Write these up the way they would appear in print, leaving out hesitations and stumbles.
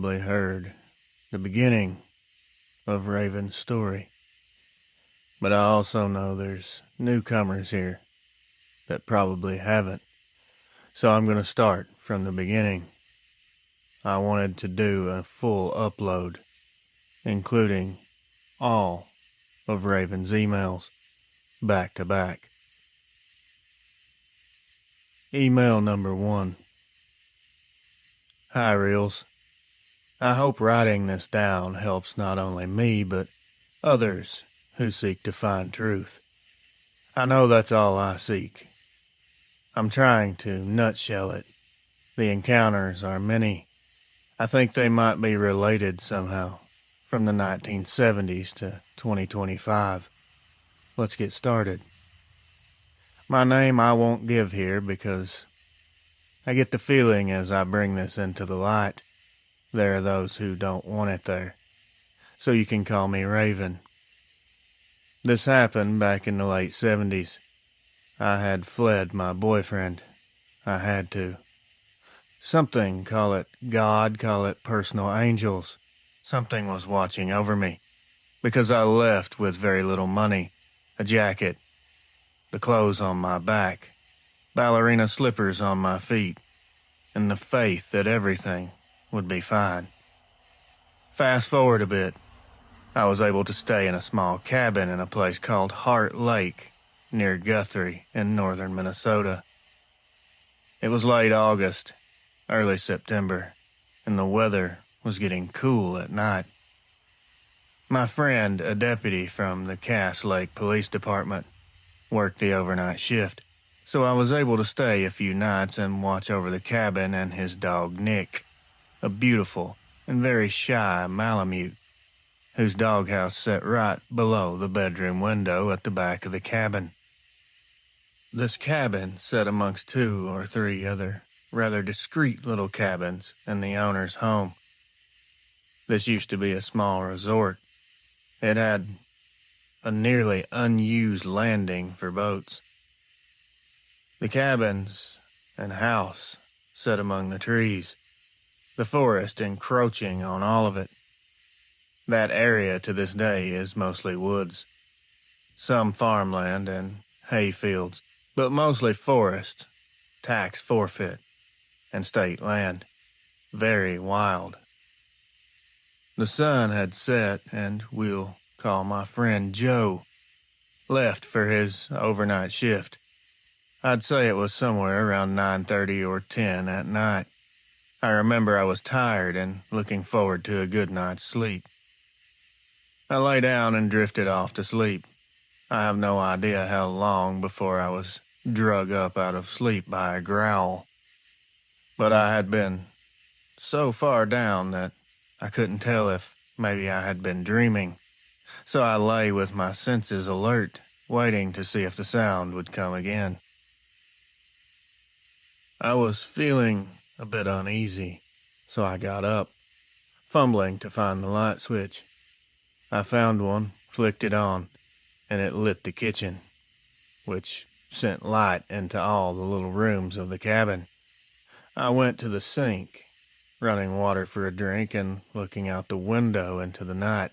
probably heard the beginning of Raven's story, but I also know there's newcomers here that probably haven't, so I'm going to start from the beginning. I wanted to do a full upload, including all of Raven's emails, back to back. Email number 1. Hi, Reels. I hope writing this down helps not only me, but others who seek to find truth. I know that's all I seek. I'm trying to nutshell it. The encounters are many. I think they might be related somehow, from the 1970s to 2025. Let's get started. My name I won't give here because I get the feeling as I bring this into the light, there are those who don't want it there. So you can call me Raven. This happened back in the late 70s. I had fled my boyfriend. I had to. Something, call it God, call it personal angels. Something was watching over me, because I left with very little money, a jacket, the clothes on my back, ballerina slippers on my feet, and the faith that everything would be fine. Fast forward a bit, I was able to stay in a small cabin in a place called Heart Lake, near Guthrie in northern Minnesota. It was late August, early September, and the weather was getting cool at night. My friend, a deputy from the Cass Lake Police Department, worked the overnight shift, so I was able to stay a few nights and watch over the cabin and his dog Nick, a beautiful and very shy Malamute, whose doghouse sat right below the bedroom window at the back of the cabin. This cabin sat amongst 2 or 3 other rather discreet little cabins in the owner's home. This used to be a small resort. It had a nearly unused landing for boats. The cabins and house sat among the trees, the forest encroaching on all of it. That area to this day is mostly woods, some farmland and hay fields, but mostly forest, tax forfeit, and state land. Very wild. The sun had set, and we'll call my friend Joe left for his overnight shift. I'd say it was somewhere around 9:30 or 10 at night. I remember I was tired and looking forward to a good night's sleep. I lay down and drifted off to sleep. I have no idea how long before I was drug up out of sleep by a growl. But I had been so far down that I couldn't tell if maybe I had been dreaming. So I lay with my senses alert, waiting to see if the sound would come again. I was feeling a bit uneasy, so I got up, fumbling to find the light switch. I found one, flicked it on, and it lit the kitchen, which sent light into all the little rooms of the cabin. I went to the sink, running water for a drink and looking out the window into the night.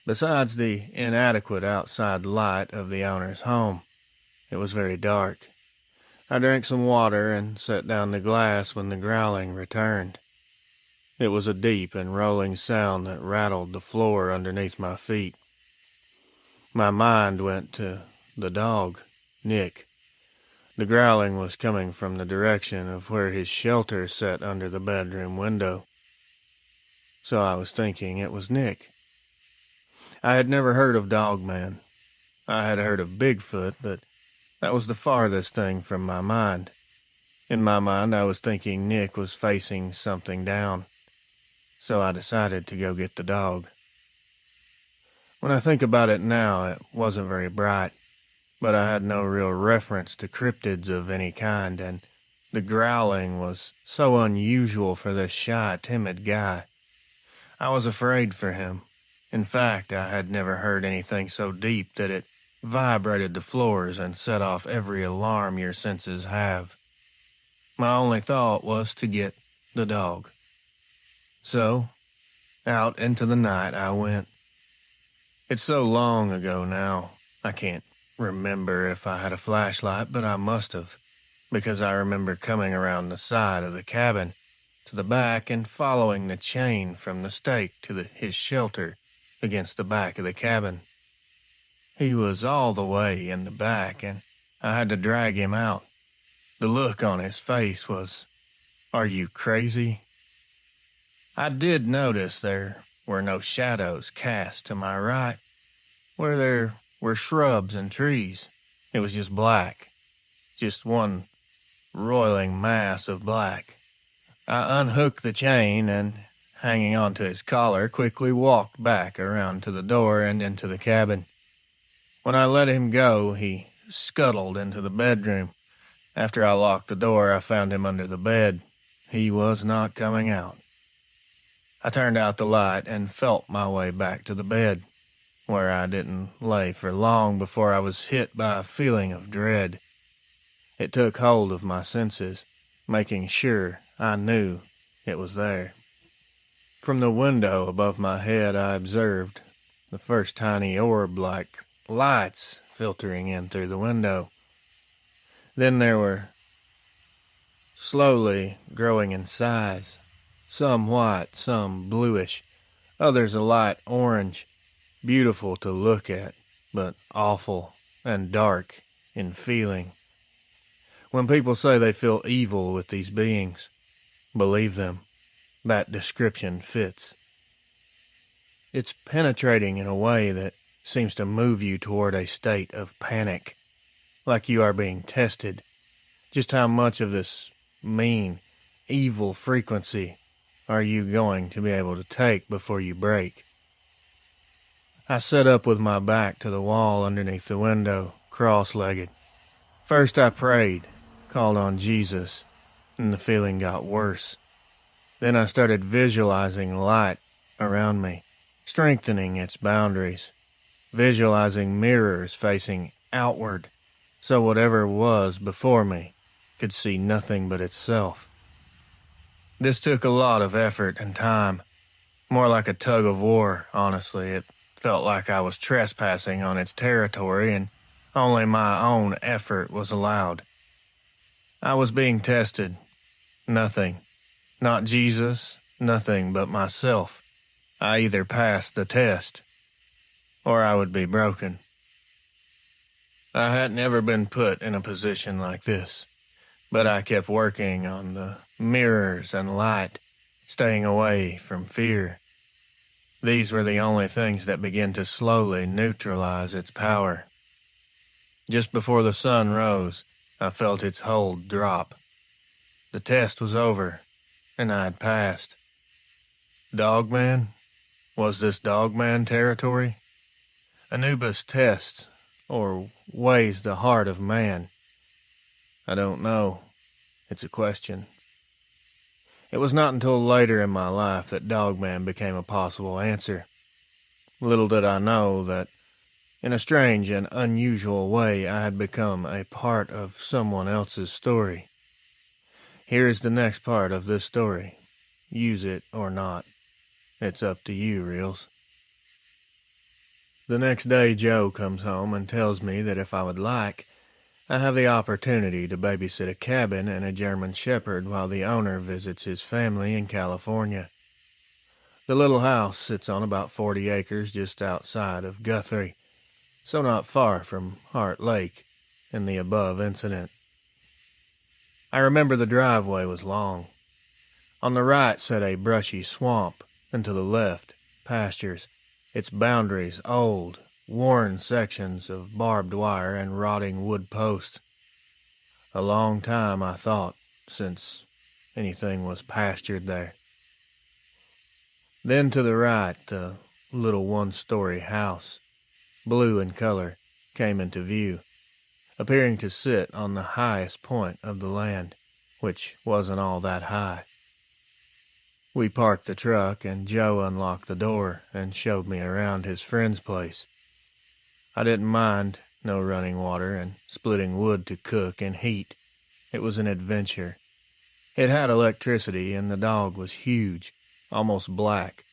Besides the inadequate outside light of the owner's home, it was very dark. I drank some water and set down the glass when the growling returned. It was a deep and rolling sound that rattled the floor underneath my feet. My mind went to the dog, Nick. The growling was coming from the direction of where his shelter sat under the bedroom window. So I was thinking it was Nick. I had never heard of Dogman. I had heard of Bigfoot, but that was the farthest thing from my mind. In my mind, I was thinking Nick was facing something down. So I decided to go get the dog. When I think about it now, it wasn't very bright. But I had no real reference to cryptids of any kind, and the growling was so unusual for this shy, timid guy. I was afraid for him. In fact, I had never heard anything so deep that it vibrated the floors and set off every alarm your senses have. My only thought was to get the dog. So, out into the night I went. It's so long ago now, I can't remember if I had a flashlight, but I must have, because I remember coming around the side of the cabin to the back and following the chain from the stake to his shelter against the back of the cabin. He was all the way in the back, and I had to drag him out. The look on his face was, "Are you crazy?" I did notice there were no shadows cast to my right, where there were shrubs and trees. It was just black, just one roiling mass of black. I unhooked the chain and, hanging onto his collar, quickly walked back around to the door and into the cabin. When I let him go, he scuttled into the bedroom. After I locked the door, I found him under the bed. He was not coming out. I turned out the light and felt my way back to the bed, where I didn't lay for long before I was hit by a feeling of dread. It took hold of my senses, making sure I knew it was there. From the window above my head, I observed the first tiny orb-like lights filtering in through the window. Then there were slowly growing in size, some white, some bluish, others a light orange, beautiful to look at, but awful and dark in feeling. When people say they feel evil with these beings, believe them. That description fits. It's penetrating in a way that seems to move you toward a state of panic, like you are being tested. Just how much of this mean, evil frequency are you going to be able to take before you break? I sat up with my back to the wall underneath the window, cross-legged. First I prayed, called on Jesus, and the feeling got worse. Then I started visualizing light around me, strengthening its boundaries, visualizing mirrors facing outward, so whatever was before me could see nothing but itself. This took a lot of effort and time, more like a tug of war, honestly. It felt like I was trespassing on its territory and only my own effort was allowed. I was being tested. Nothing. Not Jesus, nothing but myself. I either passed the test, or I would be broken. I had never been put in a position like this, but I kept working on the mirrors and light, staying away from fear. These were the only things that began to slowly neutralize its power. Just before the sun rose, I felt its hold drop. The test was over, and I had passed. Dogman? Was this Dogman territory? Anubis tests or weighs the heart of man. I don't know. It's a question. It was not until later in my life that Dogman became a possible answer. Little did I know that, in a strange and unusual way, I had become a part of someone else's story. Here is the next part of this story. Use it or not. It's up to you, Reels. The next day, Joe comes home and tells me that if I would like, I have the opportunity to babysit a cabin and a German Shepherd while the owner visits his family in California. The little house sits on about 40 acres just outside of Guthrie, so not far from Heart Lake in the above incident. I remember the driveway was long. On the right sat a brushy swamp, and to the left, pastures, its boundaries old, worn sections of barbed wire and rotting wood posts. A long time, I thought, since anything was pastured there. Then to the right, the little one-story house, blue in color, came into view, appearing to sit on the highest point of the land, which wasn't all that high. We parked the truck, and Joe unlocked the door and showed me around his friend's place. I didn't mind, no running water and splitting wood to cook and heat. It was an adventure. It had electricity, and the dog was huge, almost black,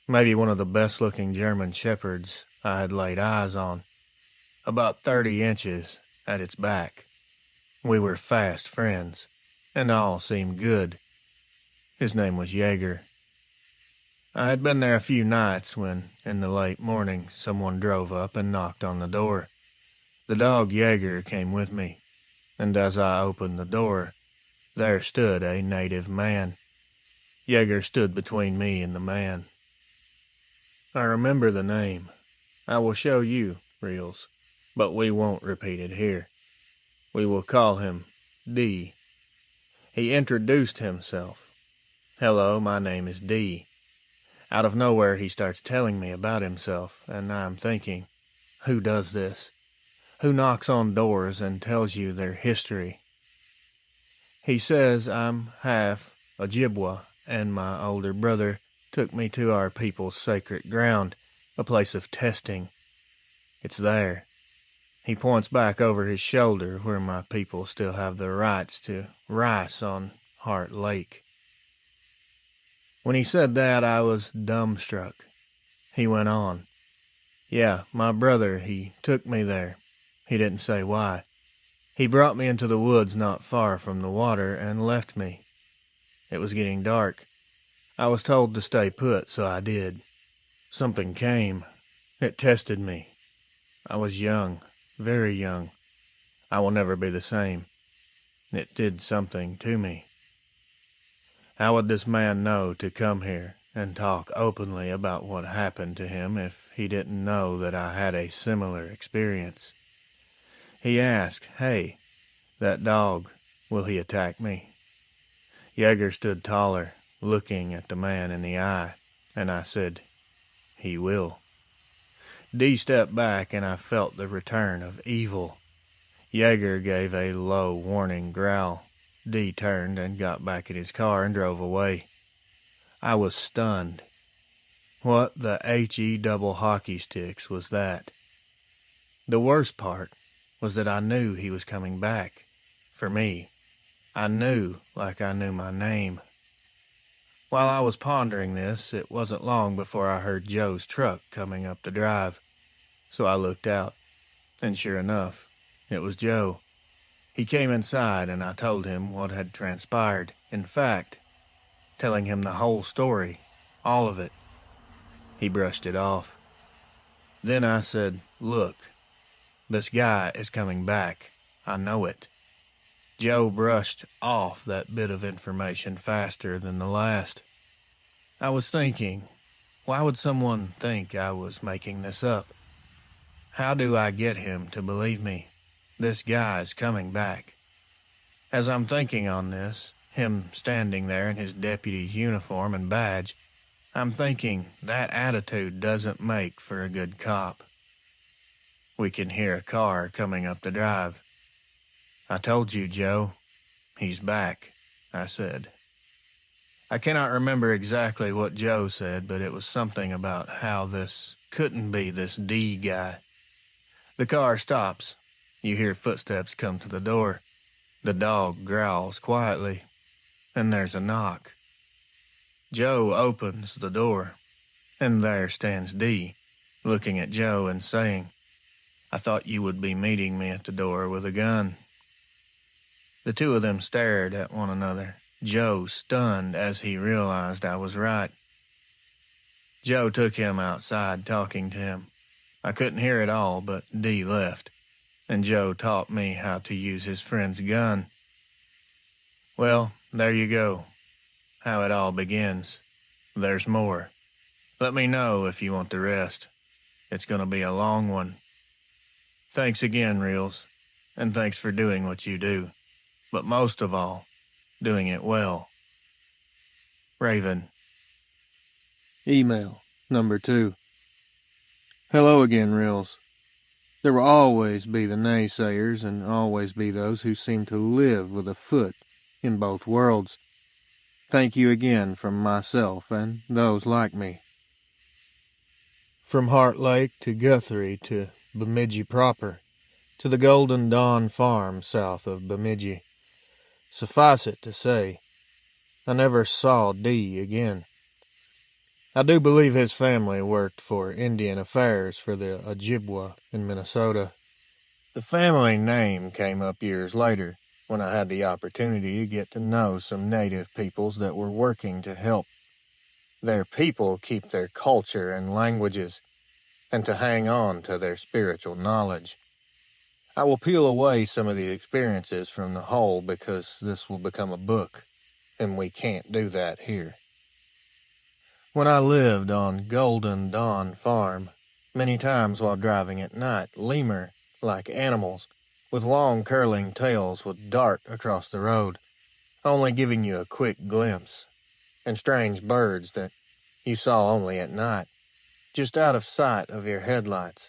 maybe one of the best-looking German shepherds I had laid eyes on, about 30 inches at its back. We were fast friends, and all seemed good. His name was Jaeger. I had been there a few nights when, in the late morning, someone drove up and knocked on the door. The dog Jaeger came with me, and as I opened the door, there stood a native man. Jaeger stood between me and the man. I remember the name. I will show you, Reels, but we won't repeat it here. We will call him D. He introduced himself. Hello, my name is D. Out of nowhere, he starts telling me about himself, and I'm thinking, who does this? Who knocks on doors and tells you their history? He says I'm half Ojibwa, and my older brother took me to our people's sacred ground, a place of testing. It's there. He points back over his shoulder where my people still have the rights to rice on Heart Lake. When he said that, I was dumbstruck. He went on. Yeah, my brother, he took me there. He didn't say why. He brought me into the woods not far from the water and left me. It was getting dark. I was told to stay put, so I did. Something came. It tested me. I was young, very young. I will never be the same. It did something to me. How would this man know to come here and talk openly about what happened to him if he didn't know that I had a similar experience? He asked, hey, that dog, will he attack me? Jaeger stood taller, looking at the man in the eye, and I said, he will. D stepped back, and I felt the return of evil. Jaeger gave a low, warning growl. D turned and got back in his car and drove away. I was stunned. What the HE double hockey sticks was that? The worst part was that I knew he was coming back. For me. I knew like I knew my name. While I was pondering this, it wasn't long before I heard Joe's truck coming up the drive. So I looked out, and sure enough, it was Joe. He came inside, and I told him what had transpired. In fact, telling him the whole story, all of it. He brushed it off. Then I said, look, this guy is coming back. I know it. Joe brushed off that bit of information faster than the last. I was thinking, why would someone think I was making this up? How do I get him to believe me? This guy's coming back. As I'm thinking on this, him standing there in his deputy's uniform and badge, I'm thinking that attitude doesn't make for a good cop. We can hear a car coming up the drive. I told you, Joe. He's back, I said. I cannot remember exactly what Joe said, but it was something about how this couldn't be this D guy. The car stops. You hear footsteps come to the door. The dog growls quietly, and there's a knock. Joe opens the door, and there stands D, looking at Joe and saying, I thought you would be meeting me at the door with a gun. The two of them stared at one another, Joe stunned as he realized I was right. Joe took him outside talking to him. I couldn't hear it all, but D left, and Joe taught me how to use his friend's gun. Well, there you go. How it all begins. There's more. Let me know if you want the rest. It's going to be a long one. Thanks again, Reels, and thanks for doing what you do. But most of all, doing it well. Raven. Email number 2. Hello again, Reels. There will always be the naysayers and always be those who seem to live with a foot in both worlds. Thank you again from myself and those like me. From Heart Lake to Guthrie to Bemidji proper, to the Golden Dawn farm south of Bemidji. Suffice it to say, I never saw D again. I do believe his family worked for Indian Affairs for the Ojibwa in Minnesota. The family name came up years later when I had the opportunity to get to know some native peoples that were working to help their people keep their culture and languages and to hang on to their spiritual knowledge. I will peel away some of the experiences from the whole because this will become a book, and we can't do that here. When I lived on Golden Dawn Farm, many times while driving at night, lemur, like animals, with long curling tails would dart across the road, only giving you a quick glimpse, and strange birds that you saw only at night, just out of sight of your headlights,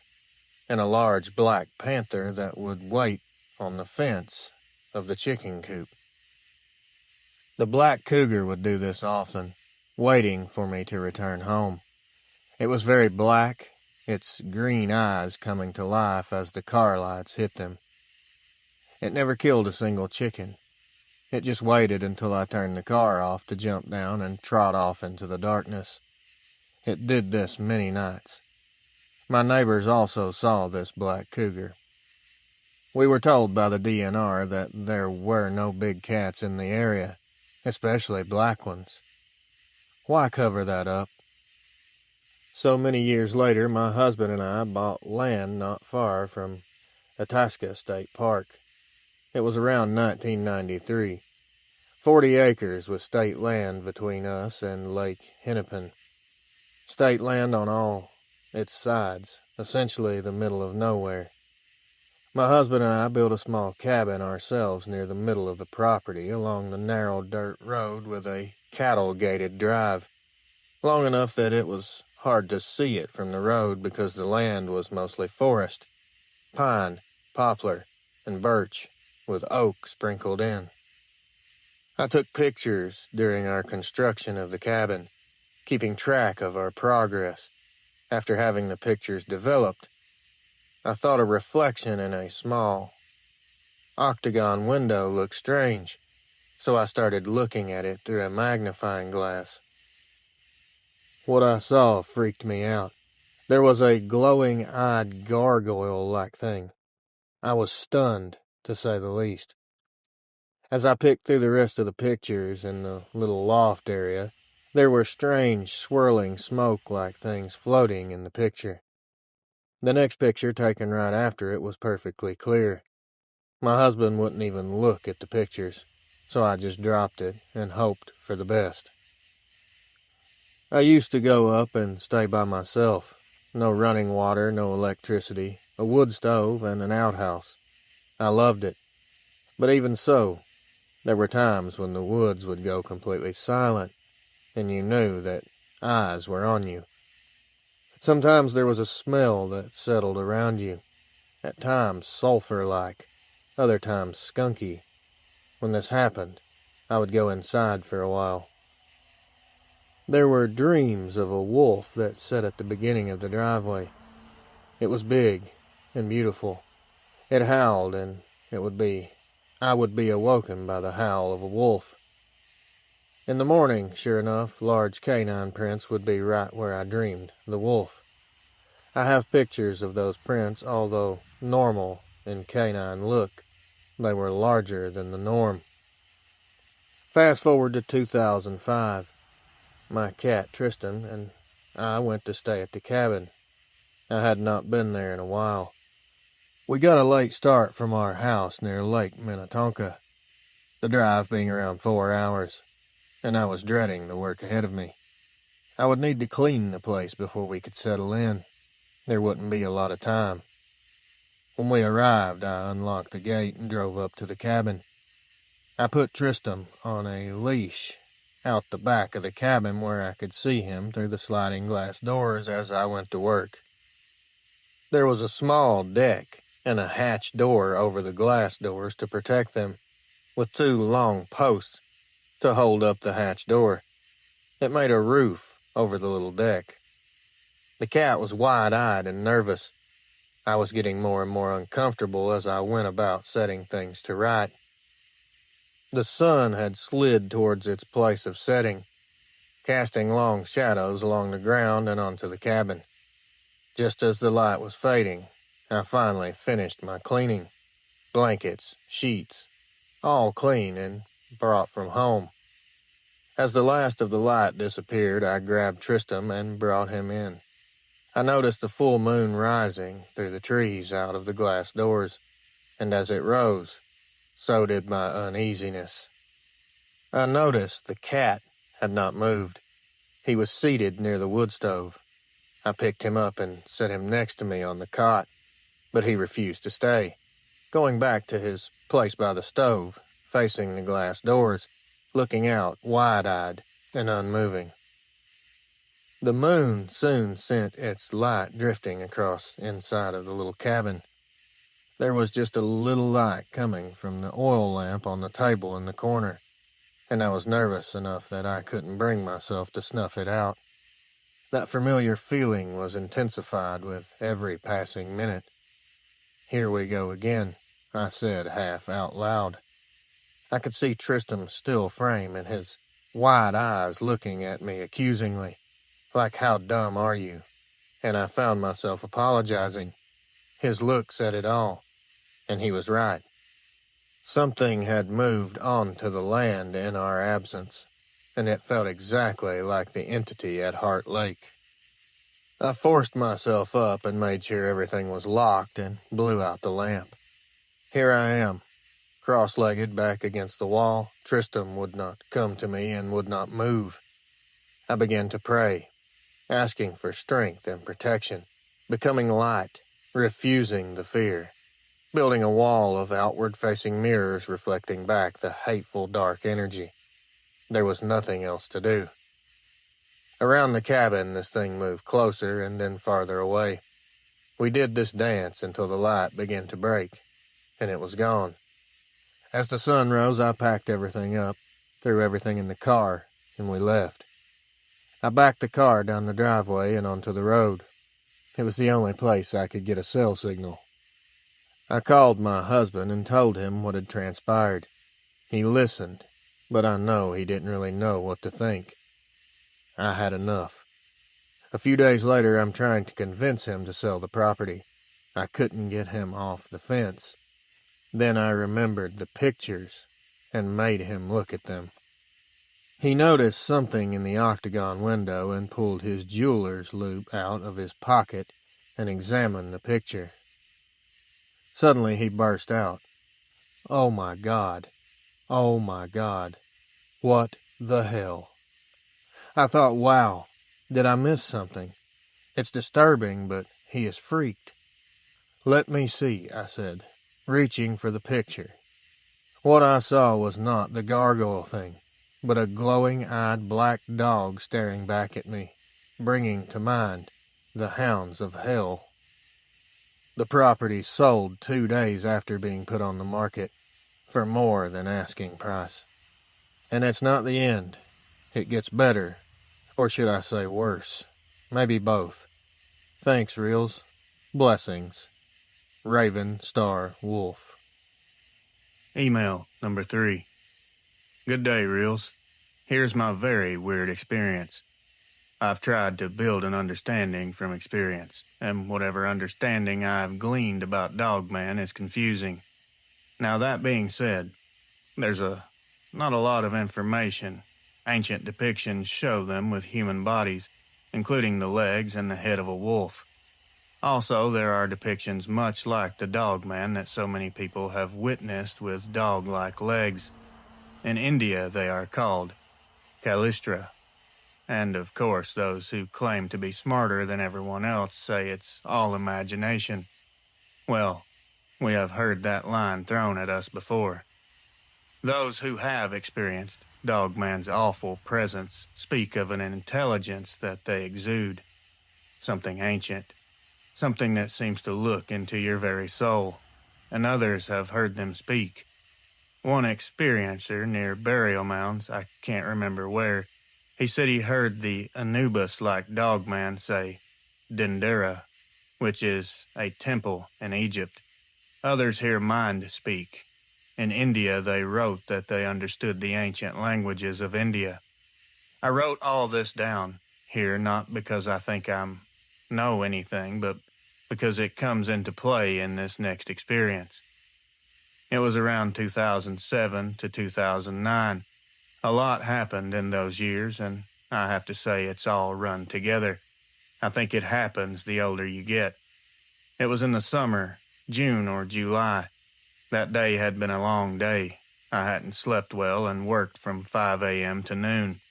and a large black panther that would wait on the fence of the chicken coop. The black cougar would do this often, waiting for me to return home. It was very black, its green eyes coming to life as the car lights hit them. It never killed a single chicken. It just waited until I turned the car off to jump down and trot off into the darkness. It did this many nights. My neighbors also saw this black cougar. We were told by the DNR that there were no big cats in the area, especially black ones. Why cover that up? So many years later, my husband and I bought land not far from Itasca State Park. It was around 1993. 40 acres with state land between us and Lake Hennepin. State land on all its sides, essentially the middle of nowhere. My husband and I built a small cabin ourselves near the middle of the property along the narrow dirt road with a cattle-gated drive, long enough that it was hard to see it from the road because the land was mostly forest, pine, poplar, and birch, with oak sprinkled in. I took pictures during our construction of the cabin, keeping track of our progress. After having the pictures developed, I thought a reflection in a small octagon window looked strange, so I started looking at it through a magnifying glass. What I saw freaked me out. There was a glowing-eyed gargoyle-like thing. I was stunned, to say the least. As I picked through the rest of the pictures in the little loft area, there were strange, swirling smoke-like things floating in the picture. The next picture, taken right after it, was perfectly clear. My husband wouldn't even look at the pictures, so I just dropped it and hoped for the best. I used to go up and stay by myself. No running water, no electricity, a wood stove, and an outhouse. I loved it. But even so, there were times when the woods would go completely silent, and you knew that eyes were on you. Sometimes there was a smell that settled around you, at times sulfur-like, other times skunky. When this happened, I would go inside for a while. There were dreams of a wolf that sat at the beginning of the driveway. It was big and beautiful. It howled, and I would be awoken by the howl of a wolf. In the morning, sure enough, large canine prints would be right where I dreamed, the wolf. I have pictures of those prints, although normal in canine look, they were larger than the norm. Fast forward to 2005. My cat, Tristan, and I went to stay at the cabin. I had not been there in a while. We got a late start from our house near Lake Minnetonka, the drive being around 4 hours, and I was dreading the work ahead of me. I would need to clean the place before we could settle in. There wouldn't be a lot of time. When we arrived, I unlocked the gate and drove up to the cabin. I put Tristan on a leash out the back of the cabin where I could see him through the sliding glass doors as I went to work. There was a small deck and a hatch door over the glass doors to protect them, with 2 long posts to hold up the hatch door. It made a roof over the little deck. The cat was wide-eyed and nervous. I was getting more and more uncomfortable as I went about setting things to right. The sun had slid towards its place of setting. casting long shadows along the ground and onto the cabin. Just as the light was fading, I finally finished my cleaning. Blankets, sheets, all clean and brought from home. As the last of the light disappeared, I grabbed Tristram and brought him in. I noticed the full moon rising through the trees out of the glass doors, and as it rose, so did my uneasiness. I noticed the cat had not moved. He was seated near the wood stove. I picked him up and set him next to me on the cot, but he refused to stay, going back to his place by the stove, facing the glass doors, looking out wide-eyed and unmoving. The moon soon sent its light drifting across inside of the little cabin. There was just a little light coming from the oil lamp on the table in the corner, and I was nervous enough that I couldn't bring myself to snuff it out. That familiar feeling was intensified with every passing minute. "Here we go again," I said half out loud. I could see Tristram's still frame and his wide eyes looking at me accusingly, like "How dumb are you?" And I found myself apologizing. His look said it all, and he was right. Something had moved onto the land in our absence, and it felt exactly like the entity at Heart Lake. I forced myself up and made sure everything was locked and blew out the lamp. Here I am, cross-legged back against the wall. Tristram would not come to me and would not move. I began to pray, asking for strength and protection, becoming light, refusing the fear, building a wall of outward-facing mirrors reflecting back the hateful dark energy. There was nothing else to do. Around the cabin, this thing moved closer and then farther away. We did this dance until the light began to break, and it was gone. As the sun rose, I packed everything up, threw everything in the car, and we left. I backed the car down the driveway and onto the road. It was the only place I could get a cell signal. I called my husband and told him what had transpired. He listened, but I know he didn't really know what to think. I had enough. A few days later, I'm trying to convince him to sell the property. I couldn't get him off the fence. Then I remembered the pictures and made him look at them. He noticed something in the octagon window and pulled his jeweler's loupe out of his pocket and examined the picture. Suddenly he burst out, "Oh my God! Oh my God! What the hell?" I thought, wow, did I miss something? It's disturbing, but he is freaked. "Let me see," I said, reaching for the picture. What I saw was not the gargoyle thing, but a glowing-eyed black dog staring back at me, bringing to mind the hounds of hell. The property sold 2 days after being put on the market for more than asking price. And it's not the end. It gets better, or should I say worse? Maybe both. Thanks, Reels. Blessings. Raven Star Wolf. Email number 3. Good day, Reels. Here's my very weird experience. I've tried to build an understanding from experience, and whatever understanding I've gleaned about Dogman is confusing. Now, that being said, there's not a lot of information. Ancient depictions show them with human bodies, including the legs and the head of a wolf. Also, there are depictions much like the Dogman that so many people have witnessed with dog-like legs. In India, they are called Kalistra. And, of course, those who claim to be smarter than everyone else say it's all imagination. Well, we have heard that line thrown at us before. Those who have experienced Dogman's awful presence speak of an intelligence that they exude, something ancient, something that seems to look into your very soul, and others have heard them speak. One experiencer near burial mounds, I can't remember where, he said he heard the Anubis-like Dogman say, Dendera, which is a temple in Egypt. Others hear mind speak. In India, they wrote that they understood the ancient languages of India. I wrote all this down here not because I think I know anything, but because it comes into play in this next experience. It was around 2007 to 2009. A lot happened in those years, and I have to say it's all run together. I think it happens the older you get. It was in the summer, June or July. That day had been a long day. I hadn't slept well and worked from 5 a.m. to noon.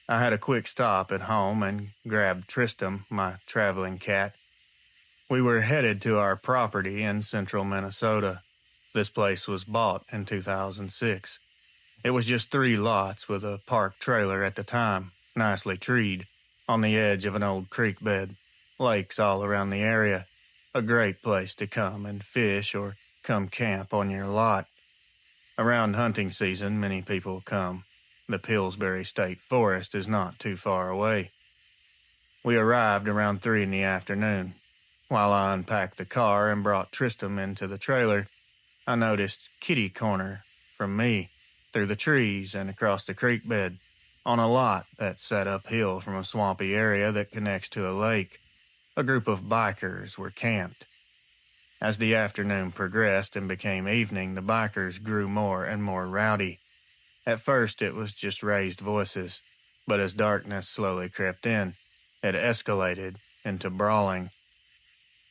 I had a quick stop at home and grabbed Tristram, my traveling cat. We were headed to our property in central Minnesota. This place was bought in 2006. It was just 3 lots with a parked trailer at the time, nicely treed, on the edge of an old creek bed, lakes all around the area. A great place to come and fish or come camp on your lot. Around hunting season, many people come. The Pillsbury State Forest is not too far away. We arrived around 3 in the afternoon. While I unpacked the car and brought Tristram into the trailer, I noticed kitty corner from me through the trees and across the creek bed on a lot that sat uphill from a swampy area that connects to a lake. A group of bikers were camped. As the afternoon progressed and became evening, the bikers grew more and more rowdy. At first it was just raised voices, but as darkness slowly crept in, it escalated into brawling.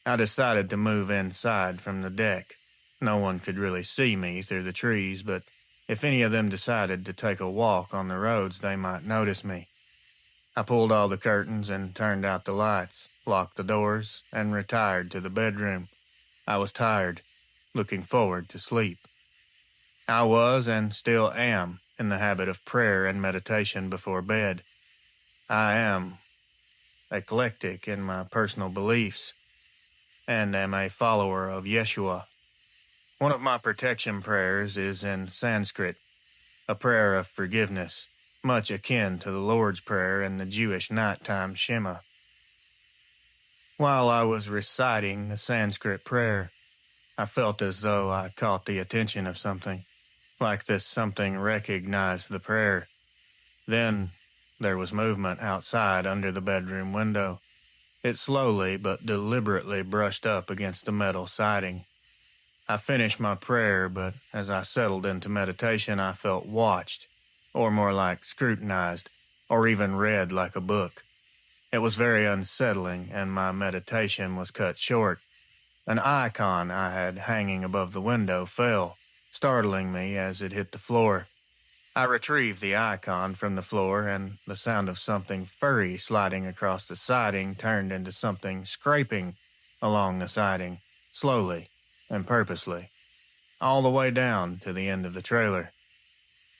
I decided to move inside from the deck. No one could really see me through the trees, but if any of them decided to take a walk on the roads, they might notice me. I pulled all the curtains and turned out the lights, locked the doors, and retired to the bedroom. I was tired, looking forward to sleep. I was and still am in the habit of prayer and meditation before bed. I am eclectic in my personal beliefs and am a follower of Yeshua. One of my protection prayers is in Sanskrit, a prayer of forgiveness, much akin to the Lord's Prayer and the Jewish nighttime Shema. While I was reciting the Sanskrit prayer, I felt as though I caught the attention of something, like this something recognized the prayer. Then there was movement outside under the bedroom window. It slowly but deliberately brushed up against the metal siding. I finished my prayer, but as I settled into meditation, I felt watched, or more like scrutinized, or even read like a book. It was very unsettling, and my meditation was cut short. An icon I had hanging above the window fell, startling me as it hit the floor. I retrieved the icon from the floor, and the sound of something furry sliding across the siding turned into something scraping along the siding, slowly and purposely, all the way down to the end of the trailer.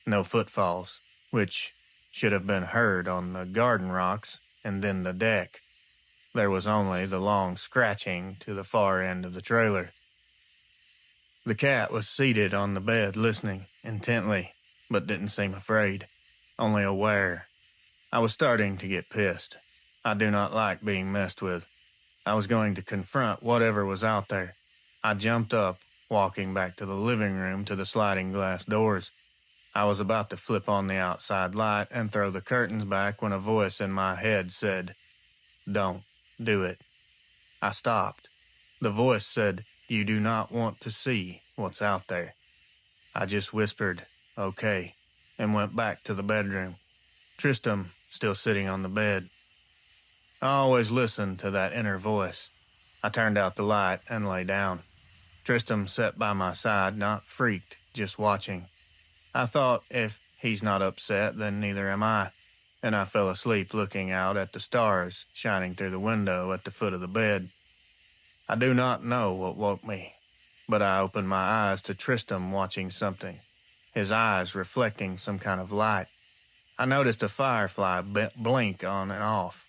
No footfalls, which should have been heard on the garden rocks and then the deck. There was only the long scratching to the far end of the trailer. The cat was seated on the bed listening intently, but didn't seem afraid, only aware. I was starting to get pissed. I do not like being messed with. I was going to confront whatever was out there. I jumped up, walking back to the living room to the sliding glass doors. I was about to flip on the outside light and throw the curtains back when a voice in my head said, "Don't do it." I stopped. The voice said, "You do not want to see what's out there." I just whispered, "Okay," and went back to the bedroom. Tristram still sitting on the bed. I always listened to that inner voice. I turned out the light and lay down. Tristram sat by my side, not freaked, just watching. I thought, if he's not upset, then neither am I, and I fell asleep looking out at the stars shining through the window at the foot of the bed. I do not know what woke me, but I opened my eyes to Tristram watching something, his eyes reflecting some kind of light. I noticed a firefly blink on and off,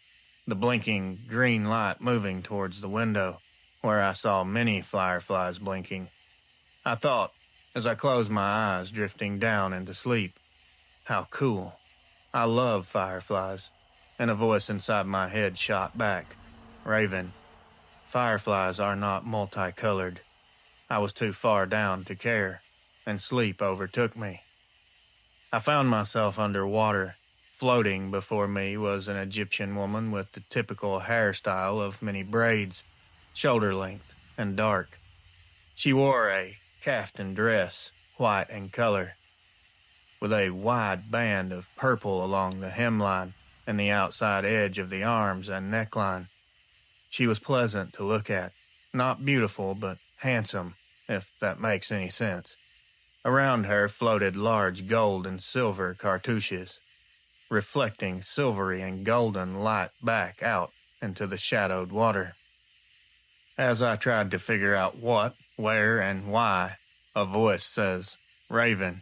the blinking green light moving towards the window, where I saw many fireflies blinking. I thought, as I closed my eyes, drifting down into sleep, how cool. I love fireflies. And a voice inside my head shot back, "Raven, fireflies are not multicolored." I was too far down to care, and sleep overtook me. I found myself underwater, Floating before me was an Egyptian woman with the typical hairstyle of many braids, shoulder length and dark. She wore a kaftan dress, white in color, with a wide band of purple along the hemline and the outside edge of the arms and neckline. She was pleasant to look at, not beautiful but handsome, if that makes any sense. Around her floated large gold and silver cartouches, reflecting silvery and golden light back out into the shadowed water. As I tried to figure out what, where, and why, a voice says, "Raven,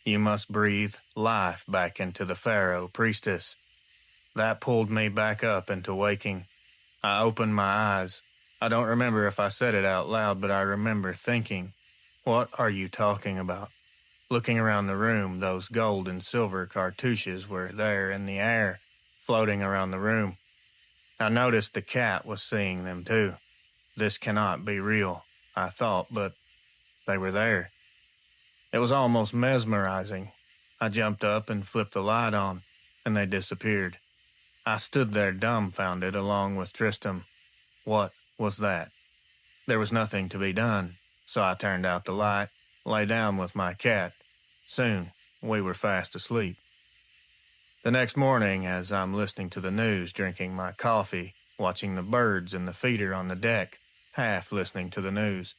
you must breathe life back into the Pharaoh priestess." That pulled me back up into waking. I opened my eyes. I don't remember if I said it out loud, but I remember thinking, "What are you talking about?" Looking around the room, those gold and silver cartouches were there in the air, floating around the room. I noticed the cat was seeing them too. This cannot be real, I thought, but they were there. It was almost mesmerizing. I jumped up and flipped the light on, and they disappeared. I stood there dumbfounded along with Tristram. What was that? There was nothing to be done, so I turned out the light, lay down with my cat. Soon, we were fast asleep. The next morning, as I'm listening to the news, drinking my coffee, watching the birds in the feeder on the deck, half listening to the news,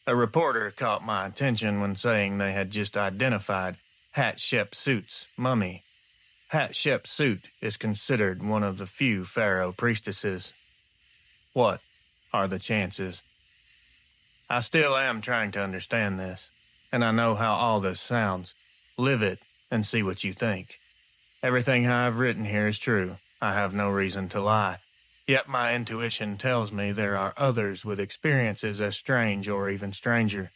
a reporter caught my attention when saying they had just identified Hatshepsut's mummy. Hatshepsut is considered one of the few pharaoh priestesses. What are the chances? I still am trying to understand this, and I know how all this sounds. Live it and see what you think. Everything I've written here is true. I have no reason to lie. Yet my intuition tells me there are others with experiences as strange or even stranger.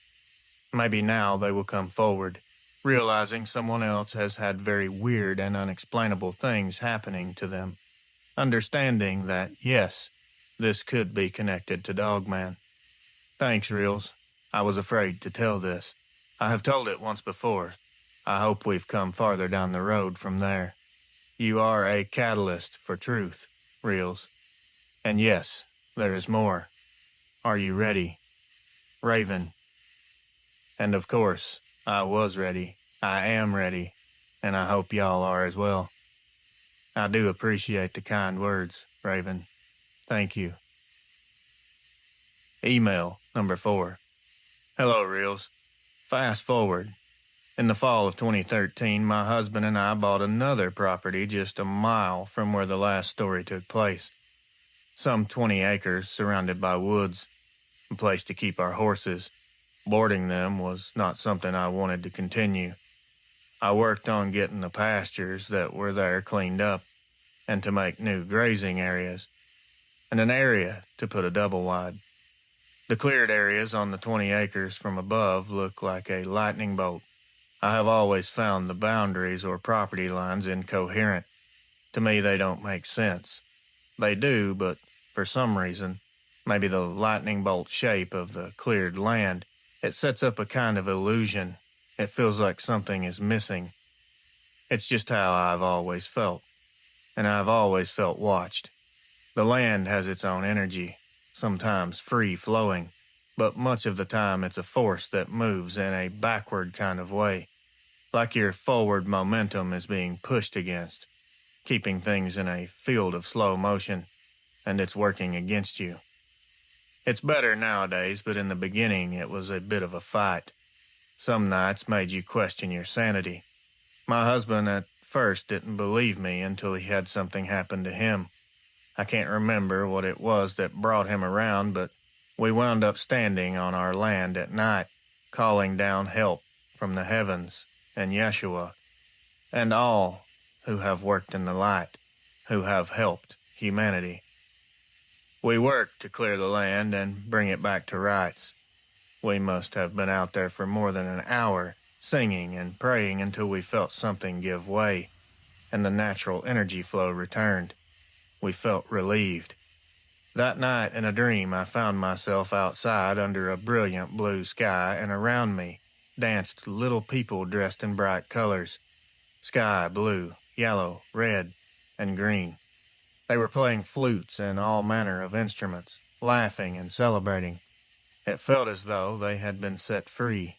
Maybe now they will come forward, realizing someone else has had very weird and unexplainable things happening to them. Understanding that, yes, this could be connected to Dogman. Thanks, Reels. I was afraid to tell this. I have told it once before. I hope we've come farther down the road from there. You are a catalyst for truth, Reels. And yes, there is more. Are you ready? Raven. And of course, I was ready. I am ready. And I hope y'all are as well. I do appreciate the kind words, Raven. Thank you. Email number 4. Hello, Reels. Fast forward. In the fall of 2013, my husband and I bought another property just a mile from where the last story took place. Some 20 acres surrounded by woods, a place to keep our horses. Boarding them was not something I wanted to continue. I worked on getting the pastures that were there cleaned up, and to make new grazing areas, and an area to put a double wide. The cleared areas on the 20 acres from above look like a lightning bolt. I have always found the boundaries or property lines incoherent. To me, they don't make sense. They do, but for some reason, maybe the lightning bolt shape of the cleared land, it sets up a kind of illusion. It feels like something is missing. It's just how I've always felt, and I've always felt watched. The land has its own energy, sometimes free-flowing, but much of the time it's a force that moves in a backward kind of way, like your forward momentum is being pushed against, keeping things in a field of slow motion, and it's working against you. It's better nowadays, but in the beginning it was a bit of a fight. Some nights made you question your sanity. My husband at first didn't believe me until he had something happen to him. I can't remember what it was that brought him around, but we wound up standing on our land at night, calling down help from the heavens and Yeshua, and all who have worked in the light, who have helped humanity. We worked to clear the land and bring it back to rights. We must have been out there for more than an hour, singing and praying until we felt something give way, and the natural energy flow returned. We felt relieved. That night in a dream I found myself outside under a brilliant blue sky, and around me danced little people dressed in bright colors. Sky blue, yellow, red, and green. They were playing flutes and all manner of instruments, laughing and celebrating. It felt as though they had been set free.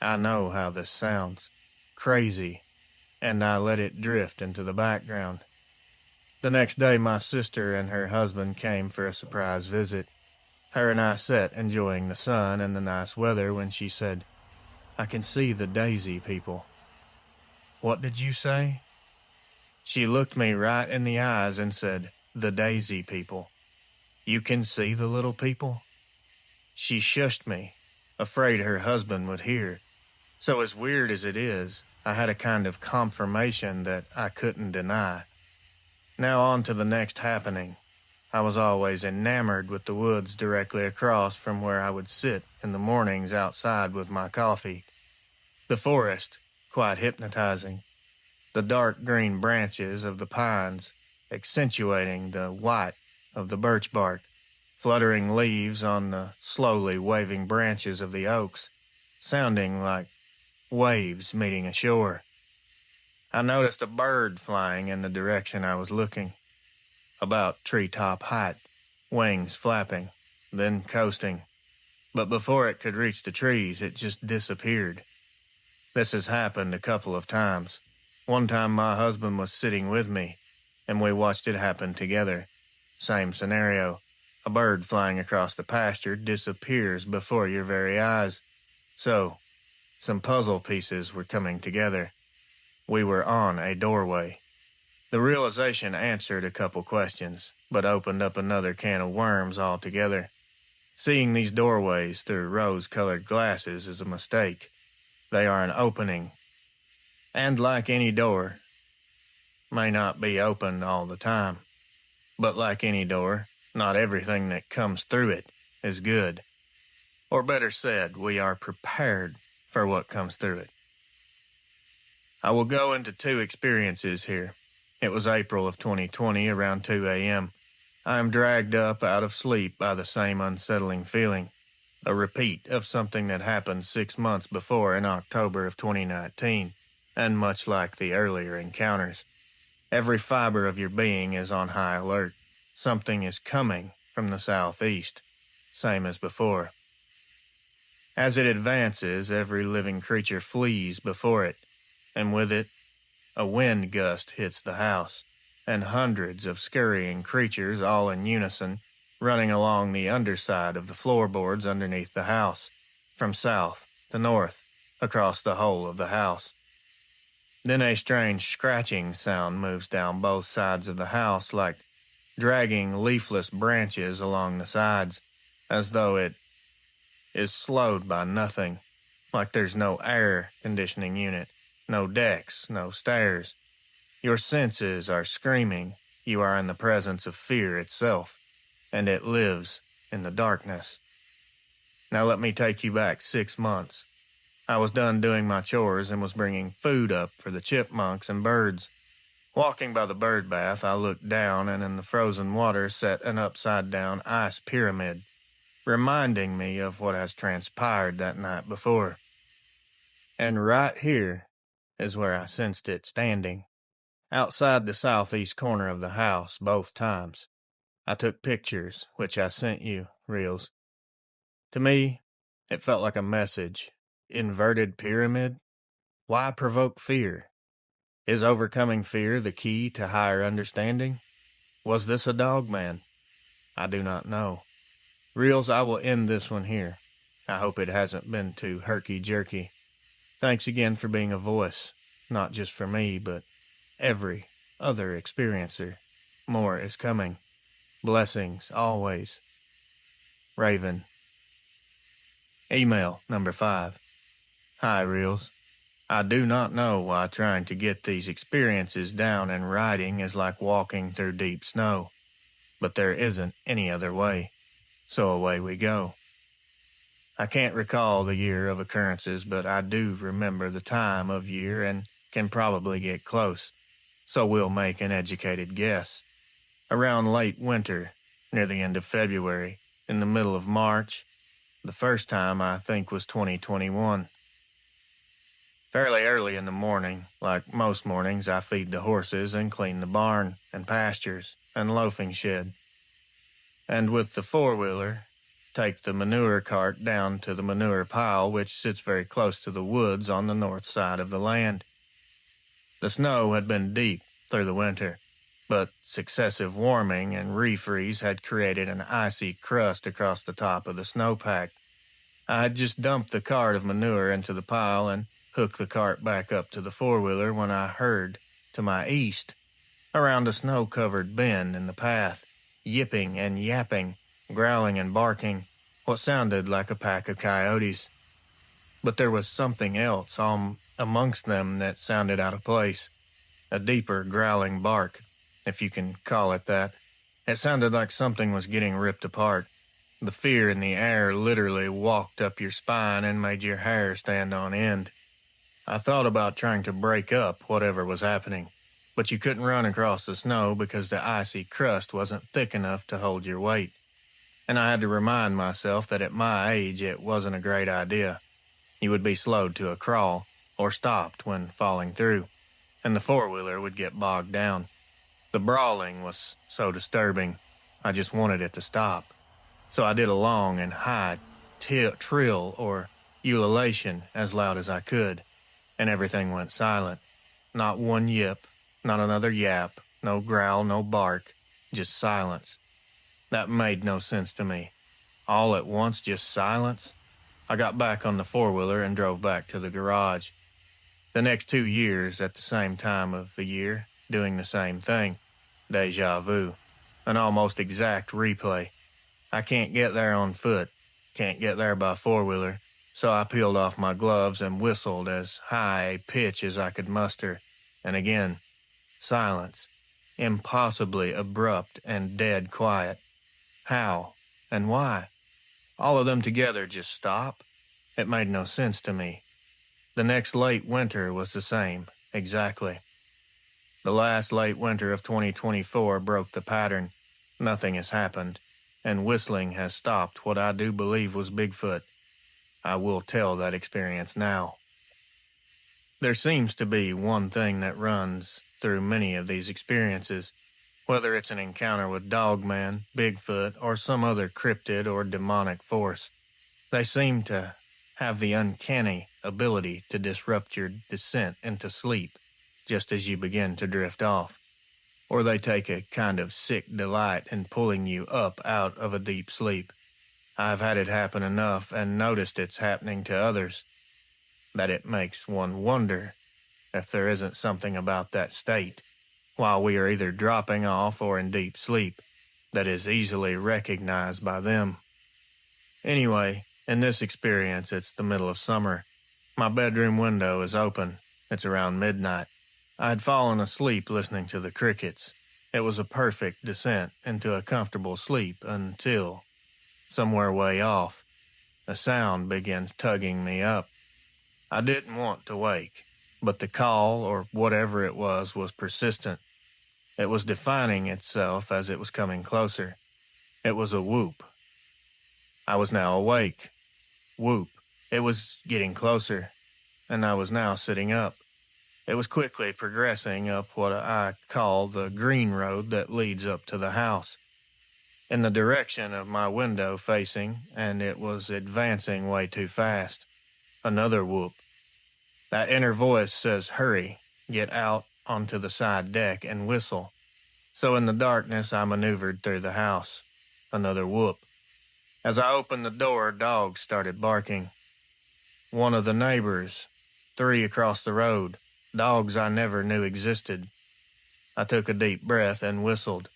I know how this sounds. Crazy. And I let it drift into the background. The next day my sister and her husband came for a surprise visit. Her and I sat enjoying the sun and the nice weather when she said, "I can see the daisy people." "What did you say?" She looked me right in the eyes and said, "The daisy people. You can see the little people?" She shushed me, afraid her husband would hear. So as weird as it is, I had a kind of confirmation that I couldn't deny. Now on to the next happening. I was always enamored with the woods directly across from where I would sit in the mornings outside with my coffee. The forest, quite hypnotizing. The dark green branches of the pines accentuating the white of the birch bark, fluttering leaves on the slowly waving branches of the oaks, sounding like waves meeting ashore. I noticed a bird flying in the direction I was looking, about treetop height, wings flapping, then coasting. But before it could reach the trees, it just disappeared. This has happened a couple of times. One time my husband was sitting with me, and we watched it happen together. Same scenario. A bird flying across the pasture disappears before your very eyes. So, some puzzle pieces were coming together. We were on a doorway. The realization answered a couple questions, but opened up another can of worms altogether. Seeing these doorways through rose-colored glasses is a mistake. They are an opening. And like any door, may not be open all the time. But like any door, not everything that comes through it is good. Or better said, we are prepared for what comes through it. I will go into two experiences here. It was April of 2020, around 2 a.m. I am dragged up out of sleep by the same unsettling feeling, a repeat of something that happened 6 months before in October of 2019, and much like the earlier encounters. Every fiber of your being is on high alert. Something is coming from the southeast, same as before. As it advances, every living creature flees before it, and with it, a wind gust hits the house, and hundreds of scurrying creatures, all in unison, running along the underside of the floorboards underneath the house, from south to north, across the whole of the house. Then a strange scratching sound moves down both sides of the house, like dragging leafless branches along the sides, as though it is slowed by nothing, like there's no air conditioning unit, no decks, no stairs. Your senses are screaming. You are in the presence of fear itself, and it lives in the darkness. Now let me take you back 6 months. I was done doing my chores and was bringing food up for the chipmunks and birds. Walking by the bird bath, I looked down, and in the frozen water sat an upside-down ice pyramid, reminding me of what has transpired that night before. And right here is where I sensed it standing, outside the southeast corner of the house both times. I took pictures, which I sent you, Reels. To me, it felt like a message. Inverted pyramid? Why provoke fear? Is overcoming fear the key to higher understanding? Was this a Dogman? I do not know. Reels, I will end this one here. I hope it hasn't been too herky-jerky. Thanks again for being a voice, not just for me, but every other experiencer. More is coming. Blessings always. Raven. Email number 5. Hi, Reels. I do not know why trying to get these experiences down in writing is like walking through deep snow, but there isn't any other way. So away we go. I can't recall the year of occurrences, but I do remember the time of year and can probably get close, so we'll make an educated guess. Around late winter, near the end of February, in the middle of March. The first time I think was 2021. Fairly early in the morning, like most mornings, I feed the horses and clean the barn and pastures and loafing shed. And with the four-wheeler, take the manure cart down to the manure pile, which sits very close to the woods on the north side of the land. The snow had been deep through the winter, but successive warming and refreeze had created an icy crust across the top of the snowpack. I had just dumped the cart of manure into the pile and hooked the cart back up to the four-wheeler when I heard, to my east, around a snow-covered bend in the path, yipping and yapping, growling and barking, what sounded like a pack of coyotes. But there was something else amongst them that sounded out of place, a deeper growling bark, if you can call it that. It sounded like something was getting ripped apart. The fear in the air literally walked up your spine and made your hair stand on end. I thought about trying to break up whatever was happening, but you couldn't run across the snow because the icy crust wasn't thick enough to hold your weight. And I had to remind myself that at my age it wasn't a great idea. You would be slowed to a crawl or stopped when falling through, and the four-wheeler would get bogged down. The brawling was so disturbing, I just wanted it to stop. So I did a long and high trill or ululation as loud as I could, and everything went silent. Not one yip, not another yap, no growl, no bark, just silence. That made no sense to me. All at once, just silence. I got back on the four-wheeler and drove back to the garage. The next 2 years, at the same time of the year, doing the same thing. Deja vu. An almost exact replay. I can't get there on foot, can't get there by four-wheeler, so I peeled off my gloves and whistled as high a pitch as I could muster, and again, silence, impossibly abrupt and dead quiet. How and why? All of them together just stop? It made no sense to me. The next late winter was the same, exactly. The last late winter of 2024 broke the pattern. Nothing has happened, and whistling has stopped what I do believe was Bigfoot. I will tell that experience now. There seems to be one thing that runs through many of these experiences, whether it's an encounter with Dogman, Bigfoot, or some other cryptid or demonic force. They seem to have the uncanny ability to disrupt your descent into sleep just as you begin to drift off. Or they take a kind of sick delight in pulling you up out of a deep sleep. I've had it happen enough and noticed it's happening to others that it makes one wonder if there isn't something about that state, while we are either dropping off or in deep sleep, that is easily recognized by them. Anyway, in this experience, it's the middle of summer. My bedroom window is open. It's around midnight. I had fallen asleep listening to the crickets. It was a perfect descent into a comfortable sleep until, somewhere way off, a sound begins tugging me up. I didn't want to wake, but the call, or whatever it was persistent. It was defining itself as it was coming closer. It was a whoop. I was now awake. Whoop. It was getting closer, and I was now sitting up. It was quickly progressing up what I call the green road that leads up to the house, in the direction of my window facing, and it was advancing way too fast. Another whoop. That inner voice says, "Hurry, get out onto the side deck and whistle." So in the darkness, I maneuvered through the house. Another whoop. As I opened the door, dogs started barking. One of the neighbors, 3 across the road, dogs I never knew existed. I took a deep breath and whistled.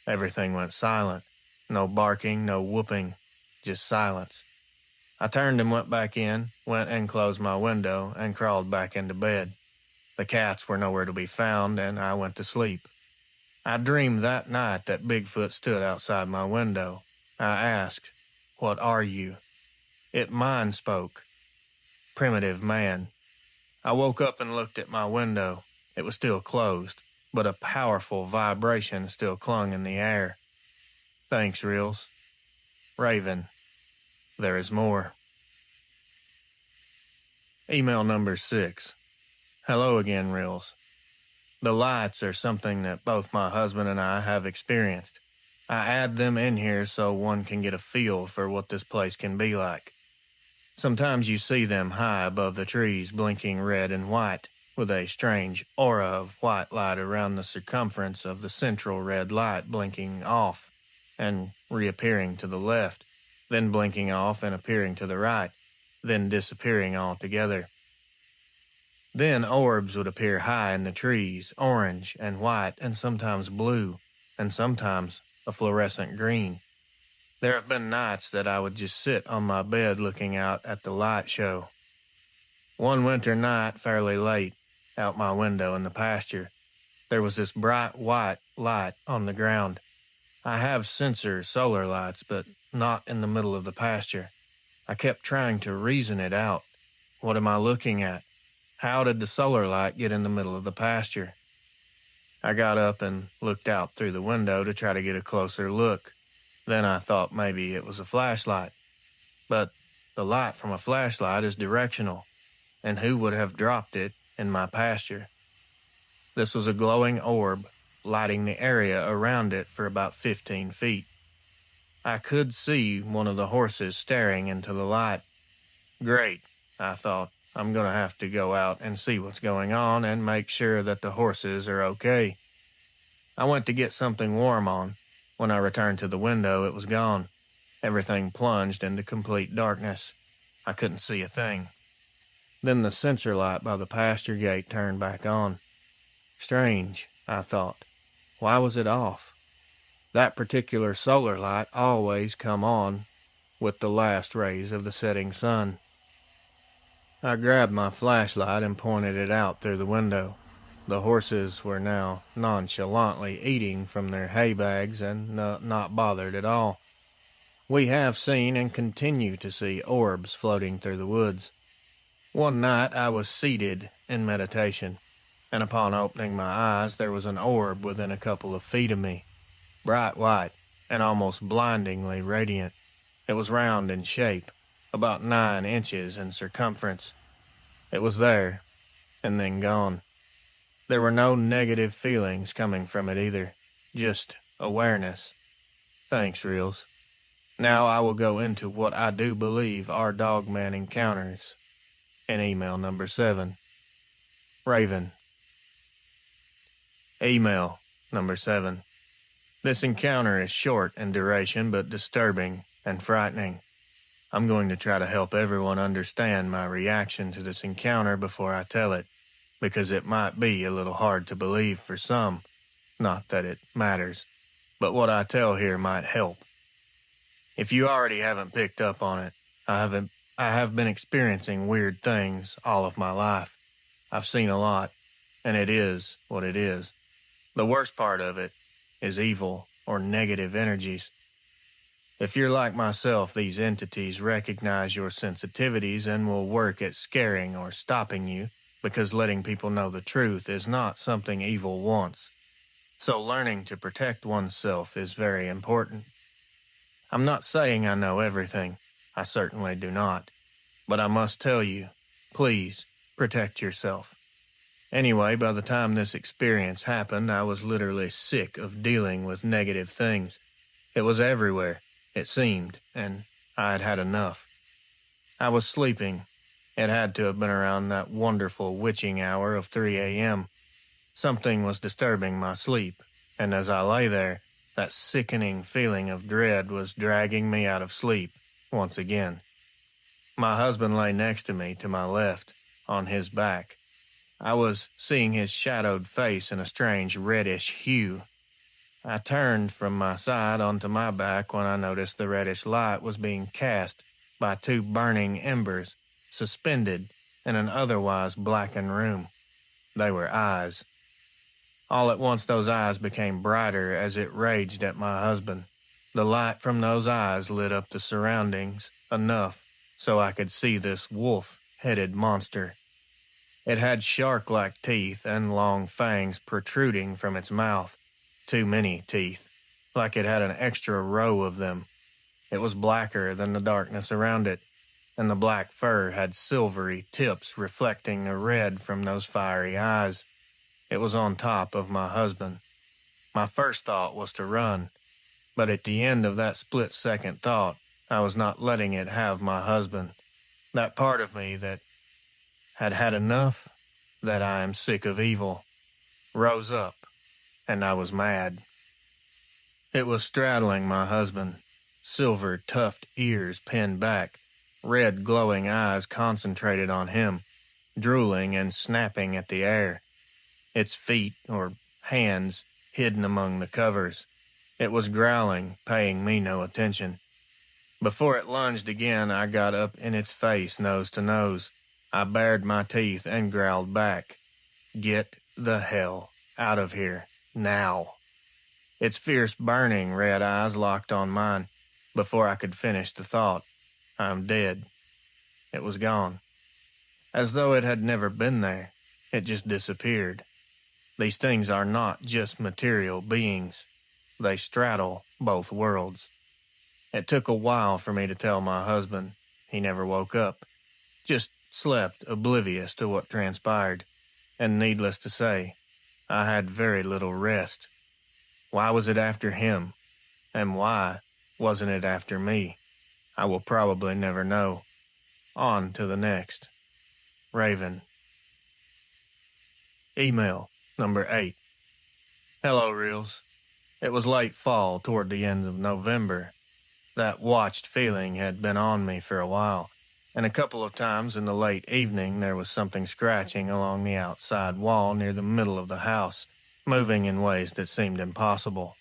Everything went silent. No barking, no whooping, just silence. I turned and went back in, went and closed my window, and crawled back into bed. The cats were nowhere to be found, and I went to sleep. I dreamed that night that Bigfoot stood outside my window. I asked, "What are you?" It mind spoke. Primitive man. I woke up and looked at my window. It was still closed, but a powerful vibration still clung in the air. Thanks, Reels. Raven. There is more. Email number 6. Hello again, Reels. The lights are something that both my husband and I have experienced. I add them in here so one can get a feel for what this place can be like. Sometimes you see them high above the trees, blinking red and white, with a strange aura of white light around the circumference of the central red light, blinking off and reappearing to the left, then blinking off and appearing to the right, then disappearing altogether. Then orbs would appear high in the trees, orange and white and sometimes blue, and sometimes a fluorescent green. There have been nights that I would just sit on my bed looking out at the light show. One winter night, fairly late, out my window in the pasture, there was this bright white light on the ground. I have sensor solar lights, but not in the middle of the pasture. I kept trying to reason it out. What am I looking at? How did the solar light get in the middle of the pasture? I got up and looked out through the window to try to get a closer look. Then I thought maybe it was a flashlight. But the light from a flashlight is directional, and who would have dropped it in my pasture? This was a glowing orb, lighting the area around it for about 15 feet. I could see one of the horses staring into the light. Great, I thought. I'm going to have to go out and see what's going on and make sure that the horses are okay. I went to get something warm on. When I returned to the window, it was gone. Everything plunged into complete darkness. I couldn't see a thing. Then the sensor light by the pasture gate turned back on. Strange, I thought. Why was it off? That particular solar light always come on with the last rays of the setting sun. I grabbed my flashlight and pointed it out through the window. The horses were now nonchalantly eating from their hay bags and not bothered at all. We have seen and continue to see orbs floating through the woods. One night I was seated in meditation, and upon opening my eyes there was an orb within a couple of feet of me, bright white and almost blindingly radiant. It was round in shape, about 9 inches in circumference. It was there, and then gone. There were no negative feelings coming from it either, just awareness. Thanks, Reels. Now I will go into what I do believe are Dogman encounters. In email number 7. Raven. Email number 7. This encounter is short in duration but disturbing and frightening. I'm going to try to help everyone understand my reaction to this encounter before I tell it, because it might be a little hard to believe for some. Not that it matters, but what I tell here might help. If you already haven't picked up on it, I have been experiencing weird things all of my life. I've seen a lot, and it is what it is. The worst part of it is evil or negative energies. If you're like myself, these entities recognize your sensitivities and will work at scaring or stopping you, because letting people know the truth is not something evil wants. So learning to protect oneself is very important. I'm not saying I know everything. I certainly do not. But I must tell you, please protect yourself. Anyway, by the time this experience happened, I was literally sick of dealing with negative things. It was everywhere, it seemed, and I had had enough. I was sleeping. It had to have been around that wonderful witching hour of 3 a.m. Something was disturbing my sleep, and as I lay there, that sickening feeling of dread was dragging me out of sleep once again. My husband lay next to me to my left, on his back. I was seeing his shadowed face in a strange reddish hue. I turned from my side onto my back when I noticed the reddish light was being cast by 2 burning embers, suspended in an otherwise blackened room. They were eyes. All at once those eyes became brighter as it raged at my husband. The light from those eyes lit up the surroundings enough so I could see this wolf-headed monster. It had shark-like teeth and long fangs protruding from its mouth. Too many teeth, like it had an extra row of them. It was blacker than the darkness around it. and the black fur had silvery tips reflecting the red from those fiery eyes. It was on top of my husband. My first thought was to run, but at the end of that split-second thought, I was not letting it have my husband. That part of me that had had enough, that I am sick of evil, rose up, and I was mad. It was straddling my husband, silver tufted ears pinned back, red glowing eyes concentrated on him, drooling and snapping at the air. Its feet, or hands, hidden among the covers. It was growling, paying me no attention. Before it lunged again, I got up in its face, nose to nose. I bared my teeth and growled back, "Get the hell out of here, now." Its fierce, burning red eyes locked on mine. Before I could finish the thought, I'm dead. It was gone. As though it had never been there, it just disappeared. These things are not just material beings. They straddle both worlds. It took a while for me to tell my husband. He never woke up. Just slept oblivious to what transpired. And needless to say, I had very little rest. Why was it after him? And why wasn't it after me? I will probably never know. On to the next. Raven. Email number 8. Hello, Reels. It was late fall toward the end of November. That watched feeling had been on me for a while, and a couple of times in the late evening there was something scratching along the outside wall near the middle of the house, moving in ways that seemed impossible.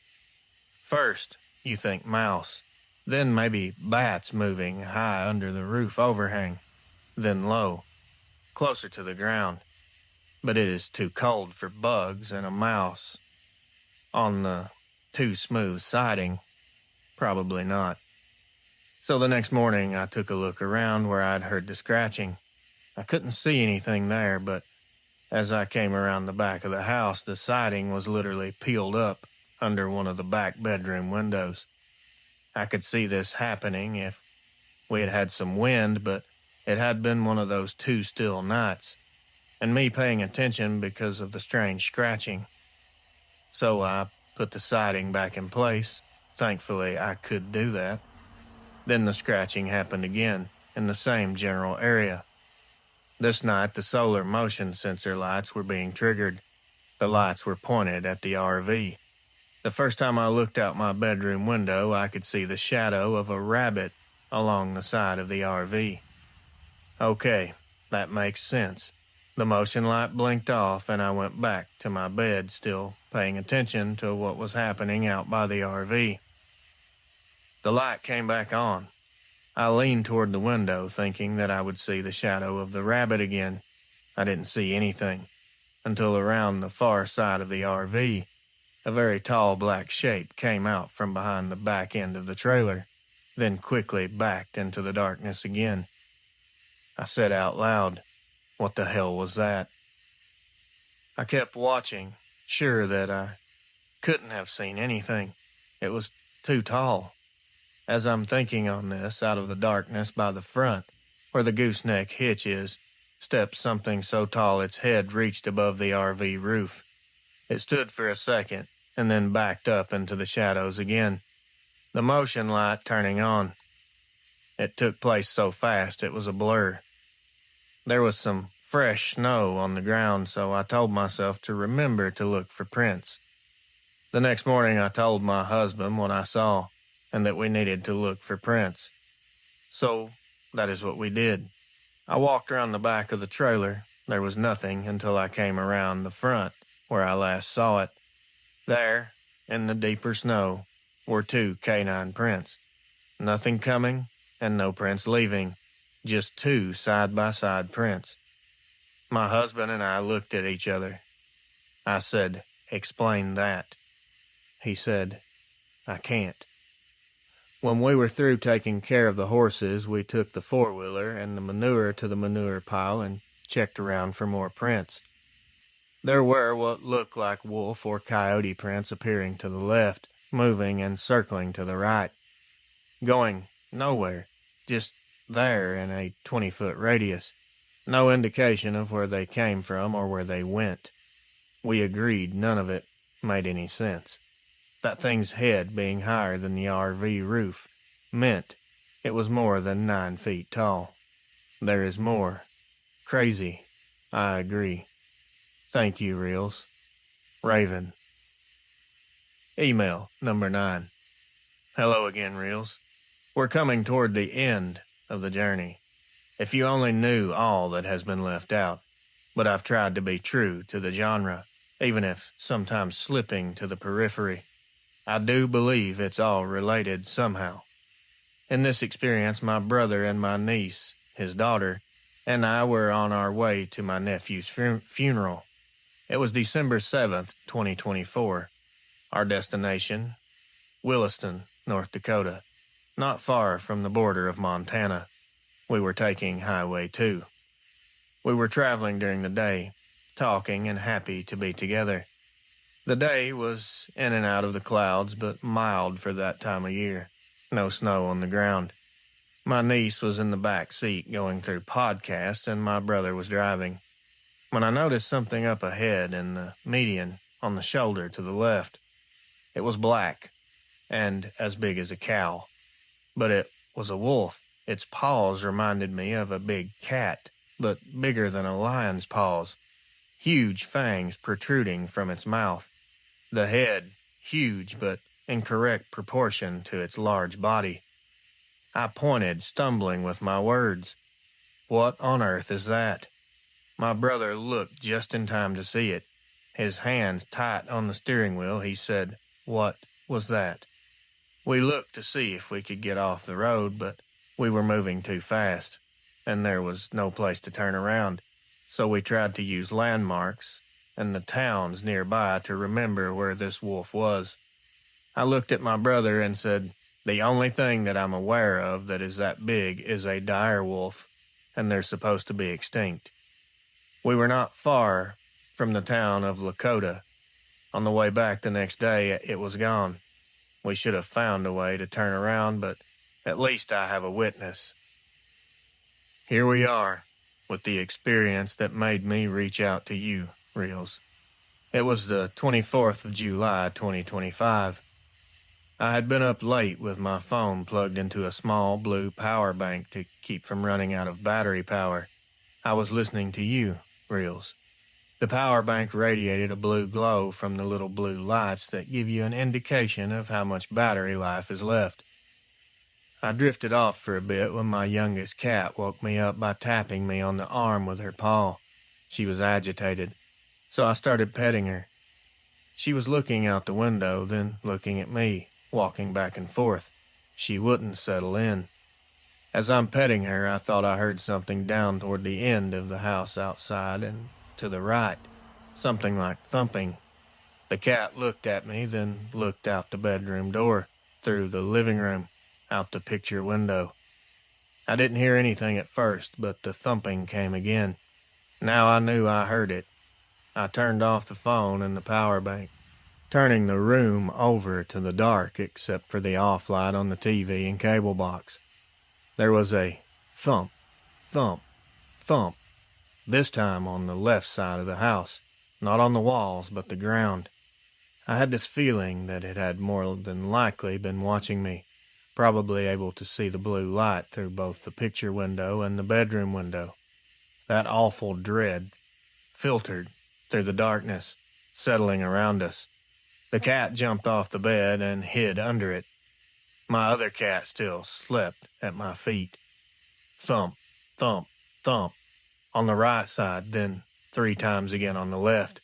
First, you think mouse, then maybe bats moving high under the roof overhang, then low, closer to the ground. But it is too cold for bugs, and a mouse on the too smooth siding, probably not. So the next morning I took a look around where I'd heard the scratching. I couldn't see anything there, but as I came around the back of the house, the siding was literally peeled up under one of the back bedroom windows. I could see this happening if we had had some wind, but it had been one of those too still nights, and me paying attention because of the strange scratching. So I put the siding back in place. Thankfully, I could do that. Then the scratching happened again, in the same general area. This night, the solar motion sensor lights were being triggered. The lights were pointed at the RV. The first time I looked out my bedroom window, I could see the shadow of a rabbit along the side of the RV. Okay, that makes sense. The motion light blinked off, and I went back to my bed, still paying attention to what was happening out by the RV. The light came back on. I leaned toward the window, thinking that I would see the shadow of the rabbit again. I didn't see anything, until around the far side of the RV, a very tall black shape came out from behind the back end of the trailer, then quickly backed into the darkness again. I said out loud, "What the hell was that?" I kept watching, sure that I couldn't have seen anything. It was too tall. As I'm thinking on this, out of the darkness by the front, where the gooseneck hitch is, stepped something so tall its head reached above the RV roof. It stood for a second, and then backed up into the shadows again, the motion light turning on. It took place so fast it was a blur. There was some fresh snow on the ground, so I told myself to remember to look for prints. The next morning I told my husband what I saw, and that we needed to look for prints. So that is what we did. I walked around the back of the trailer. There was nothing until I came around the front, where I last saw it. There, in the deeper snow, were 2 canine prints. Nothing coming, and no prints leaving. Just 2 side-by-side prints. My husband and I looked at each other. I said, "Explain that." He said, "I can't." When we were through taking care of the horses, we took the four-wheeler and the manure to the manure pile and checked around for more prints. There were what looked like wolf or coyote prints appearing to the left, moving and circling to the right, going nowhere, just there in a 20-foot radius. No indication of where they came from or where they went. We agreed none of it made any sense. That thing's head being higher than the RV roof meant it was more than 9 feet tall. There is more. Crazy. I agree. Thank you, Reels. Raven. Email number 9. Hello again, Reels. We're coming toward the end of the journey. If you only knew all that has been left out, but I've tried to be true to the genre, even if sometimes slipping to the periphery. I do believe it's all related somehow. In this experience, my brother and my niece, his daughter, and I were on our way to my nephew's funeral. It was December 7th, 2024. Our destination, Williston, North Dakota, not far from the border of Montana. We were taking Highway 2. We were traveling during the day, talking and happy to be together. The day was in and out of the clouds, but mild for that time of year. No snow on the ground. My niece was in the back seat going through podcasts, and my brother was driving. When I noticed something up ahead in the median on the shoulder to the left, it was black and as big as a cow. But it was a wolf. Its paws reminded me of a big cat, but bigger than a lion's paws. Huge fangs protruding from its mouth. The head, huge but in correct proportion to its large body. I pointed, stumbling with my words. What on earth is that? My brother looked just in time to see it. His hands tight on the steering wheel, he said, "What was that?" We looked to see if we could get off the road, but we were moving too fast, and there was no place to turn around, so we tried to use landmarks and the towns nearby to remember where this wolf was. I looked at my brother and said, "The only thing that I'm aware of that is that big is a dire wolf, and they're supposed to be extinct." We were not far from the town of Lakota. On the way back the next day, it was gone. We should have found a way to turn around, but at least I have a witness. Here we are, with the experience that made me reach out to you, Reels. It was the 24th of July, 2025. I had been up late with my phone plugged into a small blue power bank to keep from running out of battery power. I was listening to you, Reels. The power bank radiated a blue glow from the little blue lights that give you an indication of how much battery life is left. I drifted off for a bit when my youngest cat woke me up by tapping me on the arm with her paw. She was agitated, so I started petting her. She was looking out the window, then looking at me, walking back and forth. She wouldn't settle in. As I'm petting her, I thought I heard something down toward the end of the house outside and to the right, something like thumping. The cat looked at me, then looked out the bedroom door, through the living room, out the picture window. I didn't hear anything at first, but the thumping came again. Now I knew I heard it. I turned off the phone and the power bank, turning the room over to the dark except for the off light on the TV and cable box. There was a thump, thump, thump, this time on the left side of the house, not on the walls but the ground. I had this feeling that it had more than likely been watching me, probably able to see the blue light through both the picture window and the bedroom window. That awful dread filtered through the darkness, settling around us. The cat jumped off the bed and hid under it. My other cat still slept at my feet. Thump, thump, thump, on the right side, then 3 times again on the left.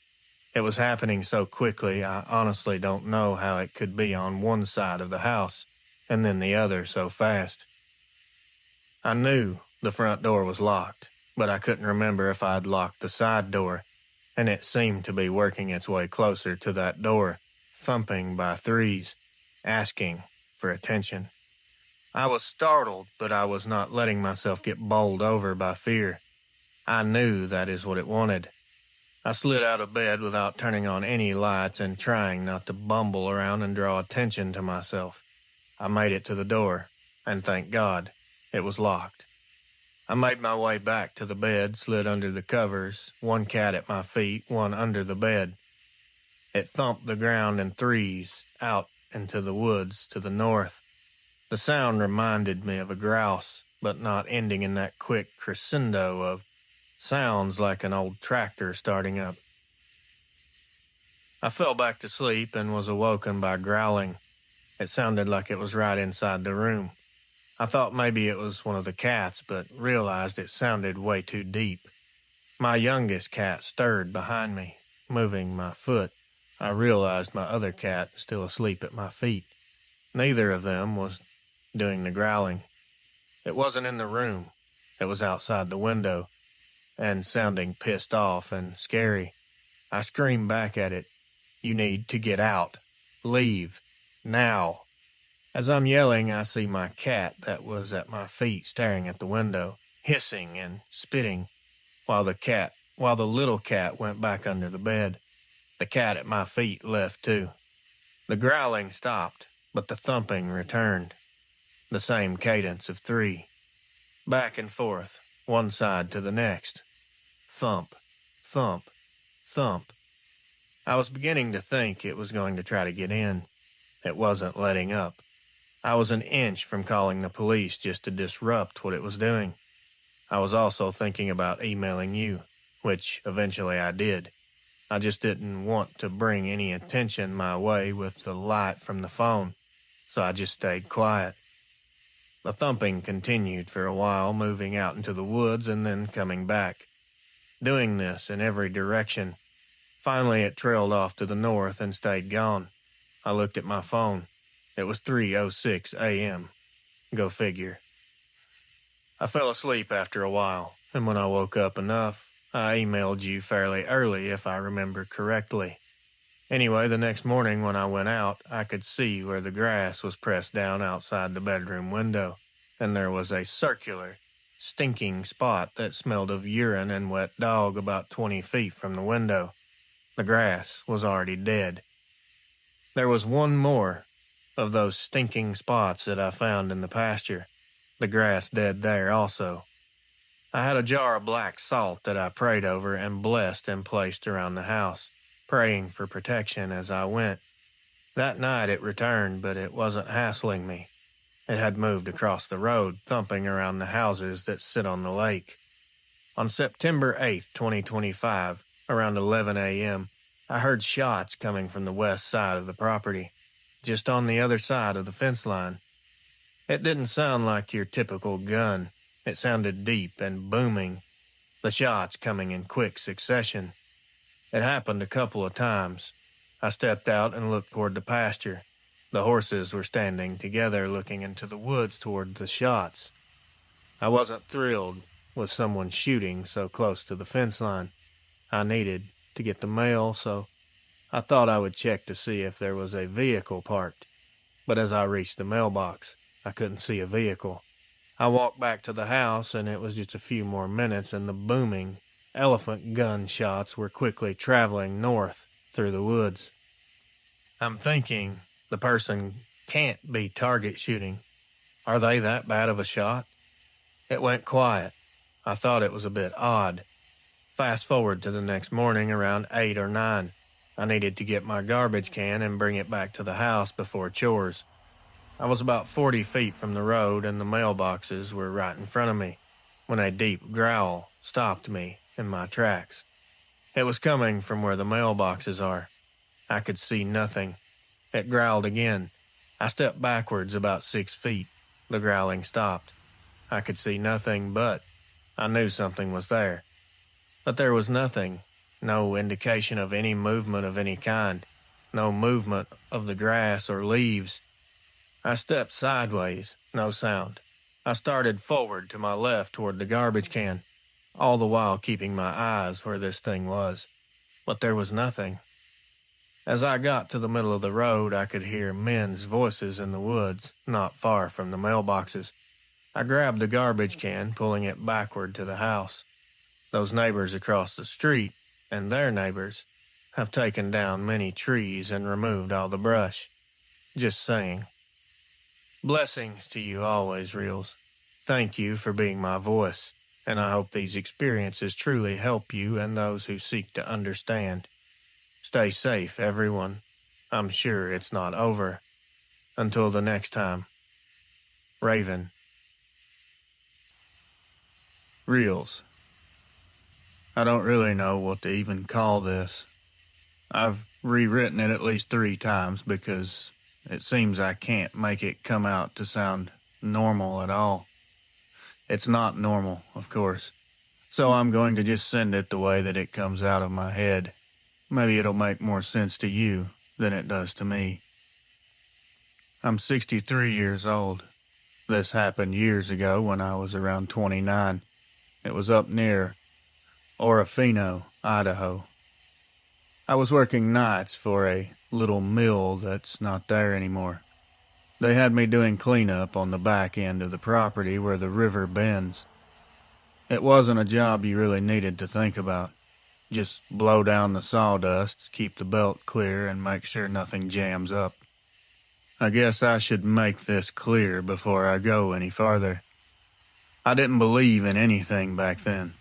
It was happening so quickly, I honestly don't know how it could be on one side of the house, and then the other so fast. I knew the front door was locked, but I couldn't remember if I'd locked the side door, and it seemed to be working its way closer to that door, thumping by 3s, asking for attention. I was startled, but I was not letting myself get bowled over by fear. I knew that is what it wanted. I slid out of bed without turning on any lights and trying not to bumble around and draw attention to myself. I made it to the door, and thank God, it was locked. I made my way back to the bed, slid under the covers, one cat at my feet, one under the bed. It thumped the ground in threes, out into the woods to the north. The sound reminded me of a grouse, but not ending in that quick crescendo of sounds like an old tractor starting up. I fell back to sleep and was awoken by growling. It sounded like it was right inside the room. I thought maybe it was one of the cats, but realized it sounded way too deep. My youngest cat stirred behind me, moving my foot. I realized my other cat, still asleep at my feet. Neither of them was doing the growling. It wasn't in the room. It was outside the window, and sounding pissed off and scary. I screamed back at it, "You need to get out. Leave. Now." As I'm yelling, I see my cat that was at my feet staring at the window, hissing and spitting, while the little cat went back under the bed. The cat at my feet left too. The growling stopped, but the thumping returned. The same cadence of 3. Back and forth, one side to the next. Thump, thump, thump. I was beginning to think it was going to try to get in. It wasn't letting up. I was an inch from calling the police just to disrupt what it was doing. I was also thinking about emailing you, which eventually I did. I just didn't want to bring any attention my way with the light from the phone, so I just stayed quiet. The thumping continued for a while, moving out into the woods and then coming back, doing this in every direction. Finally, it trailed off to the north and stayed gone. I looked at my phone. It was 3:06 a.m. Go figure. I fell asleep after a while, and when I woke up enough, I emailed you fairly early if I remember correctly. Anyway, the next morning when I went out, I could see where the grass was pressed down outside the bedroom window, and there was a circular, stinking spot that smelled of urine and wet dog about 20 feet from the window. The grass was already dead. There was one more of those stinking spots that I found in the pasture. The grass dead there also. I had a jar of black salt that I prayed over and blessed and placed around the house, praying for protection as I went. That night it returned, but it wasn't hassling me. It had moved across the road, thumping around the houses that sit on the lake. On September 8th, 2025, around 11 a.m., I heard shots coming from the west side of the property, just on the other side of the fence line. It didn't sound like your typical gun. It sounded deep and booming, the shots coming in quick succession. It happened a couple of times. I stepped out and looked toward the pasture. The horses were standing together looking into the woods toward the shots. I wasn't thrilled with someone shooting so close to the fence line. I needed to get the mail, so I thought I would check to see if there was a vehicle parked. But as I reached the mailbox, I couldn't see a vehicle. I walked back to the house, and it was just a few more minutes, and the booming elephant gun shots were quickly traveling north through the woods. I'm thinking the person can't be target shooting. Are they that bad of a shot? It went quiet. I thought it was a bit odd. Fast forward to the next morning around 8 or 9. I needed to get my garbage can and bring it back to the house before chores. I was about 40 feet from the road and the mailboxes were right in front of me when a deep growl stopped me in my tracks. It was coming from where the mailboxes are. I could see nothing. It growled again. I stepped backwards about 6 feet. The growling stopped. I could see nothing, but I knew something was there. But there was nothing. No indication of any movement of any kind. No movement of the grass or leaves. I stepped sideways. No sound. I started forward to my left toward the garbage can, all the while keeping my eyes where this thing was. But there was nothing. As I got to the middle of the road, I could hear men's voices in the woods, not far from the mailboxes. I grabbed the garbage can, pulling it backward to the house. Those neighbors across the street, and their neighbors, have taken down many trees and removed all the brush. Just saying. Blessings to you always, Reels. Thank you for being my voice. and I hope these experiences truly help you and those who seek to understand. Stay safe, everyone. I'm sure it's not over. Until the next time. Raven. Reels. I don't really know what to even call this. I've rewritten it at least 3 times because it seems I can't make it come out to sound normal at all. It's not normal, of course. So I'm going to just send it the way that it comes out of my head. Maybe it'll make more sense to you than it does to me. I'm 63 years old. This happened years ago when I was around 29. It was up near Orofino, Idaho. I was working nights for a little mill that's not there anymore. They had me doing cleanup on the back end of the property where the river bends. It wasn't a job you really needed to think about. Just blow down the sawdust, keep the belt clear, and make sure nothing jams up. I guess I should make this clear before I go any farther. I didn't believe in anything back then.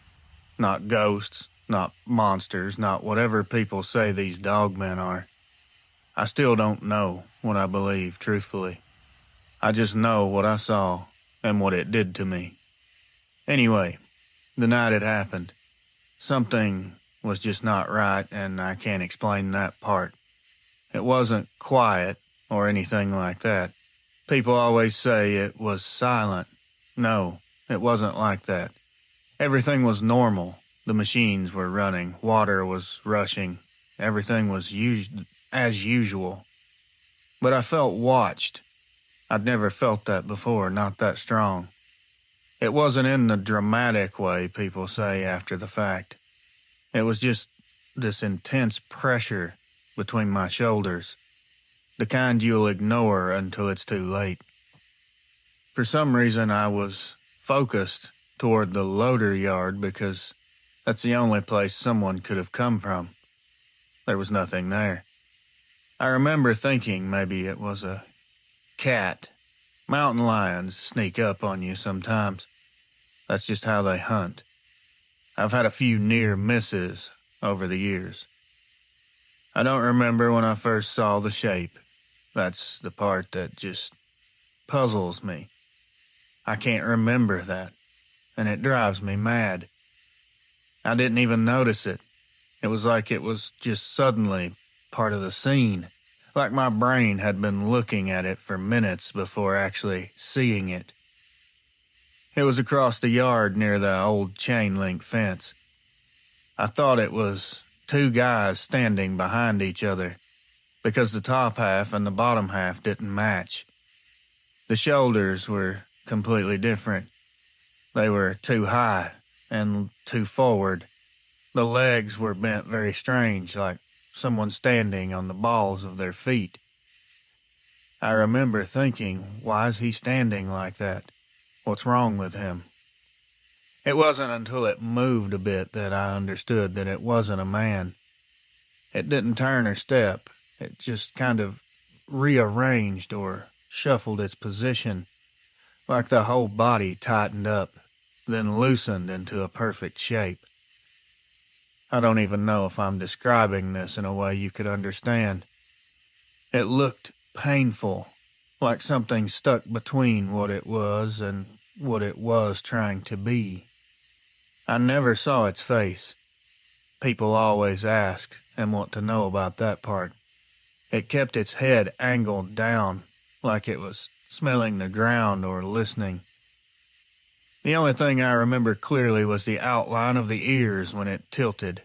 Not ghosts, not monsters, not whatever people say these dogmen are. I still don't know what I believe, truthfully. I just know what I saw and what it did to me. Anyway, the night it happened, something was just not right, and I can't explain that part. It wasn't quiet or anything like that. People always say it was silent. No, it wasn't like that. Everything was normal. The machines were running. Water was rushing. Everything was as usual. But I felt watched. I'd never felt that before, not that strong. It wasn't in the dramatic way people say after the fact. It was just this intense pressure between my shoulders. The kind you'll ignore until it's too late. For some reason, I was focused toward the loader yard because that's the only place someone could have come from. There was nothing there. I remember thinking maybe it was a cat. Mountain lions sneak up on you sometimes. That's just how they hunt. I've had a few near misses over the years. I don't remember when I first saw the shape. That's the part that just puzzles me. I can't remember that, and it drives me mad. I didn't even notice it. It was like it was just suddenly part of the scene, like my brain had been looking at it for minutes before actually seeing it. It was across the yard near the old chain-link fence. I thought it was 2 guys standing behind each other, because the top half and the bottom half didn't match. The shoulders were completely different. They were too high and too forward. The legs were bent very strange, like someone standing on the balls of their feet. I remember thinking, why is he standing like that? What's wrong with him? It wasn't until it moved a bit that I understood that it wasn't a man. It didn't turn or step. It just kind of rearranged or shuffled its position, like the whole body tightened up, then loosened into a perfect shape. I don't even know if I'm describing this in a way you could understand. It looked painful, like something stuck between what it was and what it was trying to be. I never saw its face. People always ask and want to know about that part. It kept its head angled down, like it was smelling the ground or listening. The only thing I remember clearly was the outline of the ears when it tilted.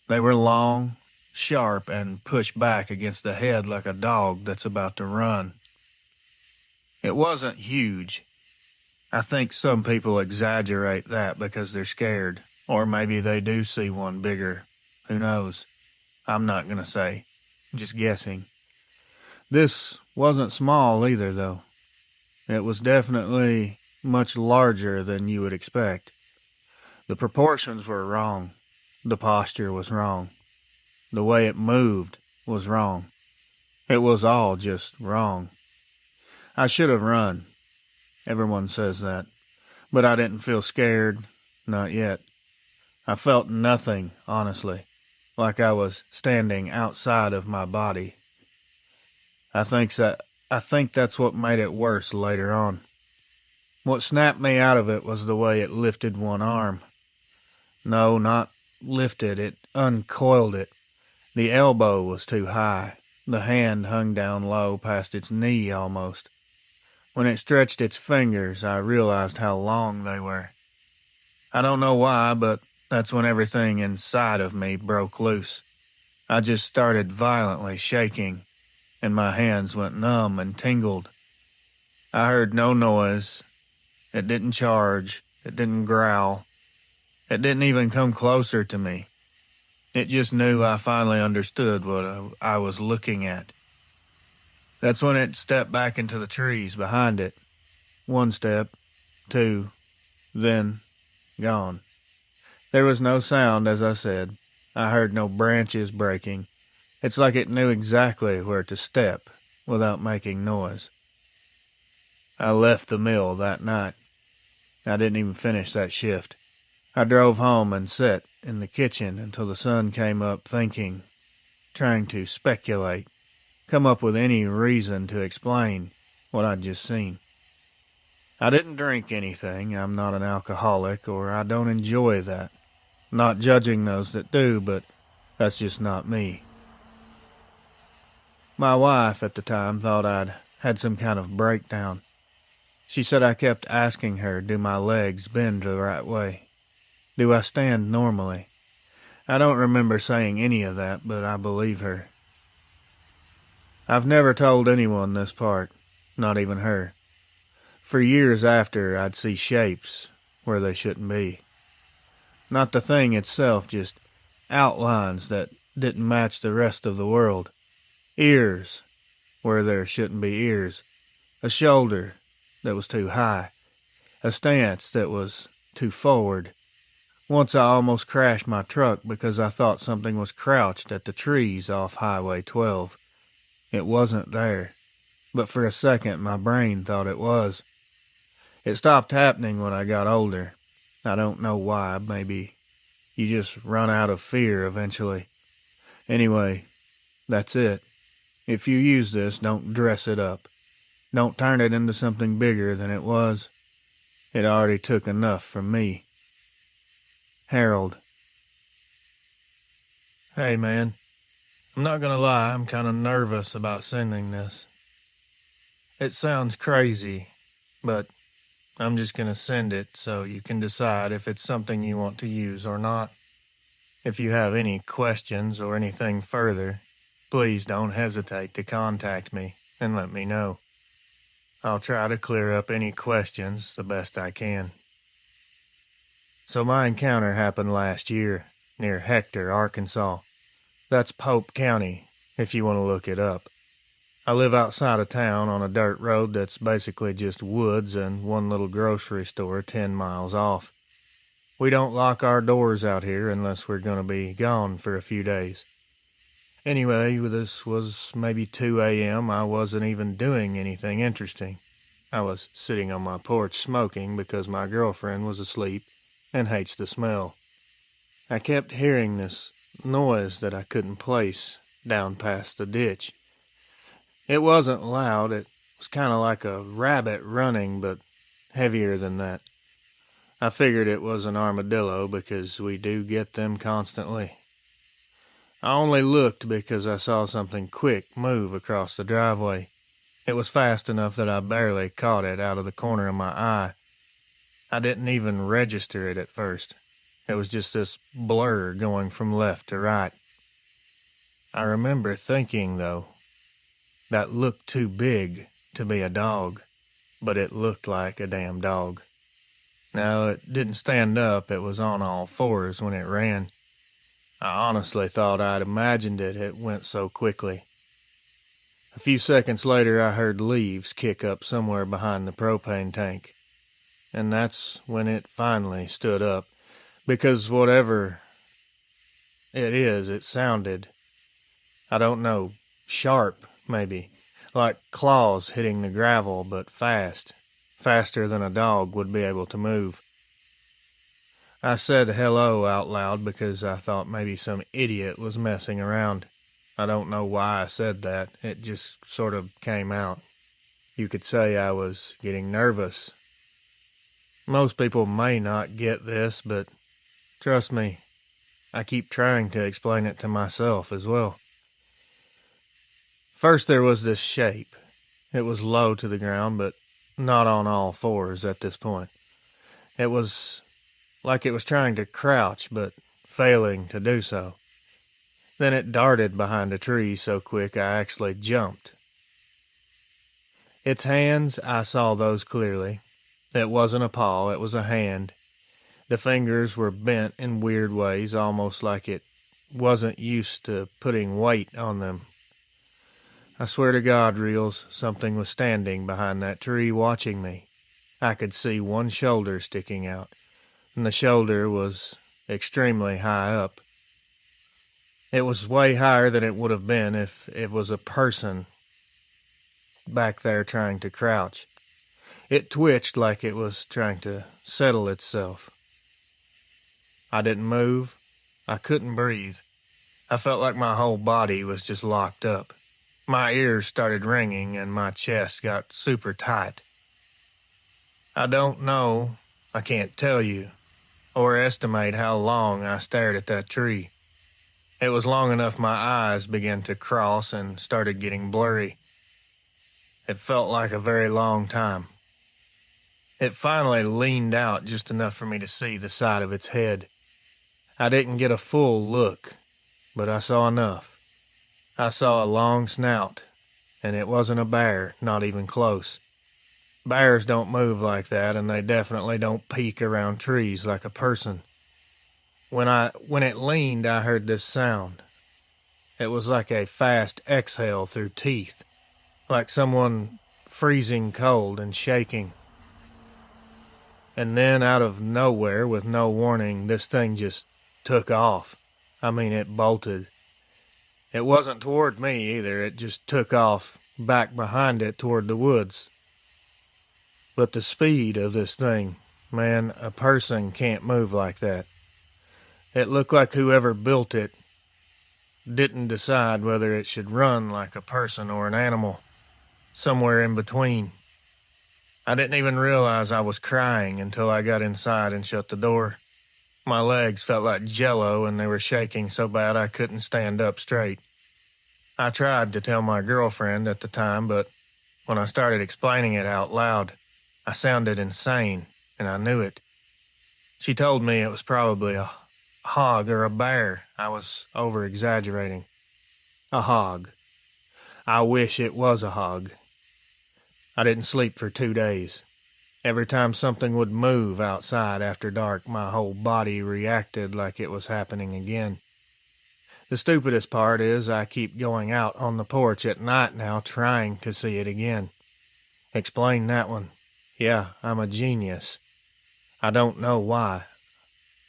They were long, sharp, and pushed back against the head like a dog that's about to run. It wasn't huge. I think some people exaggerate that because they're scared, or maybe they do see one bigger. Who knows? I'm not going to say. I'm just guessing. This wasn't small either, though. It was definitely much larger than you would expect. The proportions were wrong. The posture was wrong. The way it moved was wrong. It was all just wrong. I should have run. Everyone says that. But I didn't feel scared. not yet. I felt nothing, honestly, like I was standing outside of my body. I think that's what made it worse later on. What snapped me out of it was the way it lifted one arm. No, not lifted, it uncoiled it. The elbow was too high. The hand hung down low past its knee almost. When it stretched its fingers, I realized how long they were. I don't know why, but that's when everything inside of me broke loose. I just started violently shaking, and my hands went numb and tingled. I heard no noise. It didn't charge. It didn't growl. It didn't even come closer to me. It just knew I finally understood what I was looking at. That's when it stepped back into the trees behind it. One step, two, then gone. There was no sound, as I said. I heard no branches breaking. It's like it knew exactly where to step without making noise. I left the mill that night. I didn't even finish that shift. I drove home and sat in the kitchen until the sun came up thinking, trying to speculate, come up with any reason to explain what I'd just seen. I didn't drink anything. I'm not an alcoholic, or I don't enjoy that. Not judging those that do, but that's just not me. My wife at the time thought I'd had some kind of breakdown. She said I kept asking her, do my legs bend the right way? Do I stand normally? I don't remember saying any of that, but I believe her. I've never told anyone this part, not even her. For years after, I'd see shapes where they shouldn't be. Not the thing itself, just outlines that didn't match the rest of the world. Ears where there shouldn't be ears. A shoulder that was too high. A stance that was too forward. Once I almost crashed my truck because I thought something was crouched at the trees off Highway 12. It wasn't there, but for a second my brain thought it was. It stopped happening when I got older. I don't know why. Maybe you just run out of fear eventually. Anyway, that's it. If you use this, don't dress it up. Don't turn it into something bigger than it was. It already took enough from me. Harold. Hey, man. I'm not gonna lie, I'm kinda nervous about sending this. It sounds crazy, but I'm just gonna send it so you can decide if it's something you want to use or not. If you have any questions or anything further, please don't hesitate to contact me and let me know. I'll try to clear up any questions the best I can. So my encounter happened last year, near Hector, Arkansas. That's Pope County, if you want to look it up. I live outside of town on a dirt road that's basically just woods and one little grocery store 10 miles off. We don't lock our doors out here unless we're going to be gone for a few days. Anyway, this was maybe 2 a.m. I wasn't even doing anything interesting. I was sitting on my porch smoking because my girlfriend was asleep and hates the smell. I kept hearing this noise that I couldn't place down past the ditch. It wasn't loud. It was kind of like a rabbit running, but heavier than that. I figured it was an armadillo because we do get them constantly. I only looked because I saw something quick move across the driveway. It was fast enough that I barely caught it out of the corner of my eye. I didn't even register it at first. It was just this blur going from left to right. I remember thinking, though, that looked too big to be a dog, but it looked like a damn dog. Now, it didn't stand up. It was on all fours when it ran. I honestly thought I'd imagined it. It went so quickly. A few seconds later, I heard leaves kick up somewhere behind the propane tank. And that's when it finally stood up. Because whatever it is, it sounded, I don't know, sharp, maybe. Like claws hitting the gravel, but fast. Faster than a dog would be able to move. I said hello out loud because I thought maybe some idiot was messing around. I don't know why I said that. It just sort of came out. You could say I was getting nervous. Most people may not get this, but trust me, I keep trying to explain it to myself as well. First there was this shape. It was low to the ground, but not on all fours at this point. It was like it was trying to crouch, but failing to do so. Then it darted behind a tree so quick I actually jumped. Its hands, I saw those clearly. It wasn't a paw, it was a hand. The fingers were bent in weird ways, almost like it wasn't used to putting weight on them. I swear to God, Reels, something was standing behind that tree watching me. I could see one shoulder sticking out, and the shoulder was extremely high up. It was way higher than it would have been if it was a person back there trying to crouch. It twitched like it was trying to settle itself. I didn't move. I couldn't breathe. I felt like my whole body was just locked up. My ears started ringing and my chest got super tight. I don't know, I can't tell you, or estimate how long I stared at that tree. It was long enough my eyes began to cross and started getting blurry. It felt like a very long time. It finally leaned out just enough for me to see the side of its head. I didn't get a full look, but I saw enough. I saw a long snout, and it wasn't a bear, not even close. Bears don't move like that, and they definitely don't peek around trees like a person. When it leaned, I heard this sound. It was like a fast exhale through teeth, like someone freezing cold and shaking. And then out of nowhere, with no warning, this thing just took off. I mean, it bolted. It wasn't toward me either, it just took off back behind it toward the woods. But the speed of this thing, man, a person can't move like that. It looked like whoever built it didn't decide whether it should run like a person or an animal, somewhere in between. I didn't even realize I was crying until I got inside and shut the door. My legs felt like jello and they were shaking so bad I couldn't stand up straight. I tried to tell my girlfriend at the time, but when I started explaining it out loud, I sounded insane, and I knew it. She told me it was probably a hog or a bear. I was over-exaggerating. A hog. I wish it was a hog. I didn't sleep for 2 days. Every time something would move outside after dark, my whole body reacted like it was happening again. The stupidest part is I keep going out on the porch at night now trying to see it again. Explain that one. Yeah, I'm a genius. I don't know why.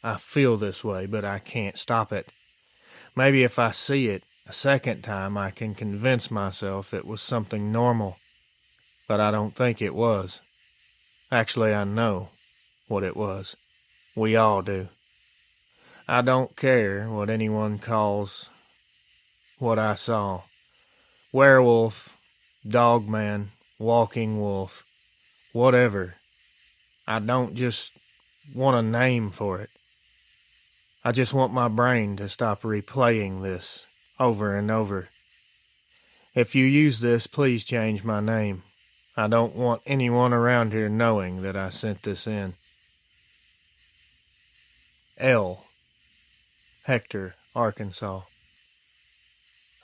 I feel this way, but I can't stop it. Maybe if I see it a second time, I can convince myself it was something normal. But I don't think it was. Actually, I know what it was. We all do. I don't care what anyone calls what I saw. Werewolf, Dogman, walking wolf, whatever. I don't just want a name for it. I just want my brain to stop replaying this over and over. If you use this, please change my name. I don't want anyone around here knowing that I sent this in. L. Hector, Arkansas.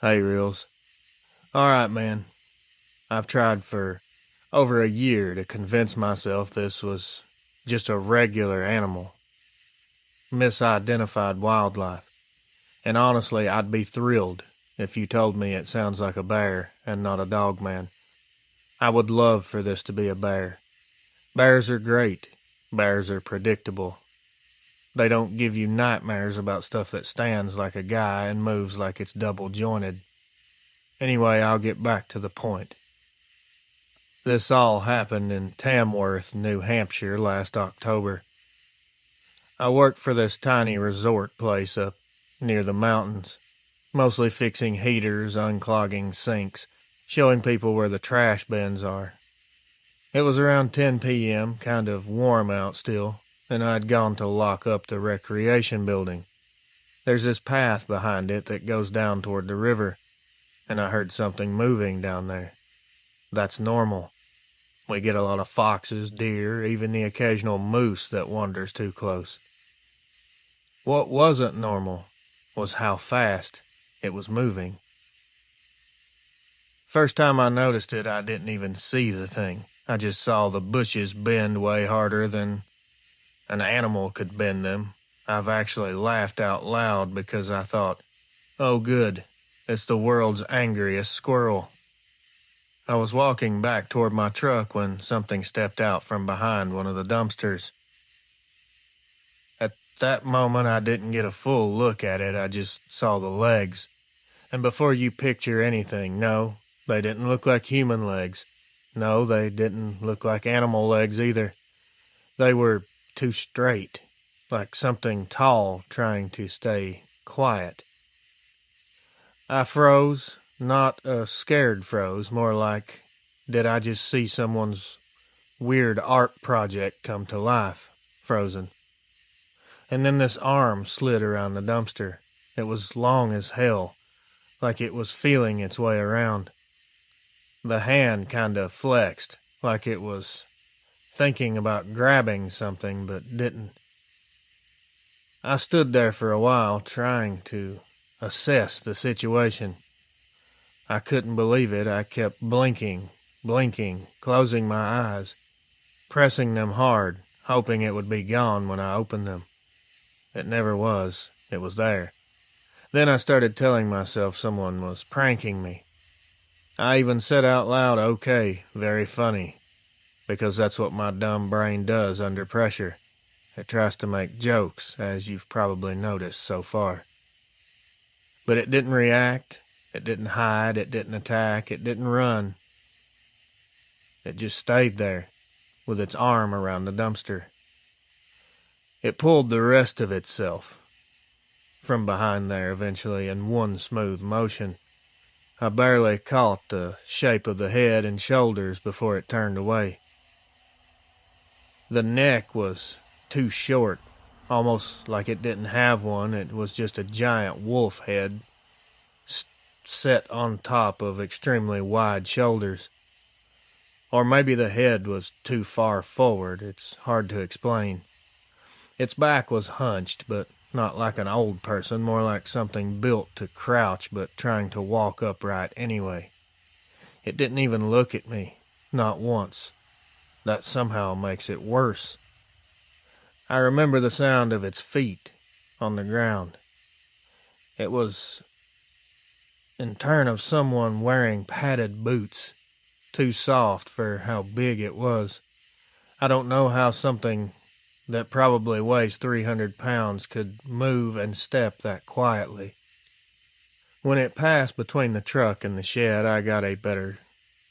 Hey, Reels. Alright, man. I've tried for over a year to convince myself this was just a regular animal. Misidentified wildlife. And honestly, I'd be thrilled if you told me it sounds like a bear and not a dogman. I would love for this to be a bear. Bears are great. Bears are predictable. They don't give you nightmares about stuff that stands like a guy and moves like it's double-jointed. Anyway, I'll get back to the point. This all happened in Tamworth, New Hampshire last October. I worked for this tiny resort place up near the mountains, mostly fixing heaters, unclogging sinks, showing people where the trash bins are. It was around 10 p.m., kind of warm out still, and I'd gone to lock up the recreation building. There's this path behind it that goes down toward the river, and I heard something moving down there. That's normal. We get a lot of foxes, deer, even the occasional moose that wanders too close. What wasn't normal was how fast it was moving. First time I noticed it, I didn't even see the thing. I just saw the bushes bend way harder than an animal could bend them. I've actually laughed out loud because I thought, oh good, it's the world's angriest squirrel. I was walking back toward my truck when something stepped out from behind one of the dumpsters. At that moment, I didn't get a full look at it, I just saw the legs. And before you picture anything, no, they didn't look like human legs. No, they didn't look like animal legs either. They were too straight, like something tall trying to stay quiet. I froze, not a scared froze, more like, did I just see someone's weird art project come to life, frozen. And then this arm slid around the dumpster. It was long as hell, like it was feeling its way around. The hand kinda flexed, like it was thinking about grabbing something but didn't. I stood there for a while trying to assess the situation. I couldn't believe it. I kept blinking, closing my eyes, pressing them hard, hoping it would be gone when I opened them. It never was. It was there. Then I started telling myself someone was pranking me. I even said out loud, okay, very funny, because that's what my dumb brain does under pressure. It tries to make jokes, as you've probably noticed so far. But it didn't react, it didn't hide, it didn't attack, it didn't run. It just stayed there, with its arm around the dumpster. It pulled the rest of itself from behind there eventually in one smooth motion. I barely caught the shape of the head and shoulders before it turned away. The neck was too short, almost like it didn't have one. It was just a giant wolf head set on top of extremely wide shoulders. Or maybe the head was too far forward. It's hard to explain. Its back was hunched, but not like an old person, more like something built to crouch but trying to walk upright anyway. It didn't even look at me, not once. That somehow makes it worse. I remember the sound of its feet on the ground. It was in turn of someone wearing padded boots, too soft for how big it was. I don't know how something that probably weighs 300 pounds could move and step that quietly. When it passed between the truck and the shed, I got a better,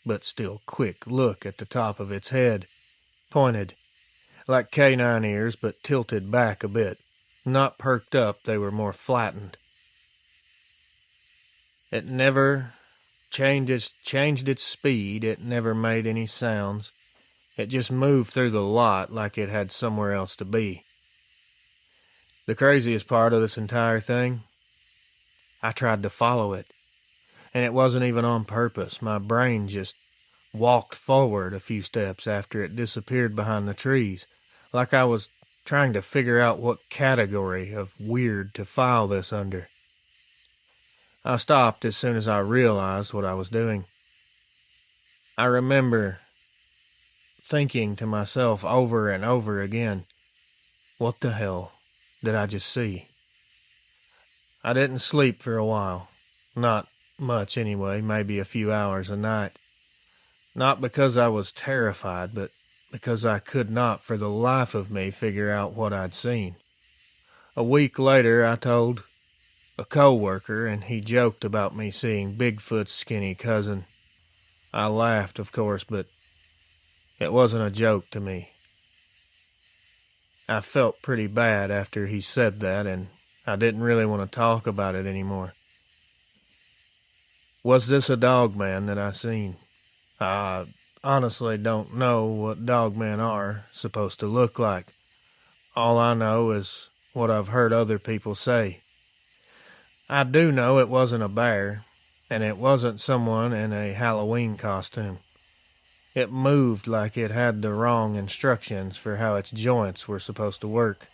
but still quick look at the top of its head, pointed, like canine ears, but tilted back a bit. Not perked up, they were more flattened. It never changed its speed, it never made any sounds. It just moved through the lot like it had somewhere else to be. The craziest part of this entire thing, I tried to follow it, and it wasn't even on purpose. My brain just walked forward a few steps after it disappeared behind the trees, like I was trying to figure out what category of weird to file this under. I stopped as soon as I realized what I was doing. I remember thinking to myself over and over again, what the hell did I just see? I didn't sleep for a while. Not much anyway, maybe a few hours a night. Not because I was terrified, but because I could not for the life of me figure out what I'd seen. A week later, I told a co-worker, and he joked about me seeing Bigfoot's skinny cousin. I laughed, of course, but it wasn't a joke to me. I felt pretty bad after he said that, and I didn't really want to talk about it anymore. Was this a dogman that I seen? I honestly don't know what dogmen are supposed to look like. All I know is what I've heard other people say. I do know it wasn't a bear, and it wasn't someone in a Halloween costume. It moved like it had the wrong instructions for how its joints were supposed to work.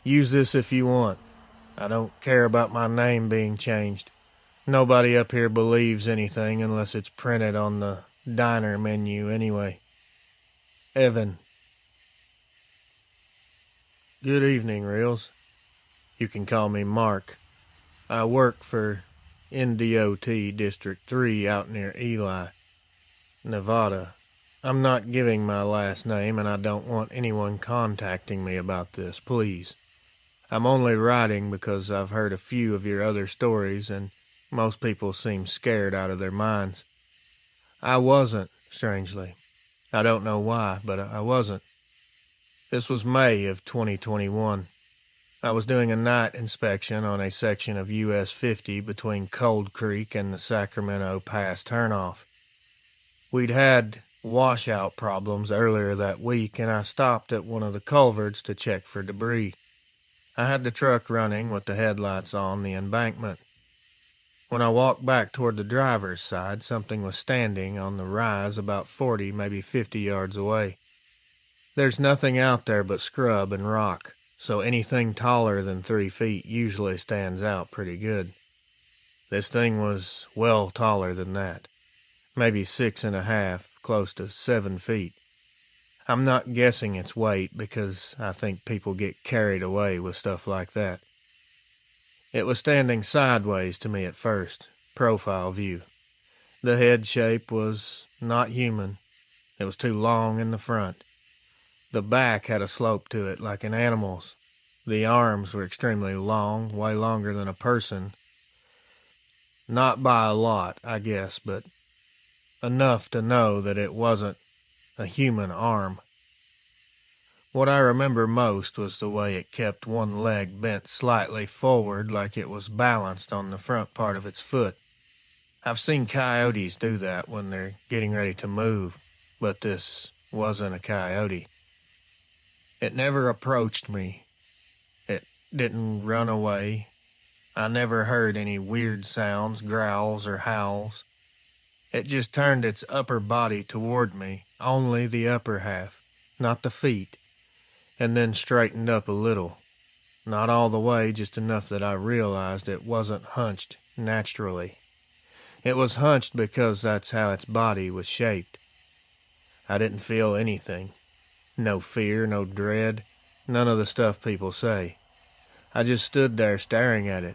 Use this if you want. I don't care about my name being changed. Nobody up here believes anything unless it's printed on the diner menu anyway. Evan. Good evening, Reels. You can call me Mark. I work for NDOT District 3 out near Ely, Nevada. I'm not giving my last name, and I don't want anyone contacting me about this, please. I'm only writing because I've heard a few of your other stories, and most people seem scared out of their minds. I wasn't, strangely. I don't know why, but I wasn't. This was May of 2021. I was doing a night inspection on a section of US 50 between Cold Creek and the Sacramento Pass turnoff. We'd had washout problems earlier that week, and I stopped at one of the culverts to check for debris. I had the truck running with the headlights on the embankment. When I walked back toward the driver's side, something was standing on the rise about 40, maybe 50 yards away. There's nothing out there but scrub and rock, so anything taller than 3 feet usually stands out pretty good. This thing was well taller than that, maybe 6.5, close to 7 feet. I'm not guessing its weight because I think people get carried away with stuff like that. It was standing sideways to me at first, profile view. The head shape was not human. It was too long in the front. The back had a slope to it like an animal's. The arms were extremely long, way longer than a person. Not by a lot, I guess, but enough to know that it wasn't a human arm. What I remember most was the way it kept one leg bent slightly forward like it was balanced on the front part of its foot. I've seen coyotes do that when they're getting ready to move, but this wasn't a coyote. It never approached me. It didn't run away. I never heard any weird sounds, growls, or howls. It just turned its upper body toward me, only the upper half, not the feet, and then straightened up a little. Not all the way, just enough that I realized it wasn't hunched naturally. It was hunched because that's how its body was shaped. I didn't feel anything. No fear, no dread, none of the stuff people say. I just stood there staring at it,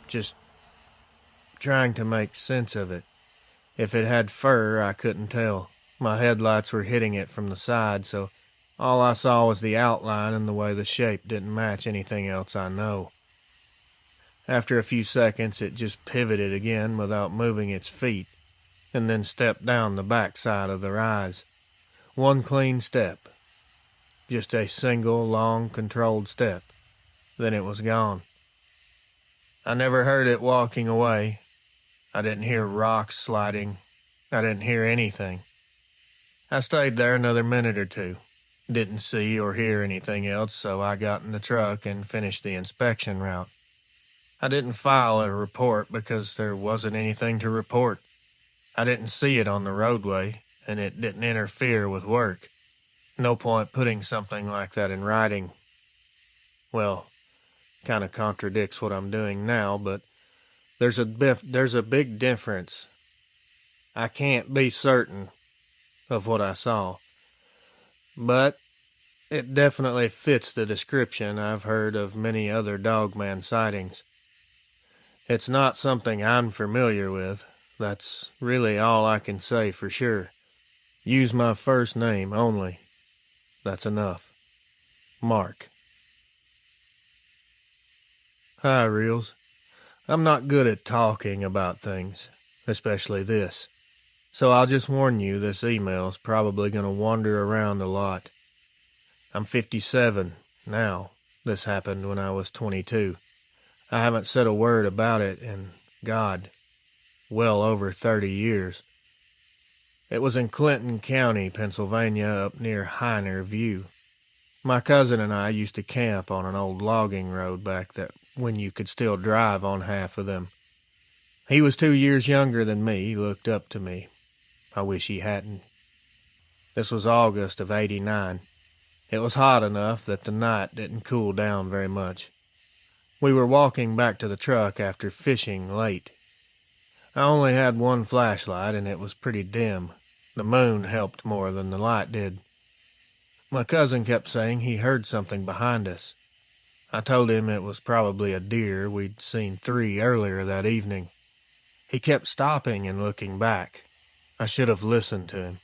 just trying to make sense of it. If it had fur, I couldn't tell. My headlights were hitting it from the side, so all I saw was the outline and the way the shape didn't match anything else I know. After a few seconds, it just pivoted again without moving its feet, and then stepped down the backside of the rise. One clean step. Just a single, long, controlled step. Then it was gone. I never heard it walking away. I didn't hear rocks sliding. I didn't hear anything. I stayed there another minute or two. Didn't see or hear anything else, so I got in the truck and finished the inspection route. I didn't file a report because there wasn't anything to report. I didn't see it on the roadway, and it didn't interfere with work. No point putting something like that in writing. Well, kind of contradicts what I'm doing now, but there's a big difference. I can't be certain of what I saw, but it definitely fits the description I've heard of many other Dogman sightings. It's not something I'm familiar with. That's really all I can say for sure. Use my first name only. That's enough. Mark. Hi, Reels. I'm not good at talking about things, especially this. So I'll just warn you this email's probably going to wander around a lot. I'm 57 now. This happened when I was 22. I haven't said a word about it in, God, well over 30 years. It was in Clinton County, Pennsylvania, up near Heiner View. My cousin and I used to camp on an old logging road back that when you could still drive on half of them. He was 2 years younger than me. He looked up to me. I wish he hadn't. This was August of '89. It was hot enough that the night didn't cool down very much. We were walking back to the truck after fishing late. I only had one flashlight, and it was pretty dim. The moon helped more than the light did. My cousin kept saying he heard something behind us. I told him it was probably a deer. We'd seen 3 earlier that evening. He kept stopping and looking back. I should have listened to him.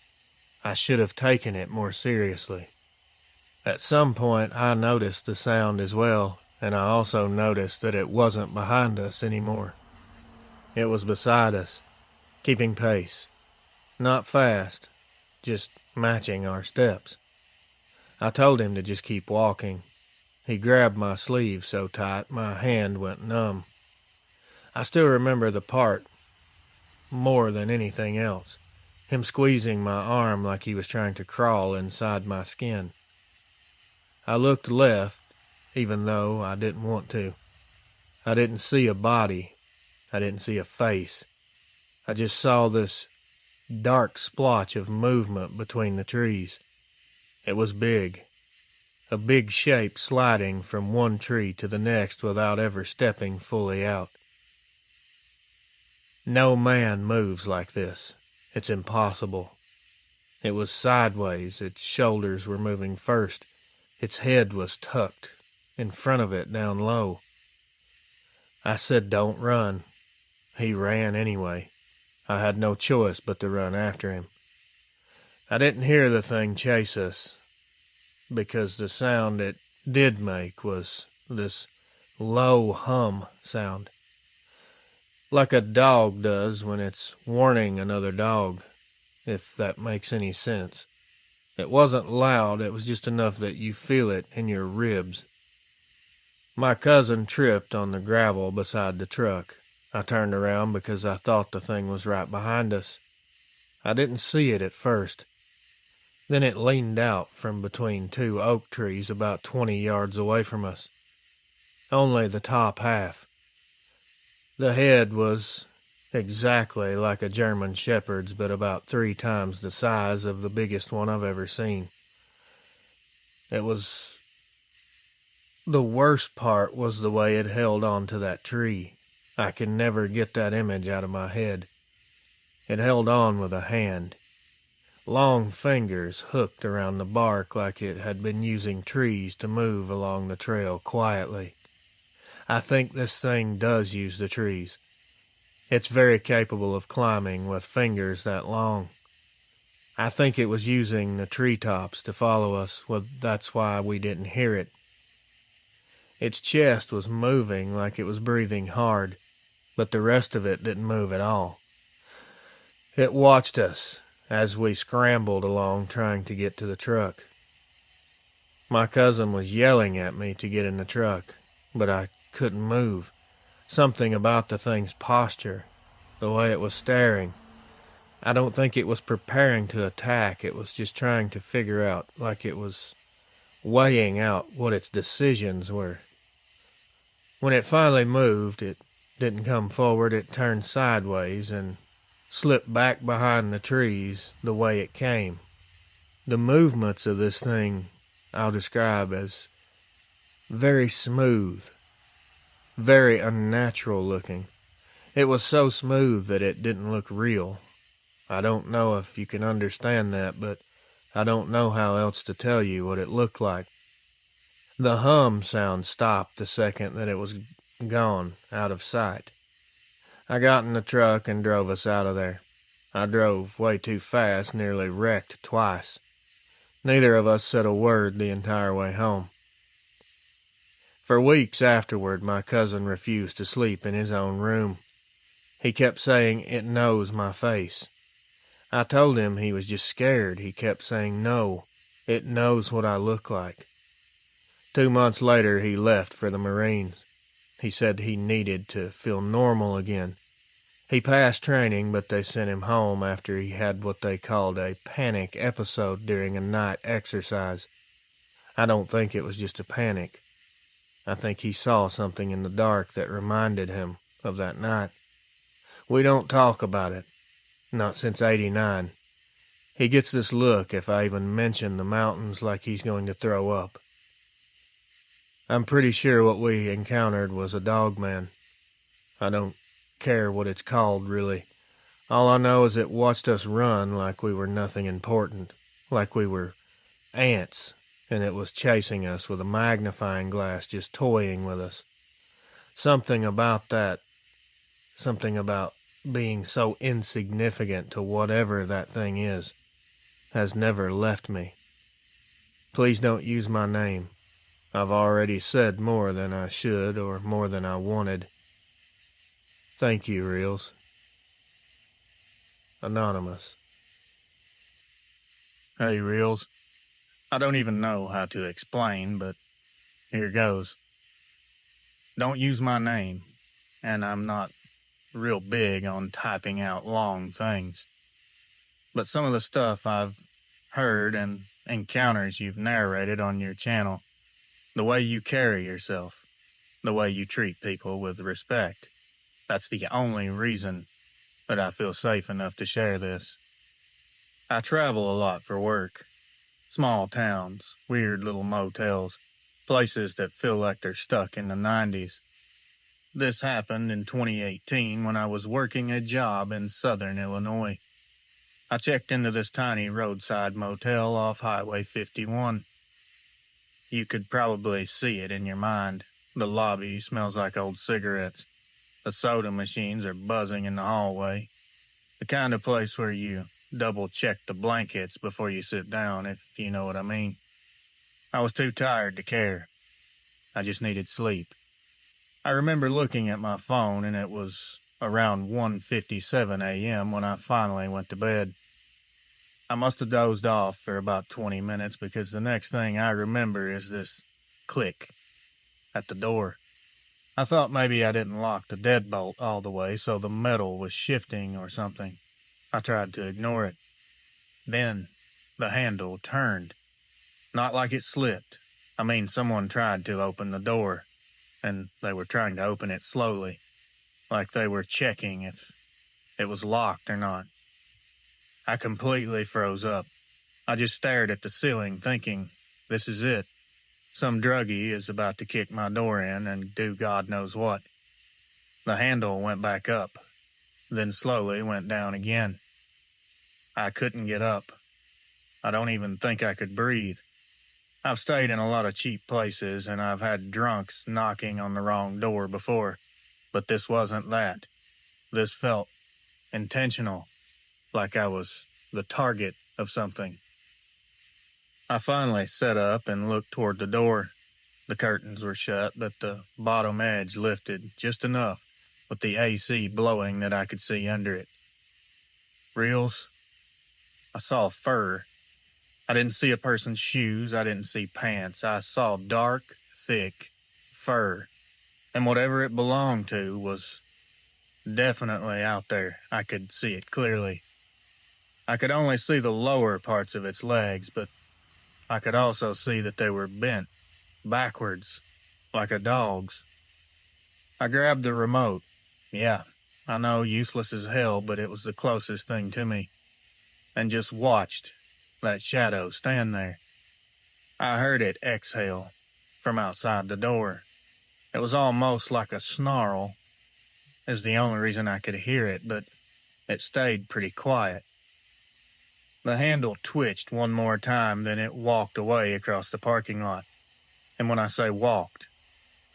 I should have taken it more seriously. At some point, I noticed the sound as well, and I also noticed that it wasn't behind us anymore. It was beside us, keeping pace. Not fast, just matching our steps. I told him to just keep walking. He grabbed my sleeve so tight my hand went numb. I still remember the part more than anything else. Him squeezing my arm like he was trying to crawl inside my skin. I looked left, even though I didn't want to. I didn't see a body. I didn't see a face. I just saw this dark splotch of movement between the trees. It was big. A big shape sliding from one tree to the next without ever stepping fully out. No man moves like this. It's impossible. It was sideways. Its shoulders were moving first. Its head was tucked in front of it down low. I said, "Don't run." He ran anyway. I had no choice but to run after him. I didn't hear the thing chase us, because the sound it did make was this low hum sound, like a dog does when it's warning another dog, if that makes any sense. It wasn't loud, it was just enough that you feel it in your ribs. My cousin tripped on the gravel beside the truck. I turned around because I thought the thing was right behind us. I didn't see it at first. Then it leaned out from between 2 oak trees about 20 yards away from us. Only the top half. The head was exactly like a German shepherd's, but about 3 times the size of the biggest one I've ever seen. The worst part was the way it held on to that tree. I can never get that image out of my head. It held on with a hand. Long fingers hooked around the bark like it had been using trees to move along the trail quietly. I think this thing does use the trees. It's very capable of climbing with fingers that long. I think it was using the treetops to follow us. Well, that's why we didn't hear it. Its chest was moving like it was breathing hard, but the rest of it didn't move at all. It watched us as we scrambled along trying to get to the truck. My cousin was yelling at me to get in the truck, but I couldn't move. Something about the thing's posture, the way it was staring. I don't think it was preparing to attack. It was just trying to figure out, like it was weighing out what its decisions were. When it finally moved, it didn't come forward. It turned sideways and slipped back behind the trees the way it came. The movements of this thing I'll describe as very smooth, very unnatural looking. It was so smooth that it didn't look real. I don't know if you can understand that, but I don't know how else to tell you what it looked like. The hum sound stopped the second that it was gone, out of sight. I got in the truck and drove us out of there. I drove way too fast, nearly wrecked twice. Neither of us said a word the entire way home. For weeks afterward, my cousin refused to sleep in his own room. He kept saying, "It knows my face." I told him he was just scared. He kept saying no. It knows what I look like. 2 months later, he left for the Marines. He said he needed to feel normal again. He passed training, but they sent him home after he had what they called a panic episode during a night exercise. I don't think it was just a panic. I think he saw something in the dark that reminded him of that night. We don't talk about it. Not since '89. He gets this look if I even mention the mountains, like he's going to throw up. I'm pretty sure what we encountered was a Dogman. I don't care what it's called, really. All I know is it watched us run like we were nothing important, like we were ants, and it was chasing us with a magnifying glass, just toying with us. Something about being so insignificant to whatever that thing is, has never left me. Please don't use my name. I've already said more than I should or more than I wanted. Thank you, Reels. Anonymous. Hey, Reels. I don't even know how to explain, but here goes. Don't use my name, and I'm not real big on typing out long things. But some of the stuff I've heard and encounters you've narrated on your channel, the way you carry yourself, the way you treat people with respect, that's the only reason that I feel safe enough to share this. I travel a lot for work. Small towns, weird little motels, places that feel like they're stuck in the 90s. This happened in 2018 when I was working a job in southern Illinois. I checked into this tiny roadside motel off Highway 51. You could probably see it in your mind. The lobby smells like old cigarettes. The soda machines are buzzing in the hallway. The kind of place where you double-check the blankets before you sit down, if you know what I mean. I was too tired to care. I just needed sleep. I remember looking at my phone, and it was around 1:57 a.m. when I finally went to bed. I must have dozed off for about 20 minutes because the next thing I remember is this click at the door. I thought maybe I didn't lock the deadbolt all the way, so the metal was shifting or something. I tried to ignore it. Then the handle turned. Not like it slipped. I mean, someone tried to open the door, and they were trying to open it slowly, like they were checking if it was locked or not. I completely froze up. I just stared at the ceiling, thinking, this is it. Some druggie is about to kick my door in and do God knows what. The handle went back up, then slowly went down again. I couldn't get up. I don't even think I could breathe. I've stayed in a lot of cheap places, and I've had drunks knocking on the wrong door before, but this wasn't that. This felt intentional, like I was the target of something. I finally sat up and looked toward the door. The curtains were shut, but the bottom edge lifted just enough, with the AC blowing that I could see under it. Reels? I saw fur. I didn't see a person's shoes. I didn't see pants. I saw dark, thick fur. And whatever it belonged to was definitely out there. I could see it clearly. I could only see the lower parts of its legs, but I could also see that they were bent backwards, like a dog's. I grabbed the remote. Yeah, I know, useless as hell, but it was the closest thing to me. And just watched that shadow stand there. I heard it exhale from outside the door. It was almost like a snarl, is the only reason I could hear it, but it stayed pretty quiet. The handle twitched one more time, then it walked away across the parking lot. And when I say walked,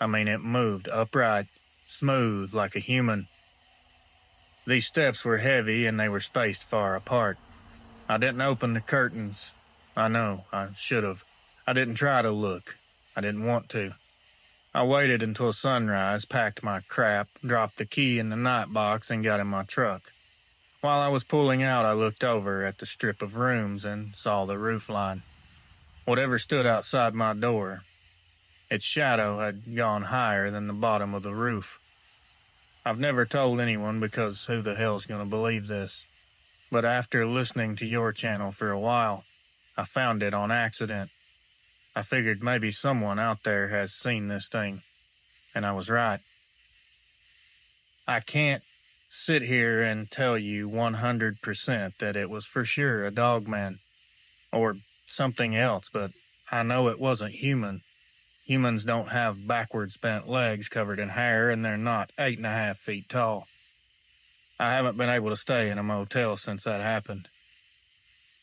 I mean it moved upright, smooth like a human. These steps were heavy and they were spaced far apart. I didn't open the curtains. I know, I should have. I didn't try to look. I didn't want to. I waited until sunrise, packed my crap, dropped the key in the night box, and got in my truck. While I was pulling out, I looked over at the strip of rooms and saw the roofline. Whatever stood outside my door, its shadow had gone higher than the bottom of the roof. I've never told anyone because who the hell's going to believe this? But after listening to your channel for a while, I found it on accident. I figured maybe someone out there has seen this thing, and I was right. I can't sit here and tell you 100% that it was for sure a Dogman, or something else, but I know it wasn't human. Humans don't have backwards bent legs covered in hair, and they're not 8.5 feet tall. I haven't been able to stay in a motel since that happened.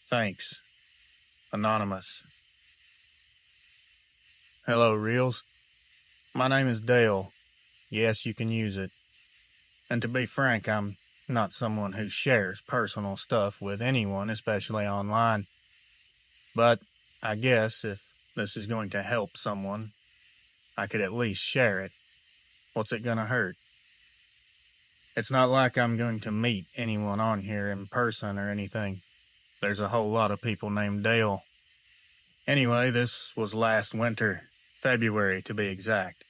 Thanks. Anonymous. Hello, Reels. My name is Dale. Yes, you can use it. And to be frank, I'm not someone who shares personal stuff with anyone, especially online. But I guess if this is going to help someone, I could at least share it. What's it gonna hurt? It's not like I'm going to meet anyone on here in person or anything. There's a whole lot of people named Dale. Anyway, this was last winter, February to be exact.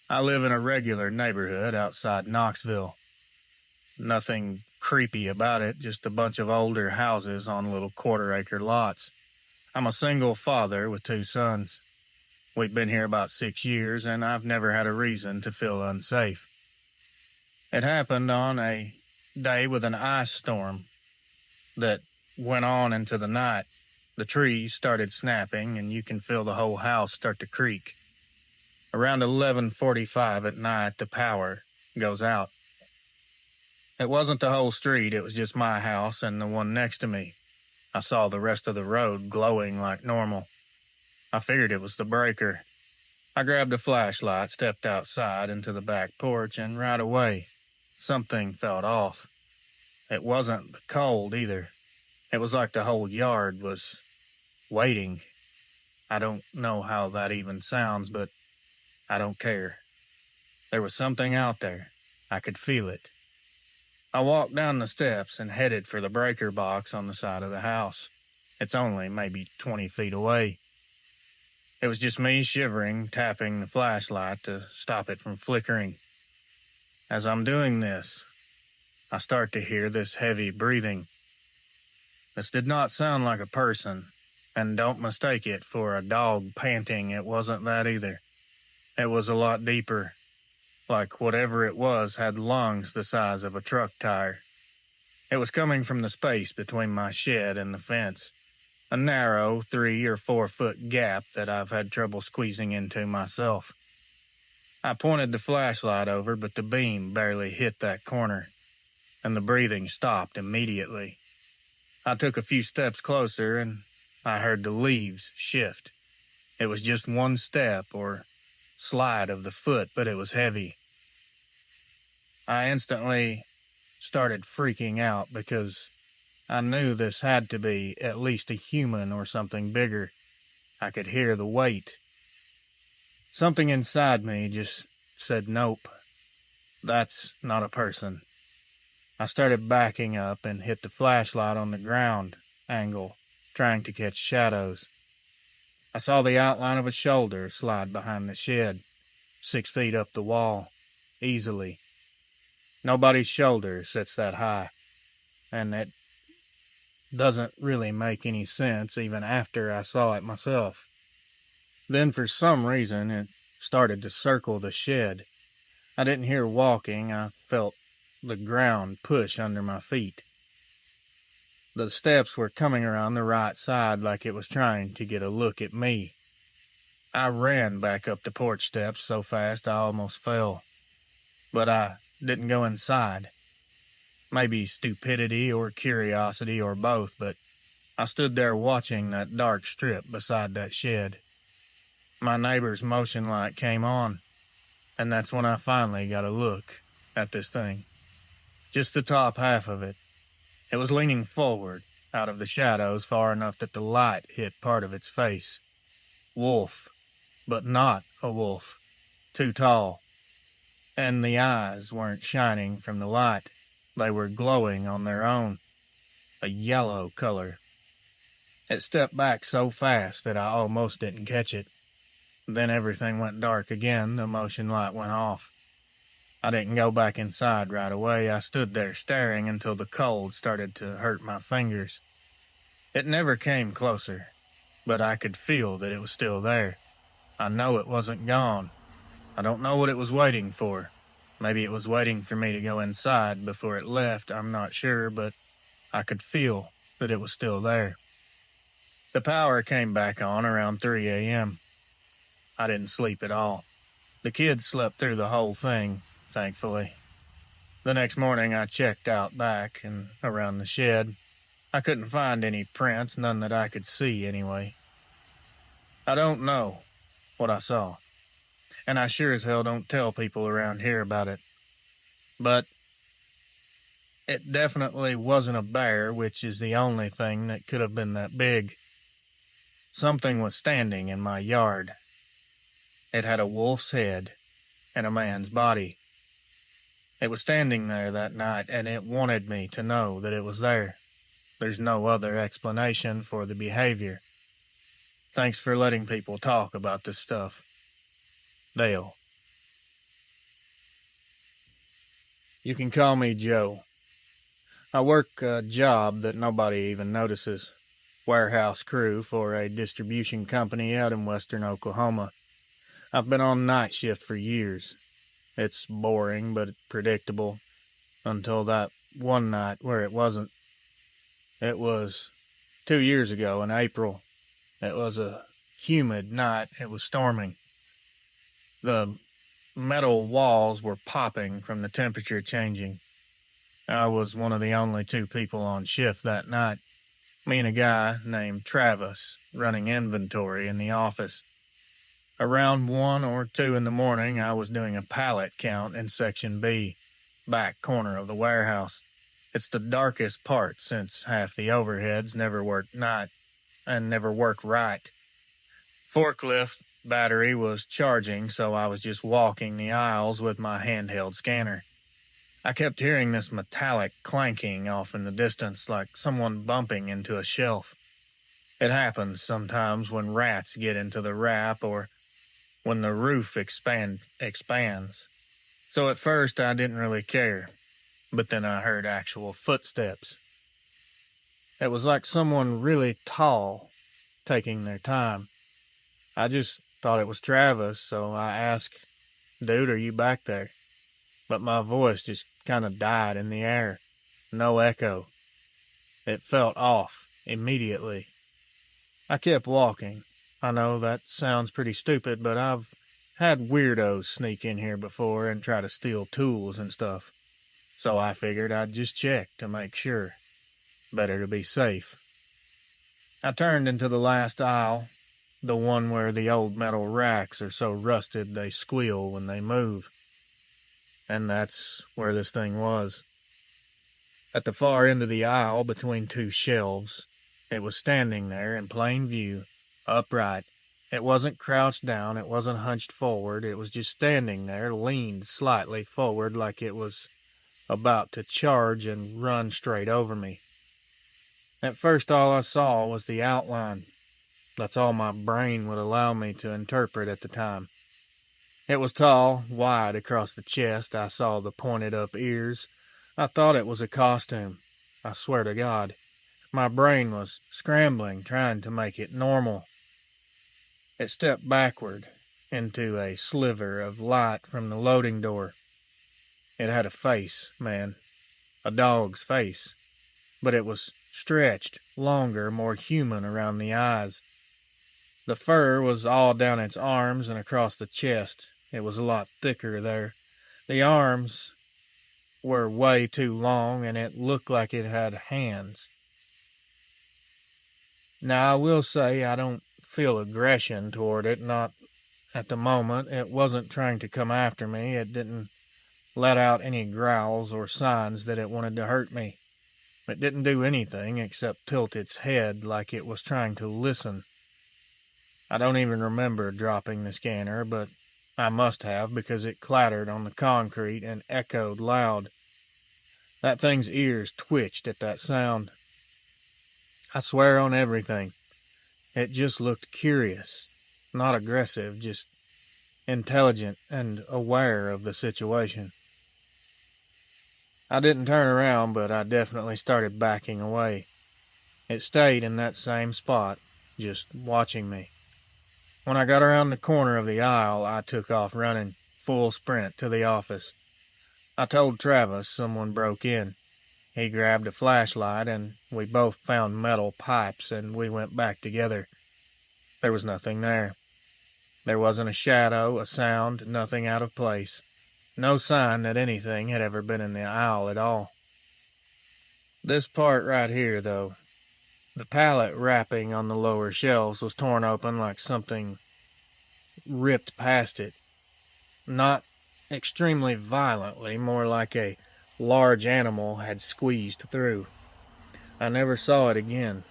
I live in a regular neighborhood outside Knoxville. Nothing creepy about it, just a bunch of older houses on little quarter-acre lots. I'm a single father with 2 sons. We've been here about 6 years, and I've never had a reason to feel unsafe. It happened on a day with an ice storm that went on into the night. The trees started snapping, and you can feel the whole house start to creak. Around 11:45 at night, the power goes out. It wasn't the whole street, it was just my house and the one next to me. I saw the rest of the road glowing like normal. I figured it was the breaker. I grabbed a flashlight, stepped outside into the back porch, and right away, something felt off. It wasn't the cold either. It was like the whole yard was waiting. I don't know how that even sounds, but I don't care. There was something out there. I could feel it. I walked down the steps and headed for the breaker box on the side of the house. It's only maybe 20 feet away. It was just me shivering, tapping the flashlight to stop it from flickering. As I'm doing this, I start to hear this heavy breathing. This did not sound like a person, and don't mistake it for a dog panting. It wasn't that either. It was a lot deeper, like whatever it was had lungs the size of a truck tire. It was coming from the space between my shed and the fence. A narrow 3 or 4 foot gap that I've had trouble squeezing into myself. I pointed the flashlight over, but the beam barely hit that corner, and the breathing stopped immediately. I took a few steps closer, and I heard the leaves shift. It was just one step or slide of the foot, but it was heavy. I instantly started freaking out because I knew this had to be at least a human or something bigger. I could hear the weight. Something inside me just said nope. That's not a person. I started backing up and hit the flashlight on the ground angle, trying to catch shadows. I saw the outline of a shoulder slide behind the shed, 6 feet up the wall, easily. Nobody's shoulder sits that high, and it doesn't really make any sense even after I saw it myself. Then for some reason it started to circle the shed. I didn't hear walking, I felt the ground push under my feet. The steps were coming around the right side like it was trying to get a look at me. I ran back up the porch steps so fast I almost fell. But I didn't go inside. Maybe stupidity or curiosity or both, but I stood there watching that dark strip beside that shed. My neighbor's motion light came on, and that's when I finally got a look at this thing. Just the top half of it. It was leaning forward, out of the shadows far enough that the light hit part of its face. Wolf, but not a wolf. Too tall. And the eyes weren't shining from the light. They were glowing on their own. A yellow color. It stepped back so fast that I almost didn't catch it. Then everything went dark again, the motion light went off. I didn't go back inside right away. I stood there staring until the cold started to hurt my fingers. It never came closer, but I could feel that it was still there. I know it wasn't gone. I don't know what it was waiting for. Maybe it was waiting for me to go inside before it left, I'm not sure, but I could feel that it was still there. The power came back on around 3 a.m. I didn't sleep at all. The kids slept through the whole thing, thankfully. The next morning I checked out back and around the shed. I couldn't find any prints, none that I could see anyway. I don't know what I saw, and I sure as hell don't tell people around here about it. But it definitely wasn't a bear, which is the only thing that could have been that big. Something was standing in my yard. It had a wolf's head and a man's body. It was standing there that night, and it wanted me to know that it was there. There's no other explanation for the behavior. Thanks for letting people talk about this stuff. Dale. You can call me Joe. I work a job that nobody even notices. Warehouse crew for a distribution company out in western Oklahoma. I've been on night shift for years. It's boring but predictable, until that one night where it wasn't. It was 2 years ago in April. It was a humid night. It was storming. The metal walls were popping from the temperature changing. I was one of the only 2 people on shift that night. Me and a guy named Travis running inventory in the office. Around 1 or 2 in the morning, I was doing a pallet count in Section B, back corner of the warehouse. It's the darkest part since half the overheads never work night and never work right. Forklift battery was charging, so I was just walking the aisles with my handheld scanner. I kept hearing this metallic clanking off in the distance, like someone bumping into a shelf. It happens sometimes when rats get into the wrap or when the roof expands. So at first I didn't really care, but then I heard actual footsteps. It was like someone really tall taking their time. I just thought it was Travis, so I asked, "Dude, are you back there?" But my voice just kind of died in the air. No echo. It felt off immediately. I kept walking. I know that sounds pretty stupid, but I've had weirdos sneak in here before and try to steal tools and stuff. So I figured I'd just check to make sure. Better to be safe. I turned into the last aisle, the one where the old metal racks are so rusted they squeal when they move. And that's where this thing was. At the far end of the aisle, between 2 shelves, it was standing there in plain view, upright. It wasn't crouched down, it wasn't hunched forward, it was just standing there, leaned slightly forward like it was about to charge and run straight over me. At first all I saw was the outline. That's all my brain would allow me to interpret at the time. It was tall, wide across the chest. I saw the pointed up ears. I thought it was a costume. I swear to God. My brain was scrambling, trying to make it normal. It stepped backward into a sliver of light from the loading door. It had a face, man. A dog's face. But it was stretched, longer, more human around the eyes. The fur was all down its arms and across the chest. It was a lot thicker there. The arms were way too long, and it looked like it had hands. Now, I will say I don't feel aggression toward it, not at the moment. It wasn't trying to come after me. It didn't let out any growls or signs that it wanted to hurt me. It didn't do anything except tilt its head like it was trying to listen. I don't even remember dropping the scanner, but I must have because it clattered on the concrete and echoed loud. That thing's ears twitched at that sound. I swear on everything, It just looked curious, not aggressive, just intelligent and aware of the situation. I didn't turn around, but I definitely started backing away. It stayed in that same spot, just watching me. When I got around the corner of the aisle, I took off running, full sprint to the office. I told Travis someone broke in. He grabbed a flashlight, and we both found metal pipes, and we went back together. There was nothing there. There wasn't a shadow, a sound, nothing out of place. No sign that anything had ever been in the aisle at all. This part right here, though, the pallet wrapping on the lower shelves was torn open like something ripped past it. Not extremely violently, more like a large animal had squeezed through. I never saw it again,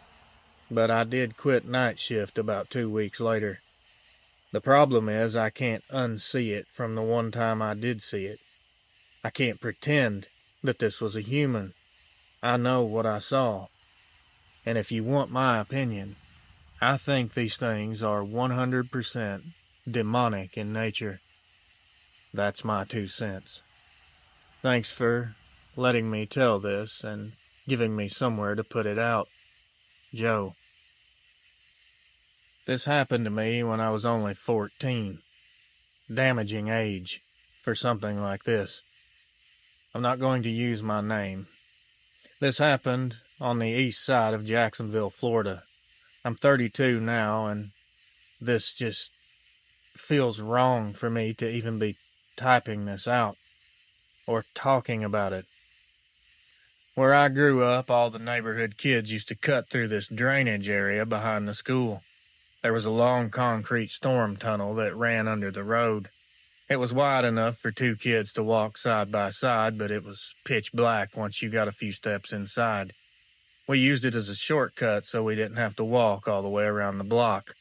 but I did quit night shift about 2 weeks later. The problem is I can't unsee it from the one time I did see it. I can't pretend that this was a human. I know what I saw. And if you want my opinion, I think these things are 100% demonic in nature. That's my 2 cents. Thanks for letting me tell this and giving me somewhere to put it out. Joe. This happened to me when I was only 14. Damaging age for something like this. I'm not going to use my name. This happened on the east side of Jacksonville, Florida. I'm 32 now, and this just feels wrong for me to even be typing this out or talking about it. Where I grew up, all the neighborhood kids used to cut through this drainage area behind the school. There was a long concrete storm tunnel that ran under the road. It was wide enough for 2 kids to walk side by side, but it was pitch black once you got a few steps inside. We used it as a shortcut so we didn't have to walk all the way around the block.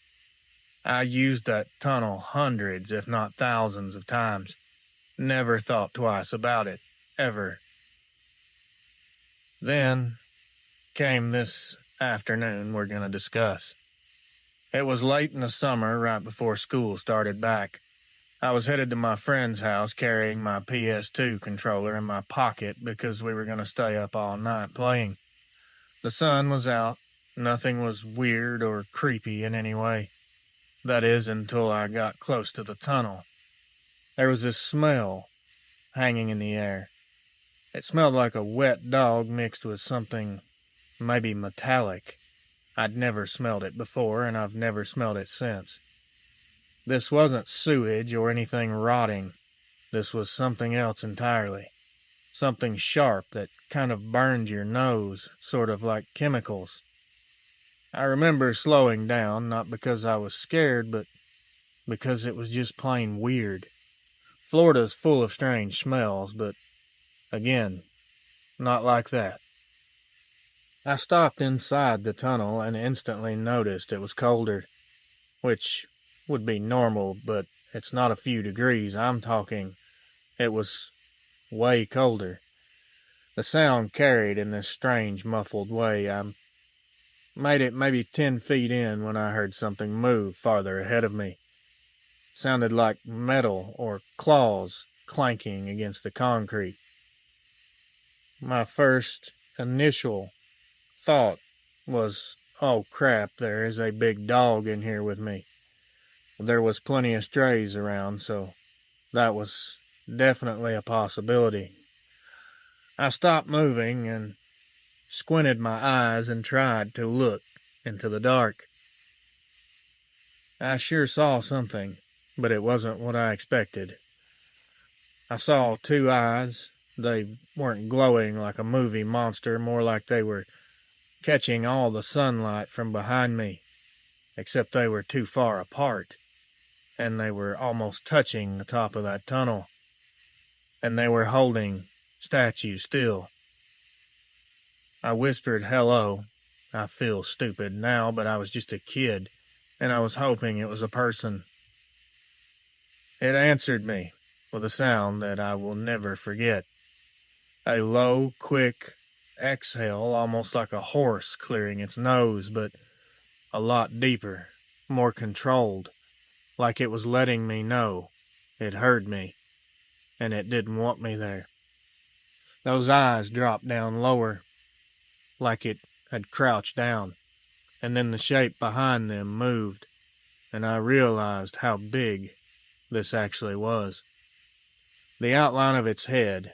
I used that tunnel hundreds, if not thousands of times. Never thought twice about it, ever. Then came this afternoon we're going to discuss. It was late in the summer, right before school started back. I was headed to my friend's house carrying my PS2 controller in my pocket because we were going to stay up all night playing. The sun was out. Nothing was weird or creepy in any way. That is, until I got close to the tunnel. There was this smell hanging in the air. It smelled like a wet dog mixed with something maybe metallic. I'd never smelled it before, and I've never smelled it since. This wasn't sewage or anything rotting. This was something else entirely. Something sharp that kind of burned your nose, sort of like chemicals. I remember slowing down, not because I was scared, but because it was just plain weird. Florida's full of strange smells, but, again, not like that. I stopped inside the tunnel and instantly noticed it was colder, which would be normal, but it's not a few degrees. I'm talking, it was way colder. The sound carried in this strange muffled way. I made it maybe 10 feet in when I heard something move farther ahead of me. It sounded like metal or claws clanking against the concrete. My first initial thought was, oh crap, there is a big dog in here with me. There was plenty of strays around, so that was definitely a possibility. I stopped moving and squinted my eyes and tried to look into the dark. I sure saw something, but it wasn't what I expected. I saw 2 eyes. They weren't glowing like a movie monster, more like they were catching all the sunlight from behind me, except they were too far apart, and they were almost touching the top of that tunnel, and they were holding statue still. I whispered hello. I feel stupid now, but I was just a kid, and I was hoping it was a person. It answered me with a sound that I will never forget. A low, quick exhale, almost like a horse clearing its nose, but a lot deeper, more controlled, like it was letting me know it heard me, and it didn't want me there. Those eyes dropped down lower, like it had crouched down, and then the shape behind them moved, and I realized how big this actually was. The outline of its head,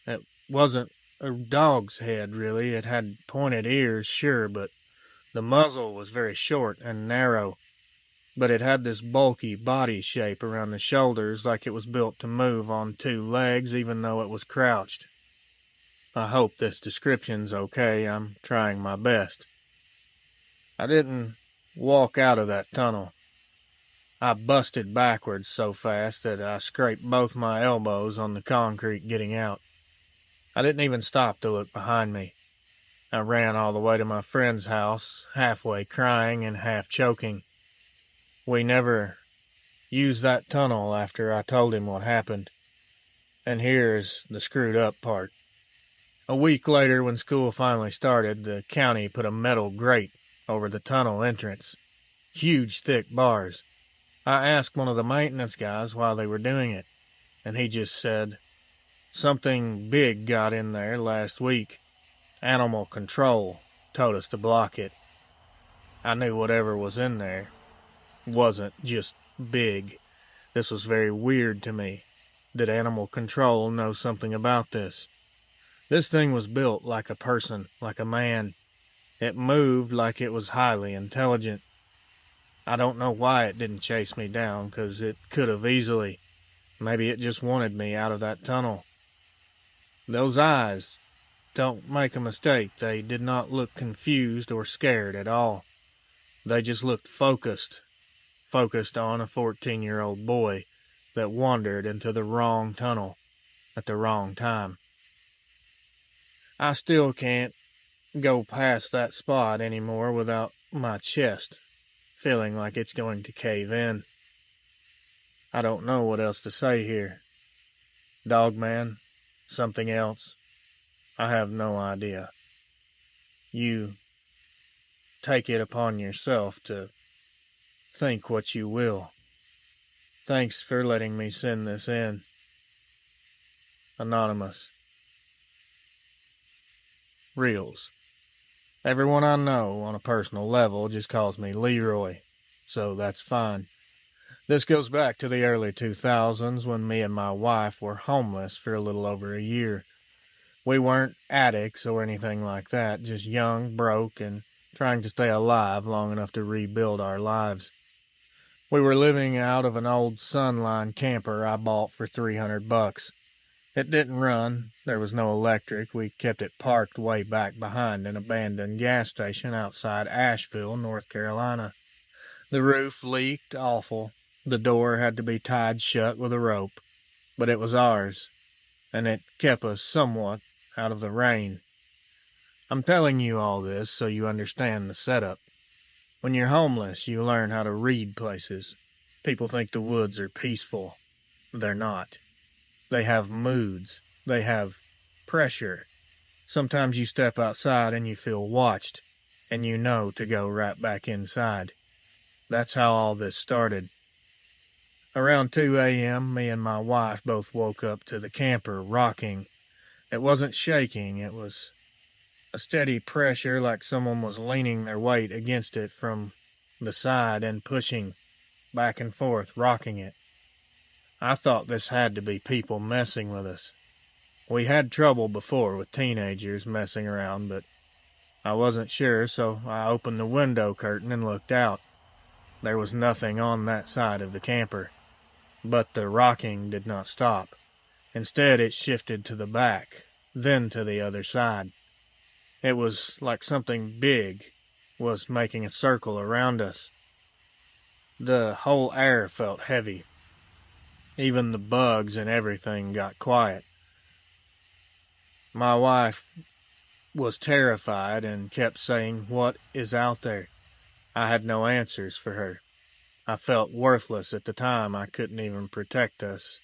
it wasn't a dog's head, really. It had pointed ears, sure, but the muzzle was very short and narrow. But it had this bulky body shape around the shoulders, like it was built to move on two legs, even though it was crouched. I hope this description's okay. I'm trying my best. I didn't walk out of that tunnel. I busted backwards so fast that I scraped both my elbows on the concrete getting out. I didn't even stop to look behind me. I ran all the way to my friend's house, halfway crying and half choking. We never used that tunnel after I told him what happened. And here's the screwed up part. A week later, when school finally started, the county put a metal grate over the tunnel entrance. Huge, thick bars. I asked one of the maintenance guys why they were doing it, and he just said, "Something big got in there last week. Animal control told us to block it." I knew whatever was in there wasn't just big. This was very weird to me. Did animal control know something about this? This thing was built like a person, like a man. It moved like it was highly intelligent. I don't know why it didn't chase me down, 'cause it could have easily. Maybe it just wanted me out of that tunnel. Those eyes, don't make a mistake, they did not look confused or scared at all. They just looked focused on a 14-year-old boy that wandered into the wrong tunnel at the wrong time. I still can't go past that spot anymore without my chest feeling like it's going to cave in. I don't know what else to say here. Dogman, something else, I have no idea. You take it upon yourself to think what you will. Thanks for letting me send this in. Anonymous. Reels. Everyone I know on a personal level just calls me Leroy, so that's fine. This goes back to the early 2000s when me and my wife were homeless for a little over a year. We weren't addicts or anything like that, just young, broke, and trying to stay alive long enough to rebuild our lives. We were living out of an old Sunline camper I bought for $300. It didn't run. There was no electric. We kept it parked way back behind an abandoned gas station outside Asheville, North Carolina. The roof leaked awful. The door had to be tied shut with a rope, but it was ours, and it kept us somewhat out of the rain. I'm telling you all this so you understand the setup. When you're homeless, you learn how to read places. People think the woods are peaceful. They're not. They have moods. They have pressure. Sometimes you step outside and you feel watched, and you know to go right back inside. That's how all this started. Around 2 a.m., me and my wife both woke up to the camper rocking. It wasn't shaking, it was a steady pressure like someone was leaning their weight against it from the side and pushing back and forth, rocking it. I thought this had to be people messing with us. We had trouble before with teenagers messing around, but I wasn't sure, so I opened the window curtain and looked out. There was nothing on that side of the camper. But the rocking did not stop. Instead, it shifted to the back, then to the other side. It was like something big was making a circle around us. The whole air felt heavy. Even the bugs and everything got quiet. My wife was terrified and kept saying, "What is out there?" I had no answers for her. I felt worthless at the time. I couldn't even protect us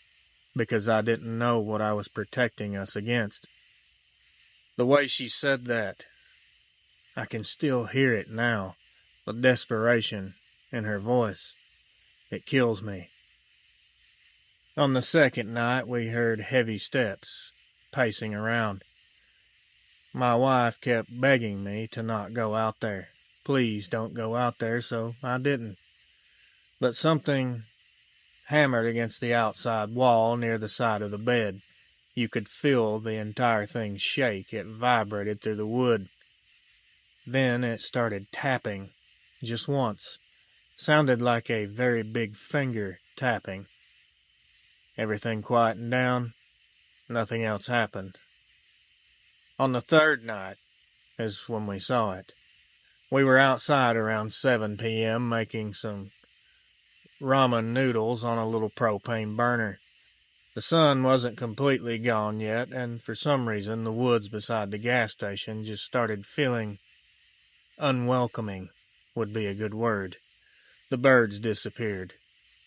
because I didn't know what I was protecting us against. The way she said that, I can still hear it now. with desperation in her voice. It kills me. On the second night, we heard heavy steps pacing around. My wife kept begging me to not go out there. Please don't go out there, so I didn't. But something hammered against the outside wall near the side of the bed. You could feel the entire thing shake. It vibrated through the wood. Then it started tapping, just once. Sounded like a very big finger tapping. Everything quietened down. Nothing else happened. On the third night is when we saw it. We were outside around 7 p.m. making some ramen noodles on a little propane burner. The sun wasn't completely gone yet, and for some reason the woods beside the gas station just started feeling unwelcoming, would be a good word. The birds disappeared.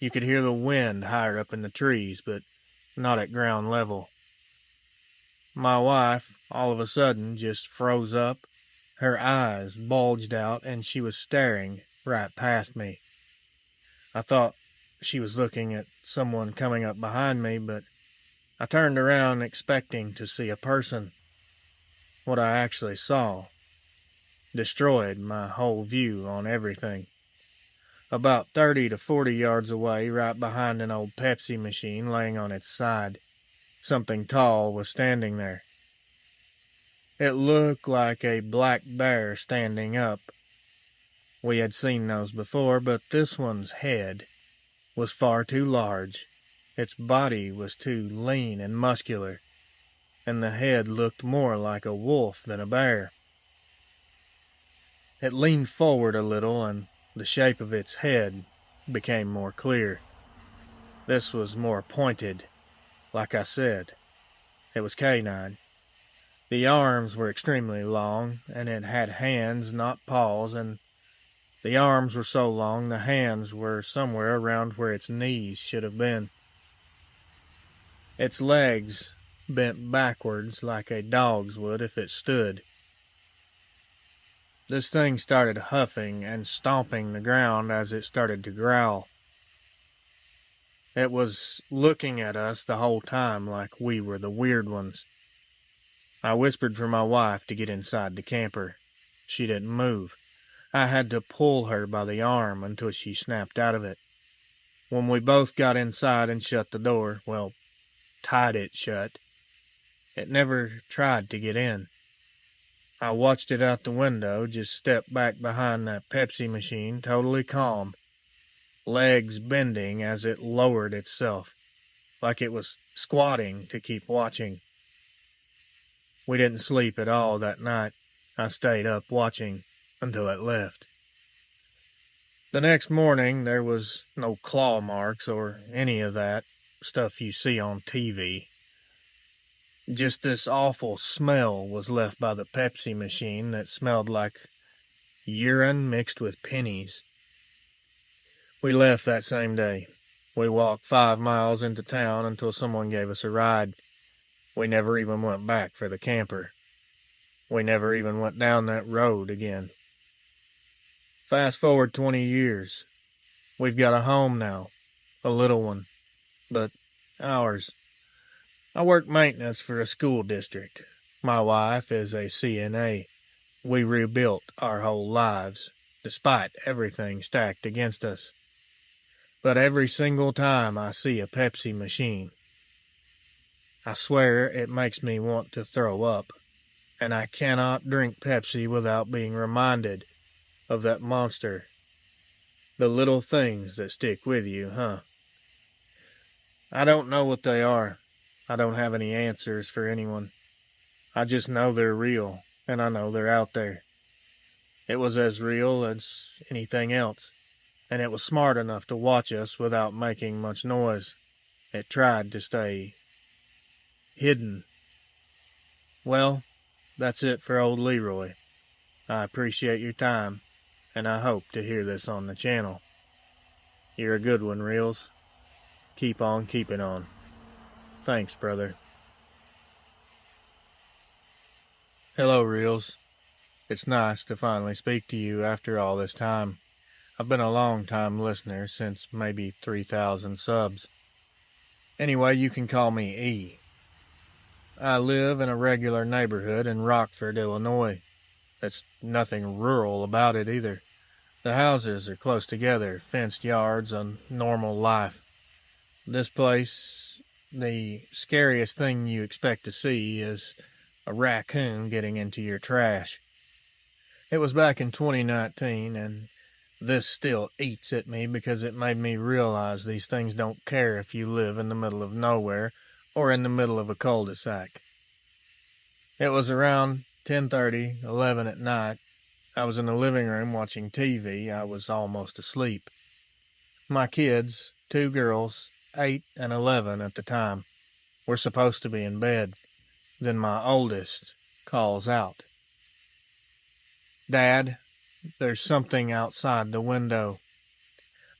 You could hear the wind higher up in the trees, but not at ground level. My wife, all of a sudden, just froze up. Her eyes bulged out, and she was staring right past me. I thought she was looking at someone coming up behind me, but I turned around expecting to see a person. What I actually saw destroyed my whole view on everything. About 30 to 40 yards away, right behind an old Pepsi machine laying on its side, something tall was standing there. It looked like a black bear standing up. We had seen those before, but this one's head was far too large. Its body was too lean and muscular, and the head looked more like a wolf than a bear. It leaned forward a little, and the shape of its head became more clear. This was more pointed. Like I said, it was canine. The arms were extremely long, and it had hands, not paws, and the arms were so long the hands were somewhere around where its knees should have been. Its legs bent backwards like a dog's would if it stood. This thing started huffing and stomping the ground as it started to growl. It was looking at us the whole time like we were the weird ones. I whispered for my wife to get inside the camper. She didn't move. I had to pull her by the arm until she snapped out of it. When we both got inside and shut the door, well, tied it shut, it never tried to get in. I watched it out the window, just stepped back behind that Pepsi machine, totally calm, legs bending as it lowered itself, like it was squatting to keep watching. We didn't sleep at all that night. I stayed up watching until it left. The next morning, there was no claw marks or any of that stuff you see on TV. Just this awful smell was left by the Pepsi machine that smelled like urine mixed with pennies. We left that same day. We walked 5 miles into town until someone gave us a ride. We never even went back for the camper. We never even went down that road again. Fast forward 20 years. We've got a home now, a little one, but ours. I work maintenance for a school district. My wife is a CNA. We rebuilt our whole lives, despite everything stacked against us. But every single time I see a Pepsi machine, I swear it makes me want to throw up, and I cannot drink Pepsi without being reminded of that monster. The little things that stick with you, huh? I don't know what they are. I don't have any answers for anyone. I just know they're real, and I know they're out there. It was as real as anything else, and it was smart enough to watch us without making much noise. It tried to stay hidden. Well, that's it for old Leroy. I appreciate your time, and I hope to hear this on the channel. You're a good one, Reels. Keep on keeping on. Thanks, brother. Hello, Reels. It's nice to finally speak to you after all this time. I've been a long-time listener, since maybe 3,000 subs. Anyway, you can call me E. I live in a regular neighborhood in Rockford, Illinois. There's nothing rural about it either. The houses are close together, fenced yards, a normal life. This place, the scariest thing you expect to see is a raccoon getting into your trash. It was back in 2019, and this still eats at me because it made me realize these things don't care if you live in the middle of nowhere or in the middle of a cul-de-sac. It was around 10:30, 11 at night. I was in the living room watching TV. I was almost asleep. My kids, 2 girls, 8 and 11 at the time, were supposed to be in bed. Then my oldest calls out, "Dad, there's something outside the window."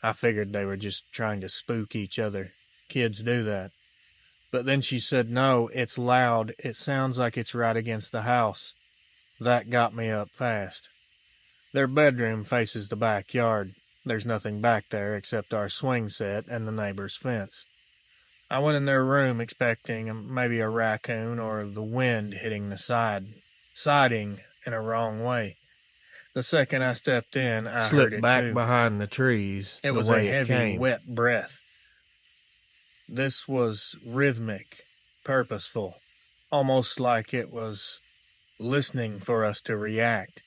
I figured they were just trying to spook each other. Kids do that. But then she said, "No, it's loud. It sounds like it's right against the house." That got me up fast. Their bedroom faces the backyard. There's nothing back there except our swing set and the neighbor's fence. I went in their room expecting maybe a raccoon or the wind hitting the siding in a wrong way. The second I stepped in, I heard it back too. Behind the trees. It was a heavy, wet breath. This was rhythmic, purposeful, almost like it was listening for us to react.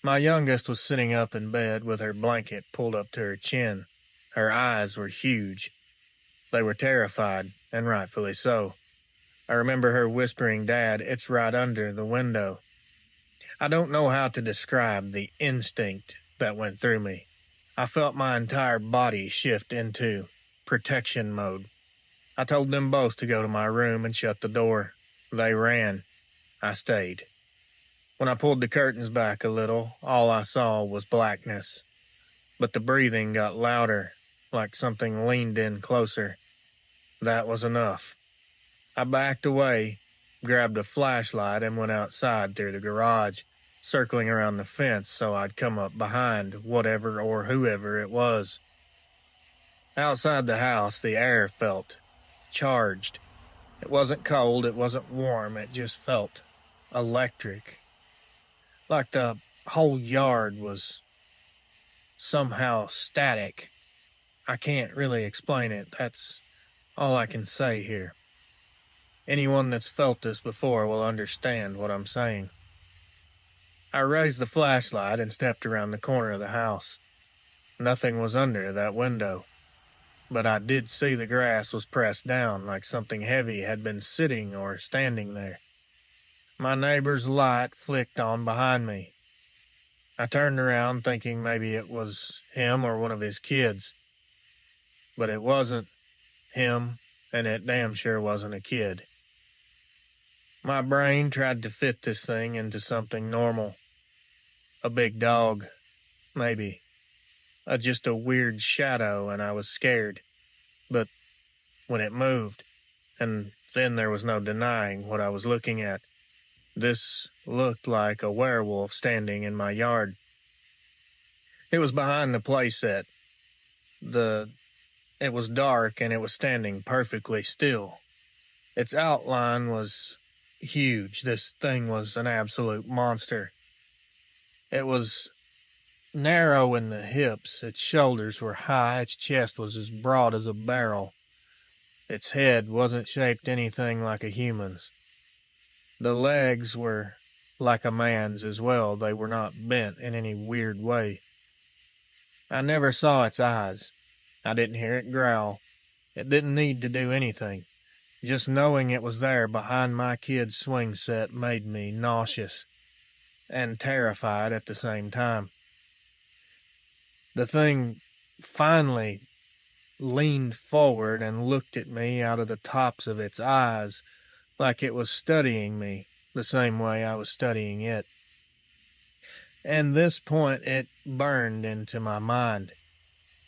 My youngest was sitting up in bed with her blanket pulled up to her chin. Her eyes were huge. They were terrified, and rightfully so. I remember her whispering, "Dad, it's right under the window." I don't know how to describe the instinct that went through me. I felt my entire body shift into protection mode. I told them both to go to my room and shut the door. They ran. I stayed. When I pulled the curtains back a little, all I saw was blackness. But the breathing got louder, like something leaned in closer. That was enough. I backed away, grabbed a flashlight, and went outside through the garage, circling around the fence so I'd come up behind whatever or whoever it was. Outside the house, the air felt charged. It wasn't cold, it wasn't warm, it just felt electric. Like the whole yard was somehow static. I can't really explain it. That's all I can say here. Anyone that's felt this before will understand what I'm saying. I raised the flashlight and stepped around the corner of the house. Nothing was under that window, but I did see the grass was pressed down like something heavy had been sitting or standing there. My neighbor's light flicked on behind me. I turned around thinking maybe it was him or one of his kids, but it wasn't him, and it damn sure wasn't a kid. My brain tried to fit this thing into something normal. A big dog, maybe. Just a weird shadow, and I was scared. But when it moved, and then there was no denying what I was looking at. This looked like a werewolf standing in my yard. It was behind the playset. It was dark, and it was standing perfectly still. Its outline was huge. This thing was an absolute monster. It was narrow in the hips, its shoulders were high, its chest was as broad as a barrel. Its head wasn't shaped anything like a human's. The legs were like a man's as well. They were not bent in any weird way. I never saw its eyes. I didn't hear it growl. It didn't need to do anything. Just knowing it was there behind my kid's swing set made me nauseous and terrified at the same time. The thing finally leaned forward and looked at me out of the tops of its eyes like it was studying me the same way I was studying it. And this point it burned into my mind.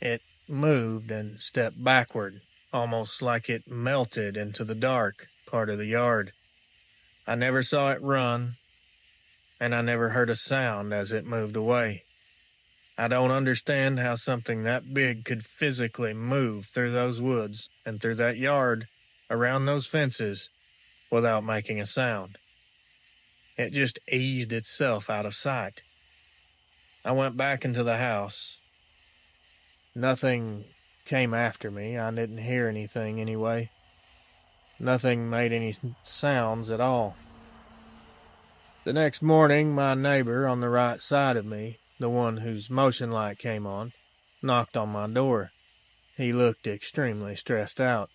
It moved and stepped backward, almost like it melted into the dark part of the yard. I never saw it run. and I never heard a sound as it moved away. I don't understand how something that big could physically move through those woods and through that yard, around those fences, without making a sound. It just eased itself out of sight. I went back into the house. Nothing came after me. I didn't hear anything anyway. Nothing made any sounds at all. The next morning, my neighbor on the right side of me, the one whose motion light came on, knocked on my door. He looked extremely stressed out.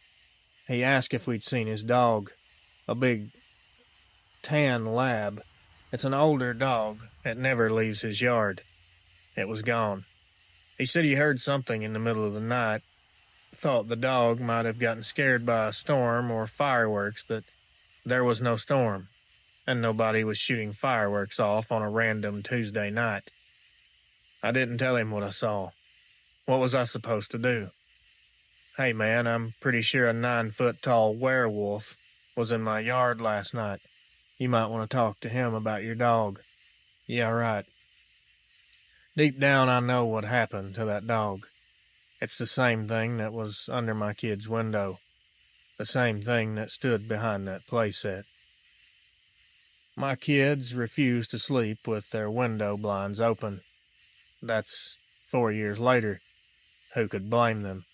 He asked if we'd seen his dog, a big tan lab. It's an older dog that never leaves his yard. It was gone. He said he heard something in the middle of the night, thought the dog might have gotten scared by a storm or fireworks, but there was no storm, and nobody was shooting fireworks off on a random Tuesday night. I didn't tell him what I saw. What was I supposed to do? Hey man, I'm pretty sure a 9-foot-tall werewolf was in my yard last night. You might want to talk to him about your dog. Yeah, right. Deep down I know what happened to that dog. It's the same thing that was under my kid's window. The same thing that stood behind that playset. My kids refuse to sleep with their window blinds open. That's 4 years later. Who could blame them?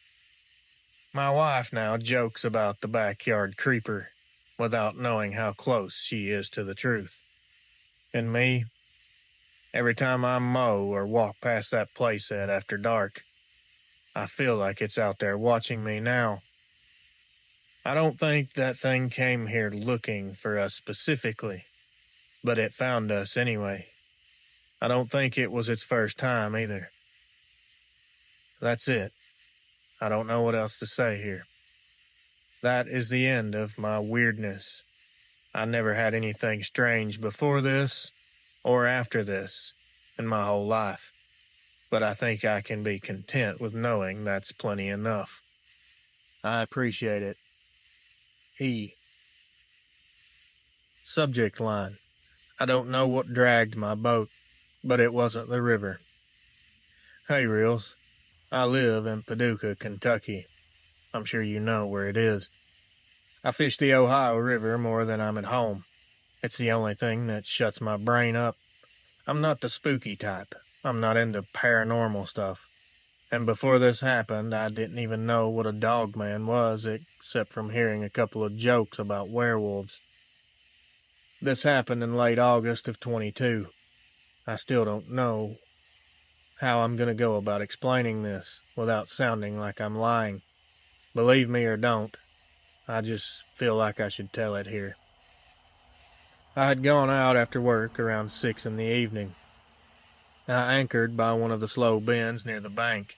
My wife now jokes about the backyard creeper, without knowing how close she is to the truth. And me, every time I mow or walk past that playset after dark, I feel like it's out there watching me now. I don't think that thing came here looking for us specifically, but it found us anyway. I don't think it was its first time either. That's it. I don't know what else to say here. That is the end of my weirdness. I never had anything strange before this or after this in my whole life, but I think I can be content with knowing that's plenty enough. I appreciate it. E. Subject line. I don't know what dragged my boat, but it wasn't the river. Hey, Reels. I live in Paducah, Kentucky. I'm sure you know where it is. I fish the Ohio River more than I'm at home. It's the only thing that shuts my brain up. I'm not the spooky type. I'm not into paranormal stuff. And before this happened, I didn't even know what a Dogman was, except from hearing a couple of jokes about werewolves. This happened in late August of 22. I still don't know how I'm going to go about explaining this without sounding like I'm lying. Believe me or don't, I just feel like I should tell it here. I had gone out after work around 6 in the evening. I anchored by one of the slow bends near the bank.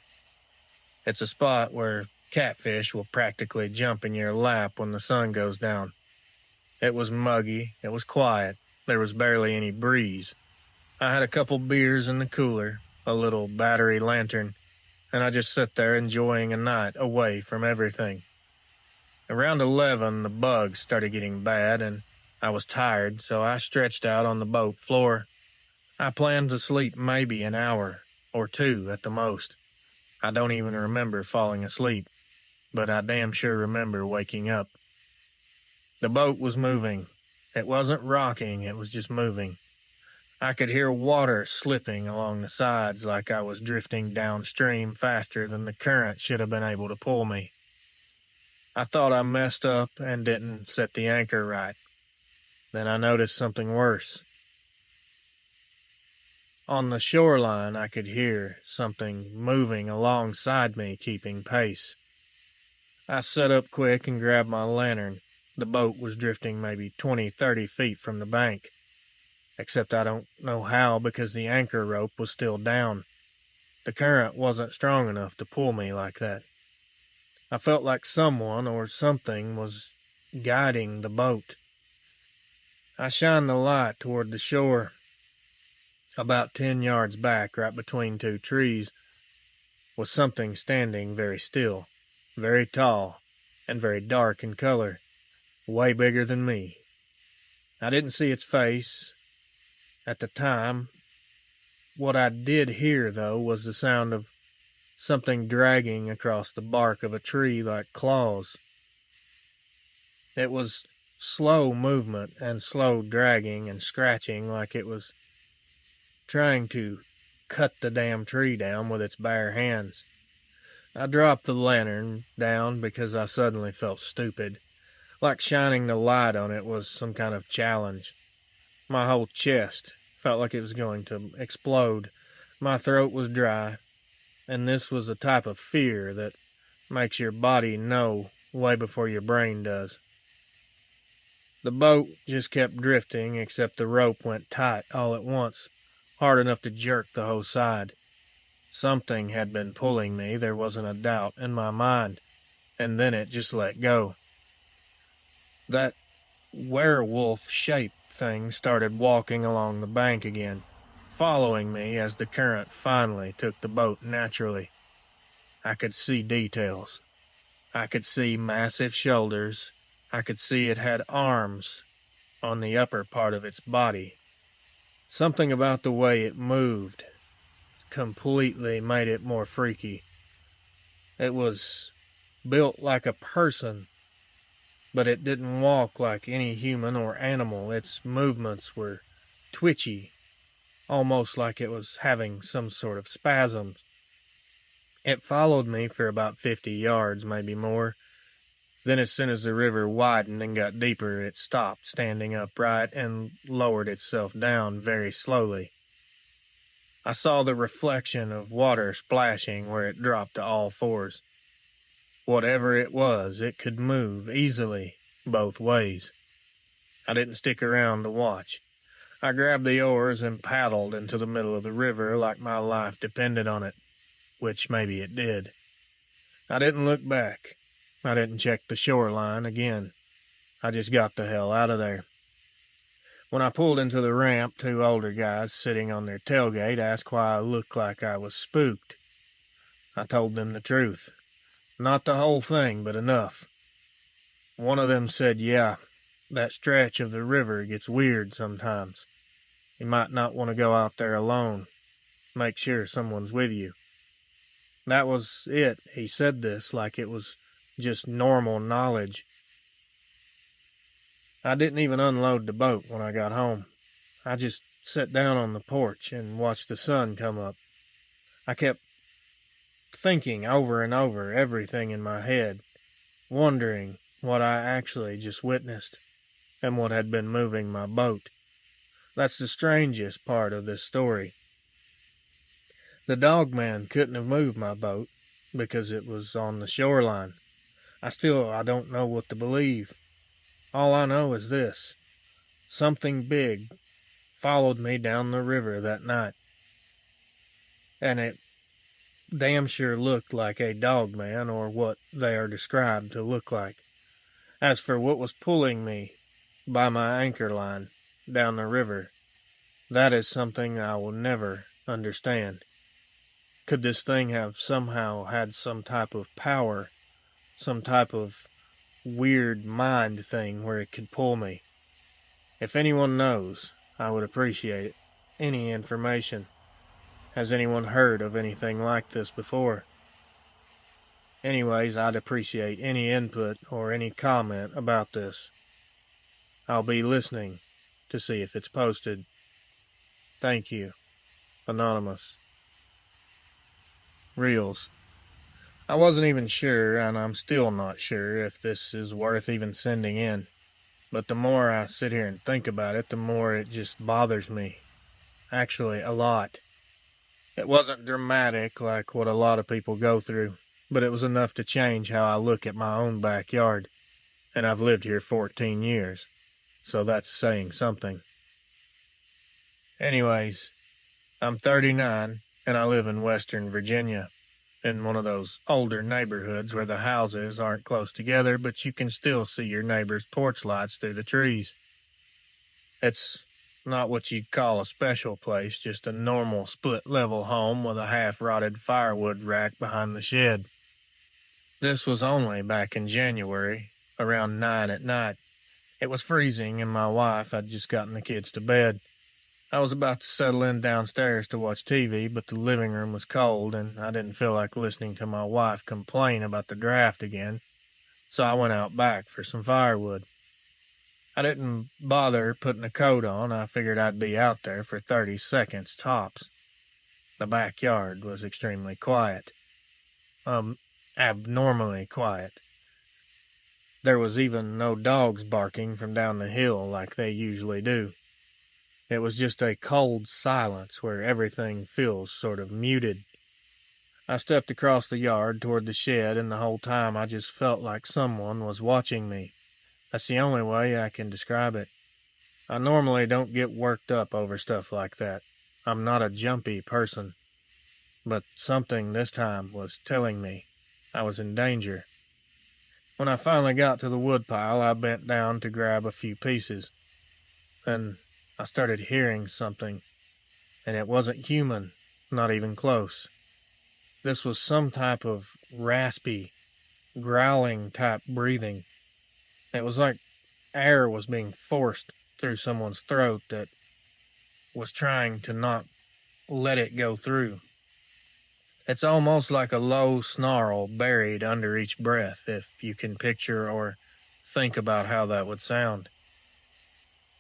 It's a spot where catfish will practically jump in your lap when the sun goes down. It was muggy, it was quiet, there was barely any breeze. I had a couple beers in the cooler, a little battery lantern, and I just sat there enjoying a night away from everything. Around 11, the bugs started getting bad, and I was tired, so I stretched out on the boat floor. I planned to sleep maybe an hour or two at the most. I don't even remember falling asleep, but I damn sure remember waking up. The boat was moving. It wasn't rocking, it was just moving. I could hear water slipping along the sides like I was drifting downstream faster than the current should have been able to pull me. I thought I messed up and didn't set the anchor right. Then I noticed something worse. On the shoreline, I could hear something moving alongside me, keeping pace. I sat up quick and grabbed my lantern. The boat was drifting maybe 20-30 feet from the bank. Except I don't know how because the anchor rope was still down. The current wasn't strong enough to pull me like that. I felt like someone or something was guiding the boat. I shined the light toward the shore. About 10 yards back, right between two trees, was something standing very still, very tall, and very dark in color, way bigger than me. I didn't see its face. At the time, what I did hear, though, was the sound of something dragging across the bark of a tree like claws. It was slow movement and slow dragging and scratching, like it was trying to cut the damn tree down with its bare hands. I dropped the lantern down because I suddenly felt stupid, like shining the light on it was some kind of challenge. My whole chest felt like it was going to explode. My throat was dry, and this was a type of fear that makes your body know way before your brain does. The boat just kept drifting, except the rope went tight all at once, hard enough to jerk the whole side. Something had been pulling me, there wasn't a doubt in my mind, and then it just let go. That werewolf-shaped thing started walking along the bank again, following me as the current finally took the boat naturally. I could see details. I could see massive shoulders. I could see it had arms on the upper part of its body. Something about the way it moved completely made it more freaky. It was built like a person, but it didn't walk like any human or animal. Its movements were twitchy, almost like it was having some sort of spasms. It followed me for about 50 yards, maybe more. Then as soon as the river widened and got deeper, it stopped standing upright and lowered itself down very slowly. I saw the reflection of water splashing where it dropped to all fours. Whatever it was, it could move easily both ways. I didn't stick around to watch. I grabbed the oars and paddled into the middle of the river like my life depended on it, which maybe it did. I didn't look back. I didn't check the shoreline again. I just got the hell out of there. When I pulled into the ramp, two older guys sitting on their tailgate asked why I looked like I was spooked. I told them the truth. Not the whole thing, but enough. One of them said, yeah, that stretch of the river gets weird sometimes. You might not want to go out there alone. Make sure someone's with you. That was it. He said this like it was just normal knowledge. I didn't even unload the boat when I got home. I just sat down on the porch and watched the sun come up. I kept thinking over and over everything in my head, wondering what I actually just witnessed and what had been moving my boat. That's the strangest part of this story. The Dogman couldn't have moved my boat because it was on the shoreline. I don't know what to believe. All I know is this. Something big followed me down the river that night. And it damn sure looked like a Dogman, or what they are described to look like. As for what was pulling me by my anchor line down the river, that is something I will never understand. Could this thing have somehow had some type of power, some type of weird mind thing where it could pull me? If anyone knows, I would appreciate it. Any information. Has anyone heard of anything like this before? Anyways, I'd appreciate any input or any comment about this. I'll be listening to see if it's posted. Thank you. Anonymous. Reels. I wasn't even sure, and I'm still not sure, if this is worth even sending in. But the more I sit here and think about it, the more it just bothers me. Actually, a lot. It wasn't dramatic like what a lot of people go through, but it was enough to change how I look at my own backyard. And I've lived here 14 years, so that's saying something. Anyways, I'm 39, and I live in Western Virginia, in one of those older neighborhoods where the houses aren't close together, but you can still see your neighbor's porch lights through the trees. It's not what you'd call a special place, just a normal split-level home with a half-rotted firewood rack behind the shed. This was only back in January, around 9 at night. It was freezing, and my wife had just gotten the kids to bed. I was about to settle in downstairs to watch TV, but the living room was cold, and I didn't feel like listening to my wife complain about the draft again, so I went out back for some firewood. I didn't bother putting a coat on. I figured I'd be out there for 30 seconds tops. The backyard was extremely quiet. Abnormally quiet. There was even no dogs barking from down the hill like they usually do. It was just a cold silence where everything feels sort of muted. I stepped across the yard toward the shed, and the whole time I just felt like someone was watching me. That's the only way I can describe it. I normally don't get worked up over stuff like that. I'm not a jumpy person. But something this time was telling me I was in danger. When I finally got to the woodpile, I bent down to grab a few pieces. Then I started hearing something, and it wasn't human, not even close. This was some type of raspy, growling type breathing. It was like air was being forced through someone's throat that was trying to not let it go through. It's almost like a low snarl buried under each breath, if you can picture or think about how that would sound.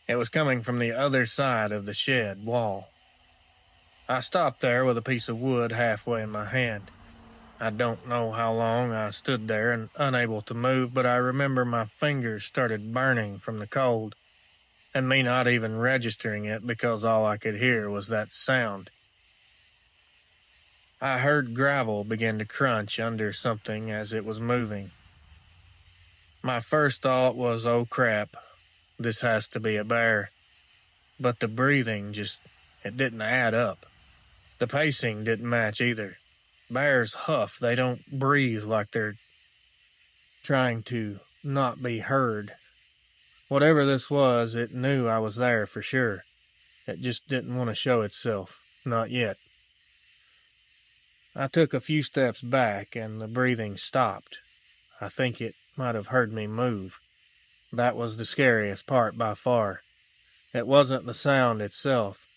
It was coming from the other side of the shed wall. I stopped there with a piece of wood halfway in my hand. I don't know how long I stood there and unable to move, but I remember my fingers started burning from the cold, and me not even registering it because all I could hear was that sound. I heard gravel begin to crunch under something as it was moving. My first thought was, oh crap, this has to be a bear. But the breathing it didn't add up. The pacing didn't match either. Bears huff, they don't breathe like they're trying to not be heard. Whatever this was, it knew I was there for sure. It just didn't want to show itself, not yet. I took a few steps back, and the breathing stopped. I think it might have heard me move. That was the scariest part by far. It wasn't the sound itself.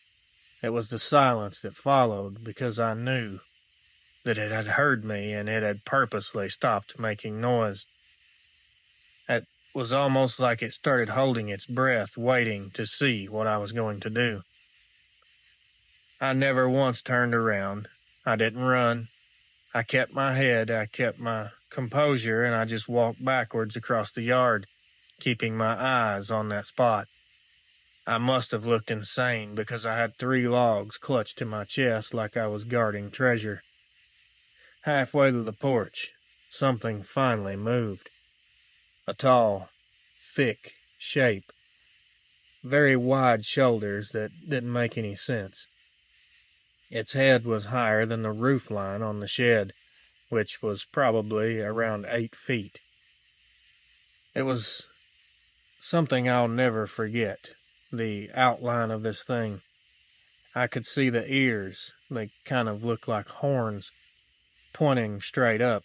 It was the silence that followed, because I knew that it had heard me and it had purposely stopped making noise. It was almost like it started holding its breath, waiting to see what I was going to do. I never once turned around. I didn't run. I kept my head, I kept my composure, and I just walked backwards across the yard, keeping my eyes on that spot. I must have looked insane because I had 3 logs clutched to my chest like I was guarding treasure. Halfway to the porch, something finally moved. A tall, thick shape. Very wide shoulders that didn't make any sense. Its head was higher than the roof line on the shed, which was probably around 8 feet. It was something I'll never forget, the outline of this thing. I could see the ears, they kind of looked like horns, pointing straight up.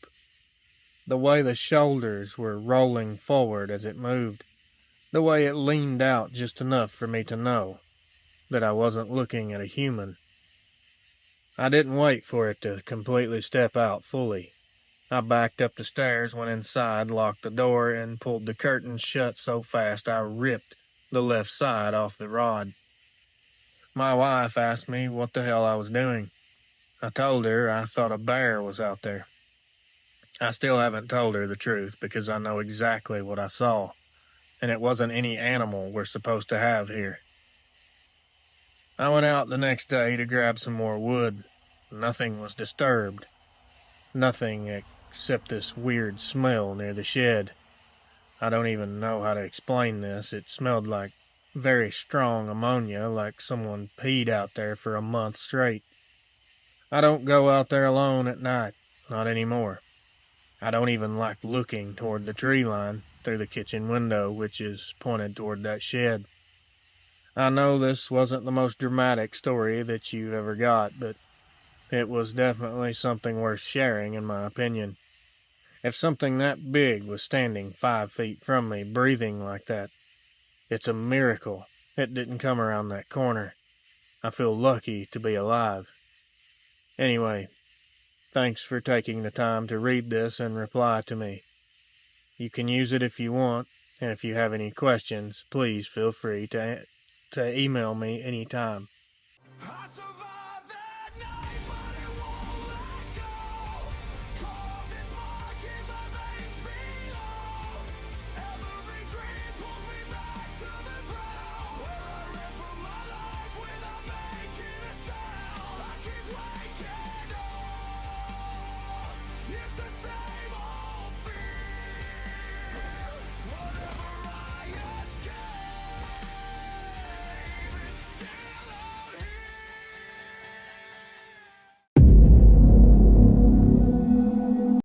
The way the shoulders were rolling forward as it moved, the way it leaned out just enough for me to know that I wasn't looking at a human. I didn't wait for it to completely step out fully. I backed up the stairs, went inside, locked the door, and pulled the curtains shut so fast I ripped the left side off the rod. My wife asked me what the hell I was doing. I told her I thought a bear was out there. I still haven't told her the truth because I know exactly what I saw, and it wasn't any animal we're supposed to have here. I went out the next day to grab some more wood. Nothing was disturbed. Nothing except this weird smell near the shed. I don't even know how to explain this. It smelled like very strong ammonia, like someone peed out there for a month straight. I don't go out there alone at night, not anymore. I don't even like looking toward the tree line through the kitchen window, which is pointed toward that shed. I know this wasn't the most dramatic story that you ever got, but it was definitely something worth sharing, in my opinion. If something that big was standing 5 feet from me, breathing like that, it's a miracle it didn't come around that corner. I feel lucky to be alive. Anyway, thanks for taking the time to read this and reply to me. You can use it if you want, and if you have any questions, please feel free to email me anytime.